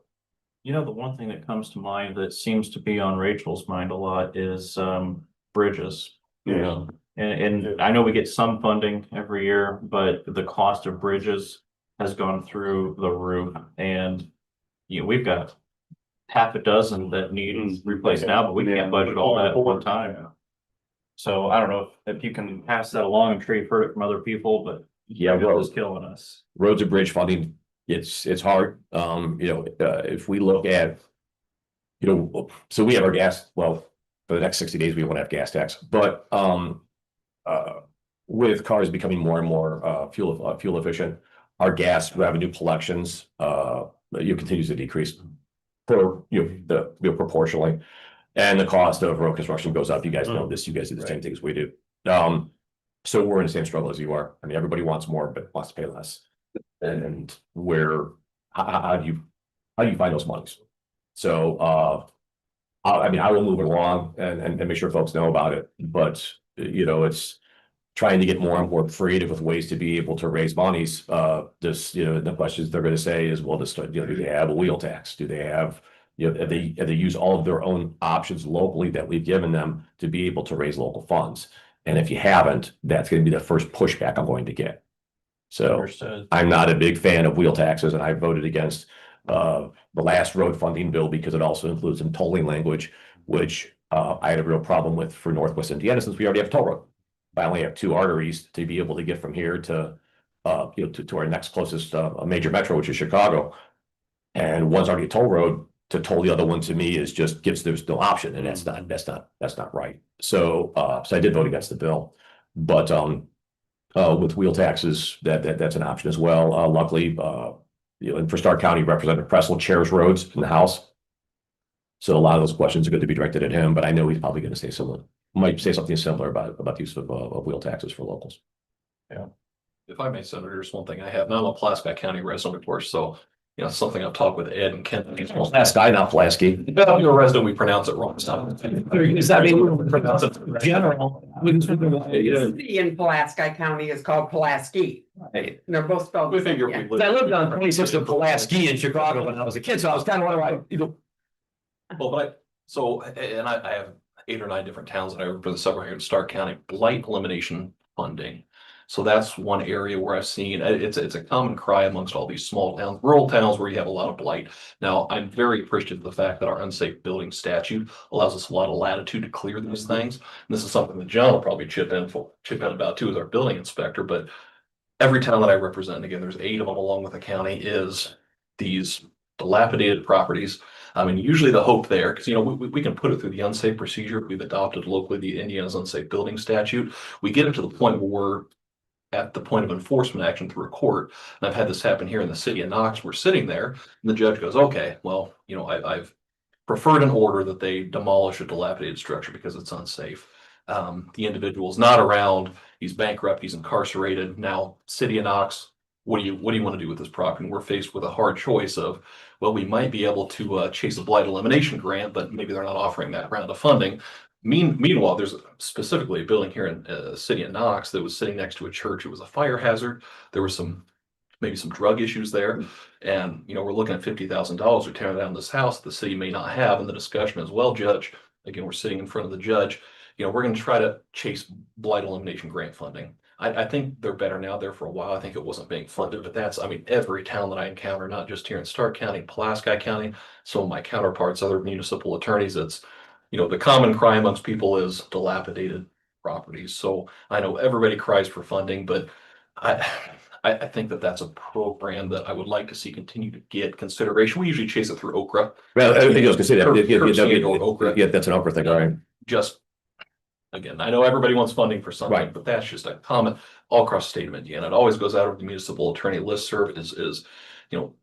the one thing that comes to mind that seems to be on Rachel's mind a lot is bridges. Yeah. And I know we get some funding every year, but the cost of bridges has gone through the roof. And we've got half a dozen that need replaced now, but we can't budget all that at one time. So I don't know if you can pass that along. I'm sure you've heard it from other people, but Yeah, it is killing us. roads and bridge funding, it's hard. If we look at, so we have our gas, well, for the next 60 days, we won't have gas tax, but, with cars becoming more and more, fuel efficient, our gas revenue collections, continues to decrease for, proportionally. And the cost of road construction goes up. You guys know this, you guys do the same thing as we do. So we're in the same struggle as you are. I mean, everybody wants more, but wants to pay less. And how do you find those monies? So, I will move it along and make sure folks know about it, but it's trying to get more and more creative with ways to be able to raise monies. The questions they're going to say is, well, do they have a wheel tax? Do they have, have they use all of their own options locally that we've given them to be able to raise local funds? And if you haven't, that's going to be the first pushback I'm going to get. So Understood. I'm not a big fan of wheel taxes, and I voted against the last road funding bill because it also includes some tolling language, which I had a real problem with for Northwest Indiana since we already have a toll road. I only have 2 arteries to be able to get from here to our next closest major metro, which is Chicago. And one's already a toll road. To toll the other one to me is just there's no option, and that's not right. So I did vote against the bill, but with wheel taxes, that's an option as well. Luckily, and for Starke County, Representative Pressel chairs roads in the House. So a lot of those questions are going to be directed at him, but I know he's probably going to say might say something similar about the use of wheel taxes for locals. Yeah. If I may, Senator, just one thing I have. Now I'm a Pulaski County resident, of course, so it's something I've talked with Ed and Kent. Pulaski, not Pulaski. You're a resident, we pronounce it wrong. Does that mean we pronounce it general? City in Pulaski County is called Pulaski. Hey, They're both spelled. We figure yeah. we live. I lived on 26th and Pulaski in Chicago when I was a kid, so I was kind of wondering, Well, I have 8 or 9 different towns that I represent several here in Starke County, blight elimination funding. So that's one area where I've seen, it's a common cry amongst all these small towns, rural towns where you have a lot of blight. Now, I'm very appreciative of the fact that our unsafe building statute allows us a lot of latitude to clear these things. And this is something that John will probably chip in about too as our building inspector, but every town that I represent, and again, there's 8 of them along with the county, is these dilapidated properties. I mean, usually the hope there, because we can put it through the unsafe procedure. We've adopted locally the Indiana's unsafe building statute. We get it to the point where we're at the point of enforcement action through a court. And I've had this happen here in the city of Knox. We're sitting there and the judge goes, okay, well, I've preferred an order that they demolish a dilapidated structure because it's unsafe. The individual's not around, he's bankrupt, he's incarcerated. Now, city of Knox, what do you want to do with this property? And we're faced with a hard choice of, well, we might be able to chase a blight elimination grant, but maybe they're not offering that round of funding. Meanwhile, there's specifically a building here in the city of Knox that was sitting next to a church. It was a fire hazard. There was maybe some drug issues there. And, we're looking at $50,000 to tear down this house the city may not have. And the discussion as well, Judge, again, we're sitting in front of the judge, we're going to try to chase blight elimination grant funding. I think they're better now. There for a while, I think it wasn't being funded, but every town that I encounter, not just here in Starke County, Pulaski County, some of my counterparts, other municipal attorneys, it's, the common cry amongst people is dilapidated properties. So I know everybody cries for funding, but I think that's a program that I would like to see continue to get consideration. We usually chase it through Okra. Well, I was going to say that. Okra. Yeah, that's an Okra thing, all right. Again, I know everybody wants funding for something, Right. but that's just a comment all across the state of Indiana. It always goes out of the municipal attorney listserv is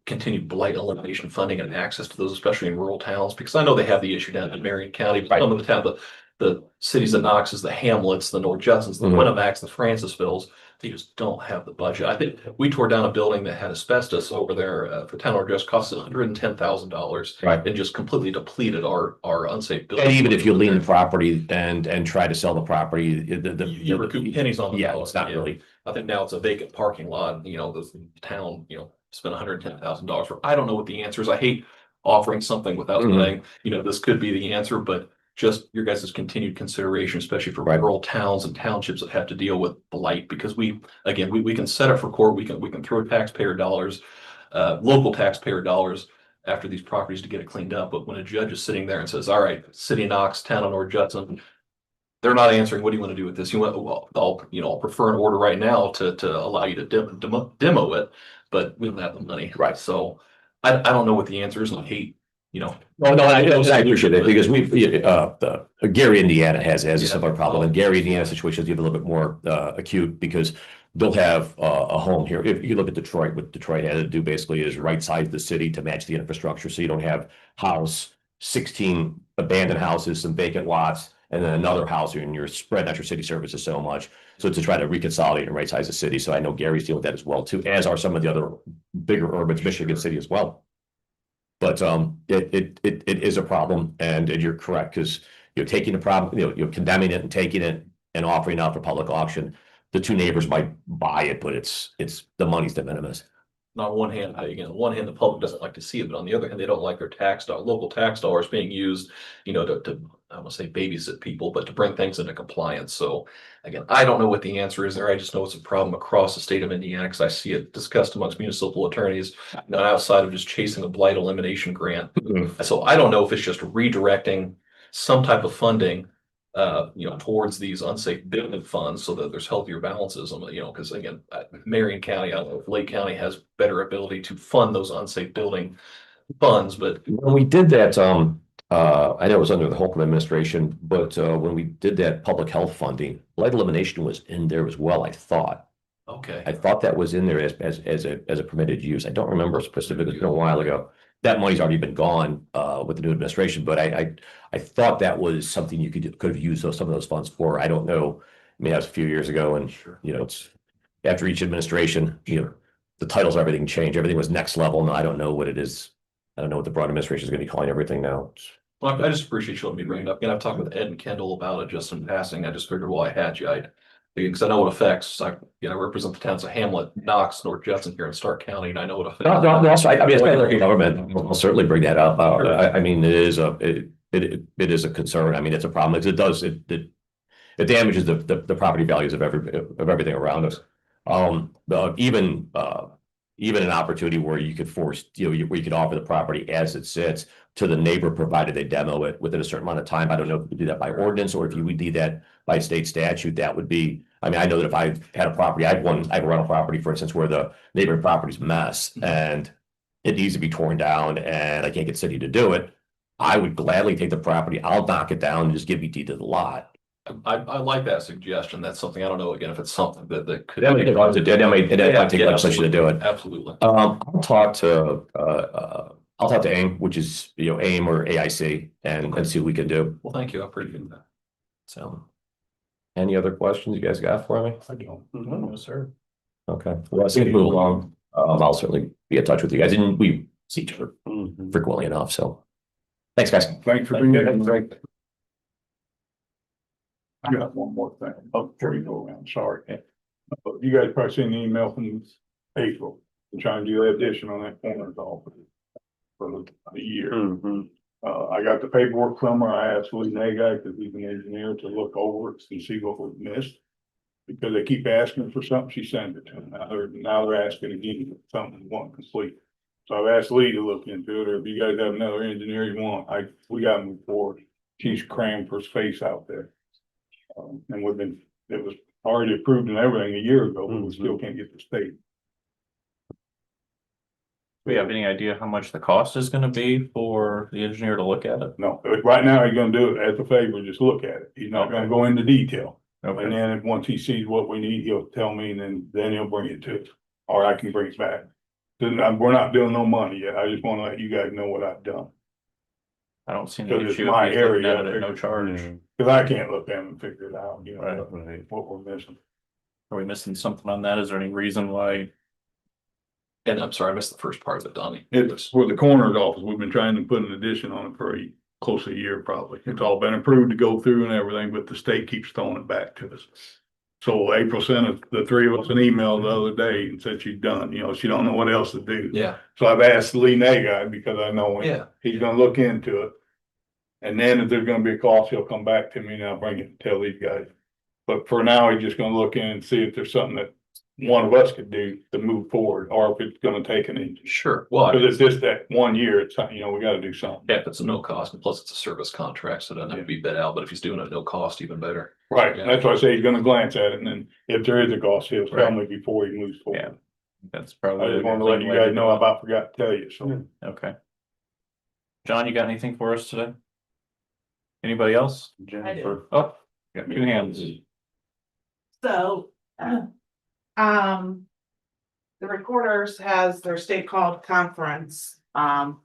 continued blight elimination funding and access to those, especially in rural towns, because I know they have the issue down in Marion County, but some of the town, the cities of Knox's, the Hamlets, the North Judsons, the Winnemacs, the Francisvilles, they just don't have the budget. I think we tore down a building that had asbestos over there for town or just cost us $110,000. Right. And just completely depleted our unsafe building. And even if you lien the property and try to sell the property, you recoup pennies on the dollar. it's not really. I think now it's a vacant parking lot, the town, spent $110,000 for. I don't know what the answer is. I hate offering something without saying, this could be the answer, but just your guys' continued consideration, especially for rural towns and townships that have to deal with blight, because we can set up for court, we can throw taxpayer dollars, local taxpayer dollars after these properties to get it cleaned up. But when a judge is sitting there and says, all right, City of Knox, town of North Judson, they're not answering, what do you want to do with this? You want, well, I'll prefer an order right now to allow you to demo it, but we don't have the money. Right. So I don't know what the answer is, and I hate, No, I appreciate it because Gary, Indiana has a Yeah. similar problem, and Gary, Indiana situation is even a little bit more acute because they'll have a home here. If you look at Detroit, what Detroit had to do basically is right size the city to match the infrastructure, so you don't have 16 abandoned houses, some vacant lots, and then another house, and you're spreading out your city services so much. So to try to reconsolidate and right size the city. So I know Gary's dealing with that as well too, as are some of the other bigger urbans, Michigan City as well. But it is a problem, and you're correct, because you're taking the problem, you're condemning it and taking it and offering it out for public auction. The two neighbors might buy it, but it's the money's de minimis. on one hand, on one hand, the public doesn't like to see it, but on the other hand, they don't like their local tax dollars being used, to, I don't want to say babysit people, but to bring things into compliance. So again, I don't know what the answer is there. I just know it's a problem across the state of Indiana because I see it discussed amongst municipal attorneys, not outside of just chasing a blight elimination grant. So I don't know if it's just redirecting some type of funding towards these unsafe building funds so that there's healthier balances, because again, Marion County, I don't know if Lake County has better ability to fund those unsafe building funds, but When we did that, I know it was under the Holcomb administration, but when we did that public health funding, blight elimination was in there as well, I thought. okay. I thought that was in there as a permitted use. I don't remember specifically, it's been a while ago. That money's already been gone with the new administration, but I thought that was something you could have used some of those funds for. I don't know. I mean, that was a few years ago, and it's after each administration, the titles of everything changed. Everything was next level. Now I don't know what it is. I don't know what the broad administration is going to be calling everything now. Well, I just appreciate you letting me bring it up. And I've talked with Ed and Kendall about it just in passing. I just figured, well, I had you. Because I know what affects. I represent the towns of Hamlet, Knox, North Judson here in Starke County, and I know what affects. No, also, I mean, it's kind of government. I'll certainly bring that up. I mean, it is a concern. I mean, it's a problem. It damages the property values of everything around us. Even an opportunity where you could force, where you could offer the property as it sits to the neighbor, provided they demo it within a certain amount of time. I don't know if you do that by ordinance or if you would do that by state statute. That would be, I mean, I know that if I had a property, I have a rental property, for instance, where the neighboring property's a mess and it needs to be torn down and I can't get city to do it. I would gladly take the property. I'll knock it down and just give you deed to the lot. I like that suggestion. That's something, I don't know, again, if it's something that could. That might take legislation to do it. Absolutely. I'll talk to AIM, which is, AIM or AIC and see what we can do. Well, thank you. I appreciate that. So, any other questions you guys got for me? I don't. No, sir. Okay, well, as things move along, I'll certainly be in touch with you guys, and we see each other frequently enough, so. Thanks, guys. Thanks for being here. I got one more thing. Oh, before you go around, sorry. You guys probably seen the email from April, trying to do the addition on that corner's office for the year. I got the paperwork from her. I asked Lee Nagai, because he's an engineer, to look over it and see what was missed. Because they keep asking for something, she sent it to them. Now they're asking again for something they want complete. So I've asked Lee to look into it, or if you guys have another engineer you want, we got to move forward. She's crammed for space out there. And it was already approved and everything a year ago, but we still can't get the state. Do we have any idea how much the cost is gonna be for the engineer to look at it? No, right now he's gonna do it as a favor, just look at it. He's not gonna go into detail. Okay. And then once he sees what we need, he'll tell me, and then he'll bring it to us, or I can bring it back. We're not doing no money yet. I just wanna let you guys know what I've done. I don't see any Because it's issue my if he's looking area. at it at no charge. Cause I can't look at them and figure it out, Right. what we're missing. Are we missing something on that? Is there any reason why? And I'm sorry, I missed the first part of it, Donnie. It's for the coroner's office. We've been trying to put an addition on it for close to a year probably. It's all been approved to go through and everything, but the state keeps throwing it back to us. So April sent the three of us an email the other day and said she's done, she don't know what else to do. Yeah. So I've asked Lee Nagai, because I know Yeah. he's gonna look into it. And then if there's gonna be a cost, he'll come back to me and I'll bring it and tell these guys. But for now, he's just gonna look in and see if there's something that one of us could do to move forward, or if it's gonna take an, Sure, well, because it's just that 1 year, it's, we gotta do something. yeah, if it's a no cost, and plus it's a service contract, so it doesn't have to be bid out, but if he's doing it at no cost, even better. Right, Yeah. that's why I say he's gonna glance at it, and then if there is a cost, he'll tell me before he moves Yeah. forward. That's I probably. just wanted to let you guys know, I about forgot to tell you, so. Okay. John, you got anything for us today? Anybody else? Jennifer. Oh, got two hands. So, the recorders has their state called conference,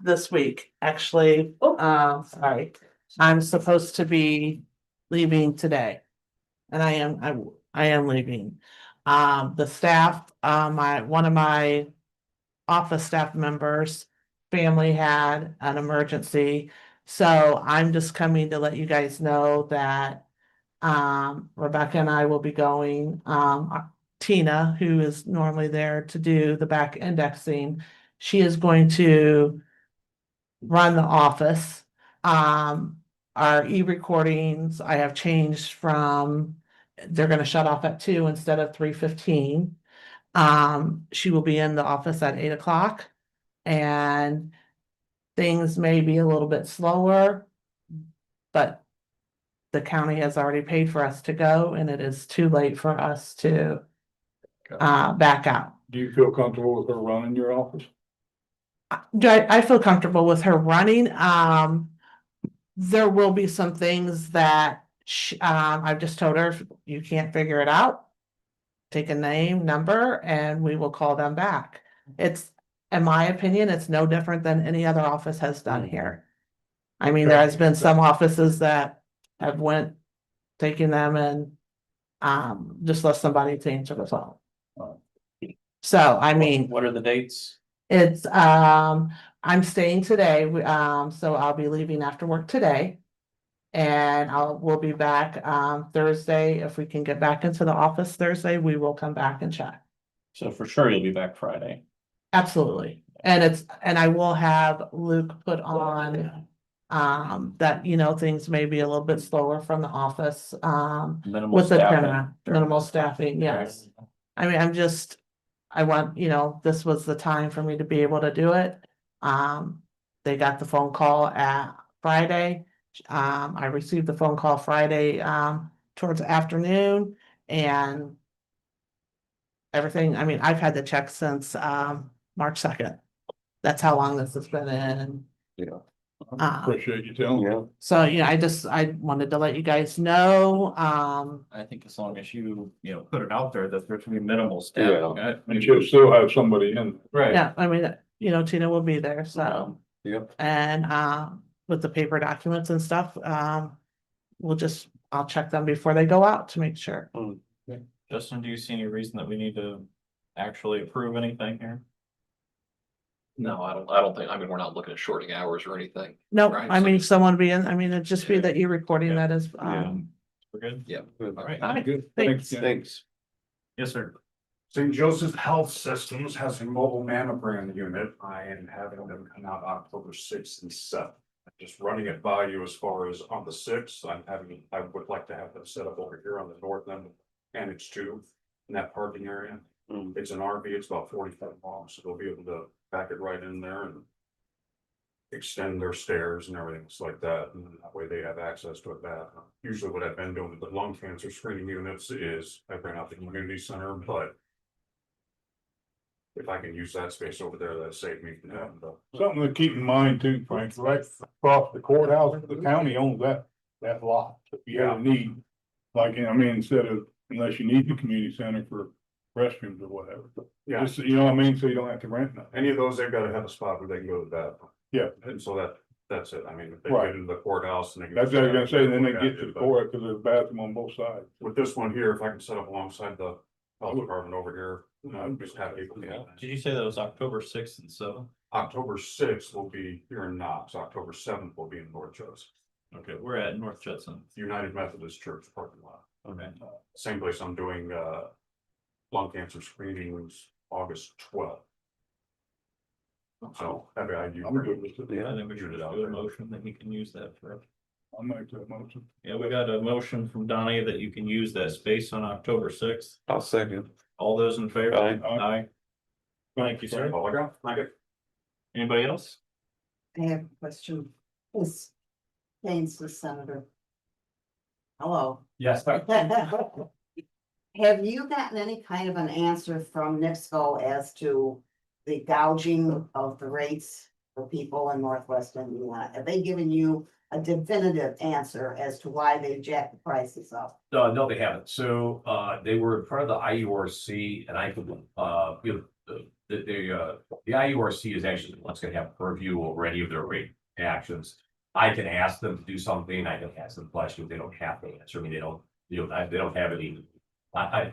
this week, actually, sorry. I'm supposed to be leaving today. And I am leaving. The staff, one of my office staff members' family had an emergency. So I'm just coming to let you guys know that Rebecca and I will be going. Tina, who is normally there to do the back indexing, she is going to run the office. Our e-recordings, I have changed from, they're gonna shut off at 2 instead of 3:15. She will be in the office at 8 o'clock. And things may be a little bit slower, but the county has already paid for us to go, and it is too late for us to back out. Do you feel comfortable with her running your office? I feel comfortable with her running. There will be some things that I've just told her, if you can't figure it out, take a name, number, and we will call them back. It's, in my opinion, it's no different than any other office has done here. I mean, there has been some offices that have went, taking them and just let somebody to answer the phone. So, I mean, What are the dates? it's, I'm staying today, so I'll be leaving after work today. And we'll be back, Thursday. If we can get back into the office Thursday, we will come back and check. So for sure you'll be back Friday. Absolutely. And I will have Luke put on, that, things may be a little bit slower from the office, Minimal with the staffing. minimal staffing, yes. I mean, I want, this was the time for me to be able to do it. They got the phone call at Friday. I received the phone call Friday, towards the afternoon, and everything, I mean, I've had the check since, March 2nd. That's how long this has been in. Yeah. Appreciate you telling me. So, I wanted to let you guys know, I think as long as you put it out there that there's gonna be minimal staffing. And she'll still have somebody in. Right. yeah, I mean, Tina will be there, so. Yep. And, with the paper documents and stuff, I'll check them before they go out to make sure. Justin, do you see any reason that we need to actually approve anything here? No, I don't think, I mean, we're not looking at shorting hours or anything. No, Right, I so mean, just- someone be in, I mean, it'd just be Yeah. the e-recording Yeah. that is, We're good? Yeah. All right. all right, Good. thanks. Thanks. Yes, sir. St. Joseph Health Systems has a mobile mammogram unit. I am having them come out October 6th and 7th. I'm just running it by you as far as on the 6th, I would like to have them set up over here on the north end of Annex 2 in that parking area. It's an RV, it's about 45 miles, so they'll be able to back it right in there and extend their stairs and everything like that, and that way they have access to a bathroom. Usually what I've been doing with the lung cancer screening units is I rent out the community center, but if I can use that space over there, that saved me from having to. Something to keep in mind too, Frank, right across the courthouse, the county owns that lot. If you have a need, like, instead of, unless you need the community center for restrooms or whatever. Yeah, Just, you know what I mean? So you don't have to rent nothing. any of those, they've gotta have a spot where they can go to the bathroom. Yeah. And so that's it. I mean, if they Right. get into the courthouse and they. That's what I was gonna say, then they get to the court, because there's a bathroom on both sides. With this one here, if I can set up alongside the health department over here, I'm just happy. Did you say that was October 6th and 7th? October 6th will be here in Knox, October 7th will be in North Judson, Okay, we're at North Judson. United Methodist Church parking lot. Okay. Same place I'm doing lung cancer screenings August 12th. So, I do. I'm good with it. I think we should just do a motion that you can use that for. I'll make that motion. Yeah, we got a motion from Donnie that you can use that space on October 6th. I'll second. All those in favor? Aye. Aye. Thank you, sir. Anybody else? I have a question. This Kane's the senator. Hello. Yes. Have you gotten any kind of an answer from NIPSCO as to the gouging of the rates for people in Northwest Indiana? Have they given you a definitive answer as to why they jacked the prices up? No, they haven't. So, they were in front of the IURC and I could, you know, the IURC is actually what's gonna have purview over any of their rate actions. I can ask them to do something, I can ask them questions, they don't have to answer me, they don't, they don't have any. I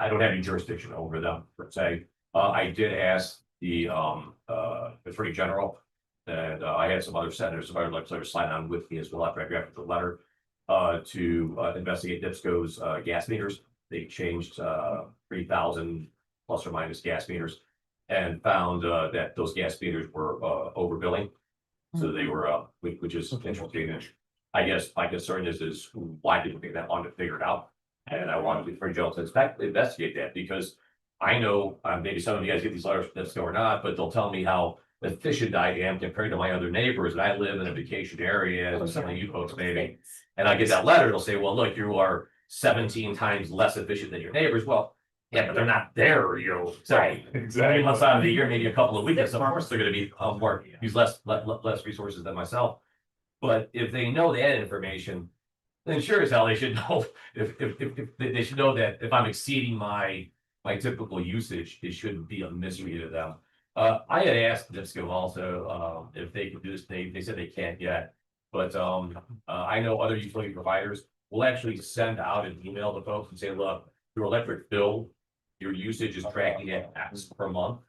don't have any jurisdiction over them per se. I did ask the Attorney General. And I had some other senators, some other legislators sign on with me as well after I drafted the letter. To investigate NIPSCO's gas meters. They changed 3,000 plus or minus gas meters. And found that those gas meters were overbilling. So they were which is interesting. And I guess my concern is why did it take that long to figure it out? And I wanted the Attorney General to investigate that because I know maybe some of you guys get these letters from NIPSCO or not, but they'll tell me how efficient I am compared to my other neighbors, and I live in a vacation area, as some of you folks maybe. And I get that letter, it'll say, well, look, you are 17 times less efficient than your neighbors. Well, yeah, but they're not there, you know. Right. 3 months out of the year, maybe a couple of weekends, of course, they're gonna be more, use less resources than myself. But if they know that information, then sure as hell they should know, if they should know that if I'm exceeding my typical usage, it shouldn't be a mystery to them. I had asked NIPSCO also, if they could do this, they said they can't yet. But, I know other utility providers will actually send out an email to folks and say, look, your electric bill, your usage is tracking at X per month.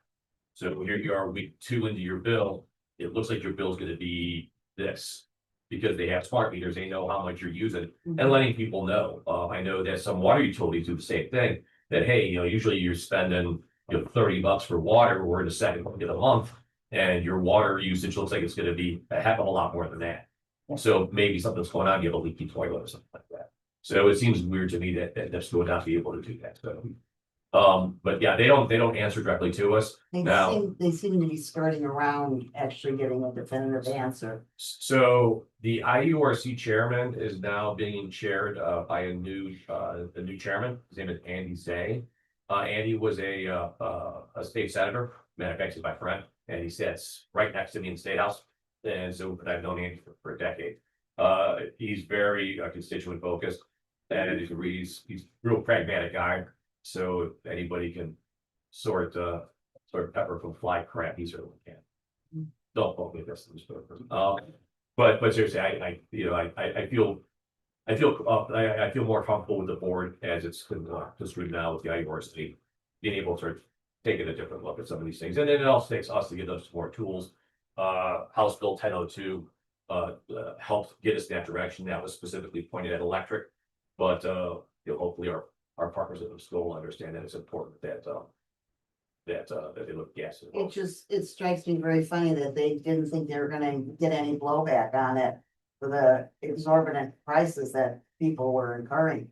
So here you are, week 2 into your bill, it looks like your bill is gonna be this. Because they have smart meters, they know how much you're using and letting people know. I know that some water utilities do the same thing, that, hey, you know, usually you're spending, you know, $30 for water, we're in the second of the month. And your water usage looks like it's gonna be a heck of a lot more than that. So maybe something's going on, you have a leaky toilet or something like that. So it seems weird to me that NIPSCO would not be able to do that, so. But yeah, they don't answer directly to us. Now, They seem to be skirting around actually getting a definitive answer. so the IURC chairman is now being chaired by a new chairman. His name is Andy Zay. Andy was a state senator, matter of fact, he's my friend, and he sits right next to me in the State House. And so I've known Andy for a decade. He's very constituent focused, and he's a real pragmatic guy. So if anybody can sort pepper from fly crap, he certainly can. Don't quote me this. But seriously, I feel more comfortable with the board as it's construed now with the IURC being able to take a different look at some of these things, and then it also takes us to give us more tools. House Bill 1002 helped get us in that direction. That was specifically pointed at electric, but hopefully our partners at the school will understand that it's important that they look at gas as well. It strikes me very funny that they didn't think they were gonna get any blowback on it for the exorbitant prices that people were incurring.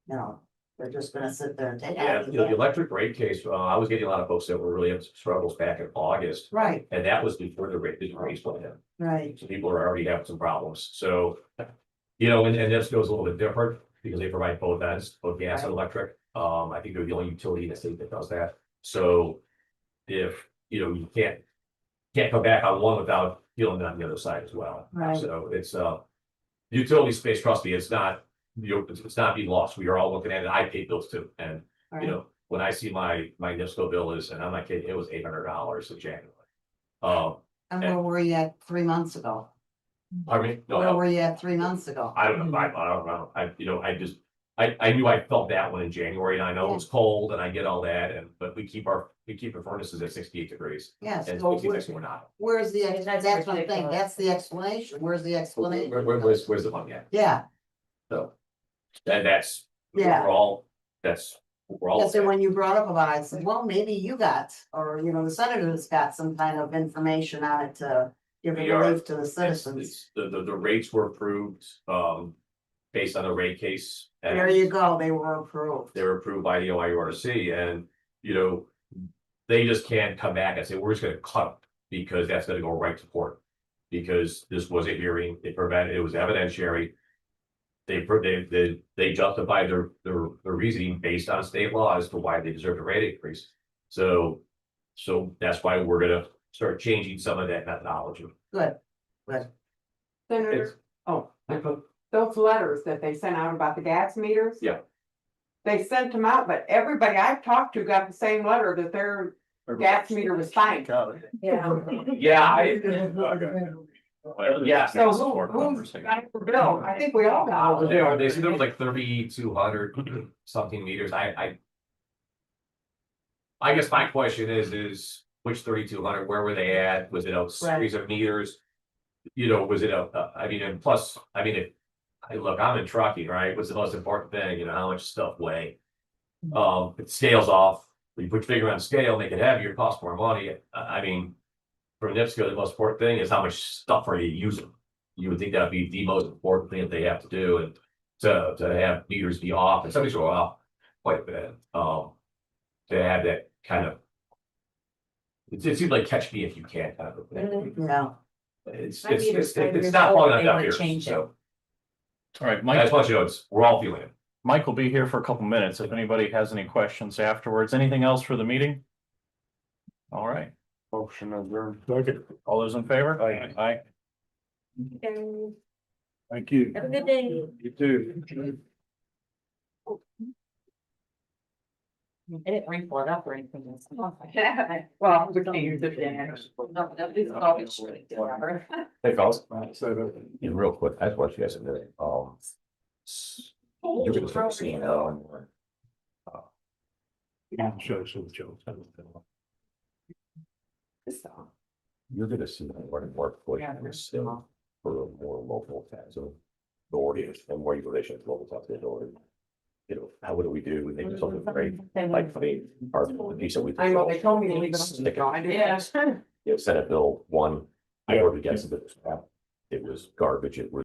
You know, they're just gonna sit there and take. Yeah, the electric rate case, I was getting a lot of folks that were really having some struggles back in August. Right, And that was before the rates went in. right. So people are already having some problems. So, and this goes a little bit different because they provide both ends, both gas and electric. I think they're the only utility in the state that does that. So if, you can't come back on one without dealing on the other side as well. Right. So it's, utility space, trust me, it's not being lost. We are all looking at it. I pay bills too. And, Right. when I see my NIPSCO bill is, and I'm not kidding, it was $800 in January. And where were you at 3 months ago? Pardon me? No, Where were you at 3 months ago? I don't know. I don't know. I knew I felt that one in January, and I know it's cold and I get all that, but we keep our furnaces at 68 degrees. Yes, And so 66 we're not. where's the, that's one thing, that's the explanation, where's the explanation? Where's the money at? Yeah, So, and that's, Yeah. we're all. yes, and when you brought up about it, I said, well, maybe you got, or, the senator's got some kind of information on it to give We are- relief to the citizens. The rates were approved, based on the rate case. and There you go, they were approved. They were approved by the OIURC, and you know, they just can't come back and say, we're just gonna cut them, because that's gonna go right to court. Because this was a hearing, it was evidentiary. They justified their reasoning based on state law as to why they deserve a rate increase. So that's why we're gonna start changing some of that methodology. Good, good. Senator, those letters that they sent out about the gas meters. Yeah. They sent them out, but everybody I've talked to got the same letter that their gas meter was fine. Yeah. Yeah. So who's got it for bill? I think we all got it. They said there was like 3,200 something meters. I guess my question is which 3,200, where were they at? Was it a series of meters? You know, was it I mean, and plus, I mean, look, I'm in trucking, right? What's the most important thing? You know, how much stuff weigh? It scales off. When you put your finger on the scale, make it heavier, it costs more money. I mean, for NIPSCO, the most important thing is how much stuff are you using? You would think that'd be the most important thing that they have to do, and to have meters be off, and somebody's go off quite a bit. To have that kind of, it seems like catch me if you can kind of a thing. Yeah. It's My meter's 5 years not old, falling on they deaf wanna ears, change it. so All right, I Mike, just want you to know, we're all feeling it. Mike will be here for a couple minutes if anybody has any questions afterwards. Anything else for the meeting? All right, Motion adjourned. all those in favor? Aye. Aye. Thank you. Have a good day. You too. I didn't wrinkle it up or anything. Well, we can't use it then. No, nobody's always really doing it. Hey, fellas. So, Yeah, real quick, I just want you guys to know, you're gonna start seeing, show some jokes. you're gonna see more push still for a more local tax authority and more utilization of local tax authority. You know, how what do we do? We think something great, like for the piece that we. I know, they told me to leave it on Stick the it. side. You know, Senate Bill 1, I voted against it, it was garbage, it was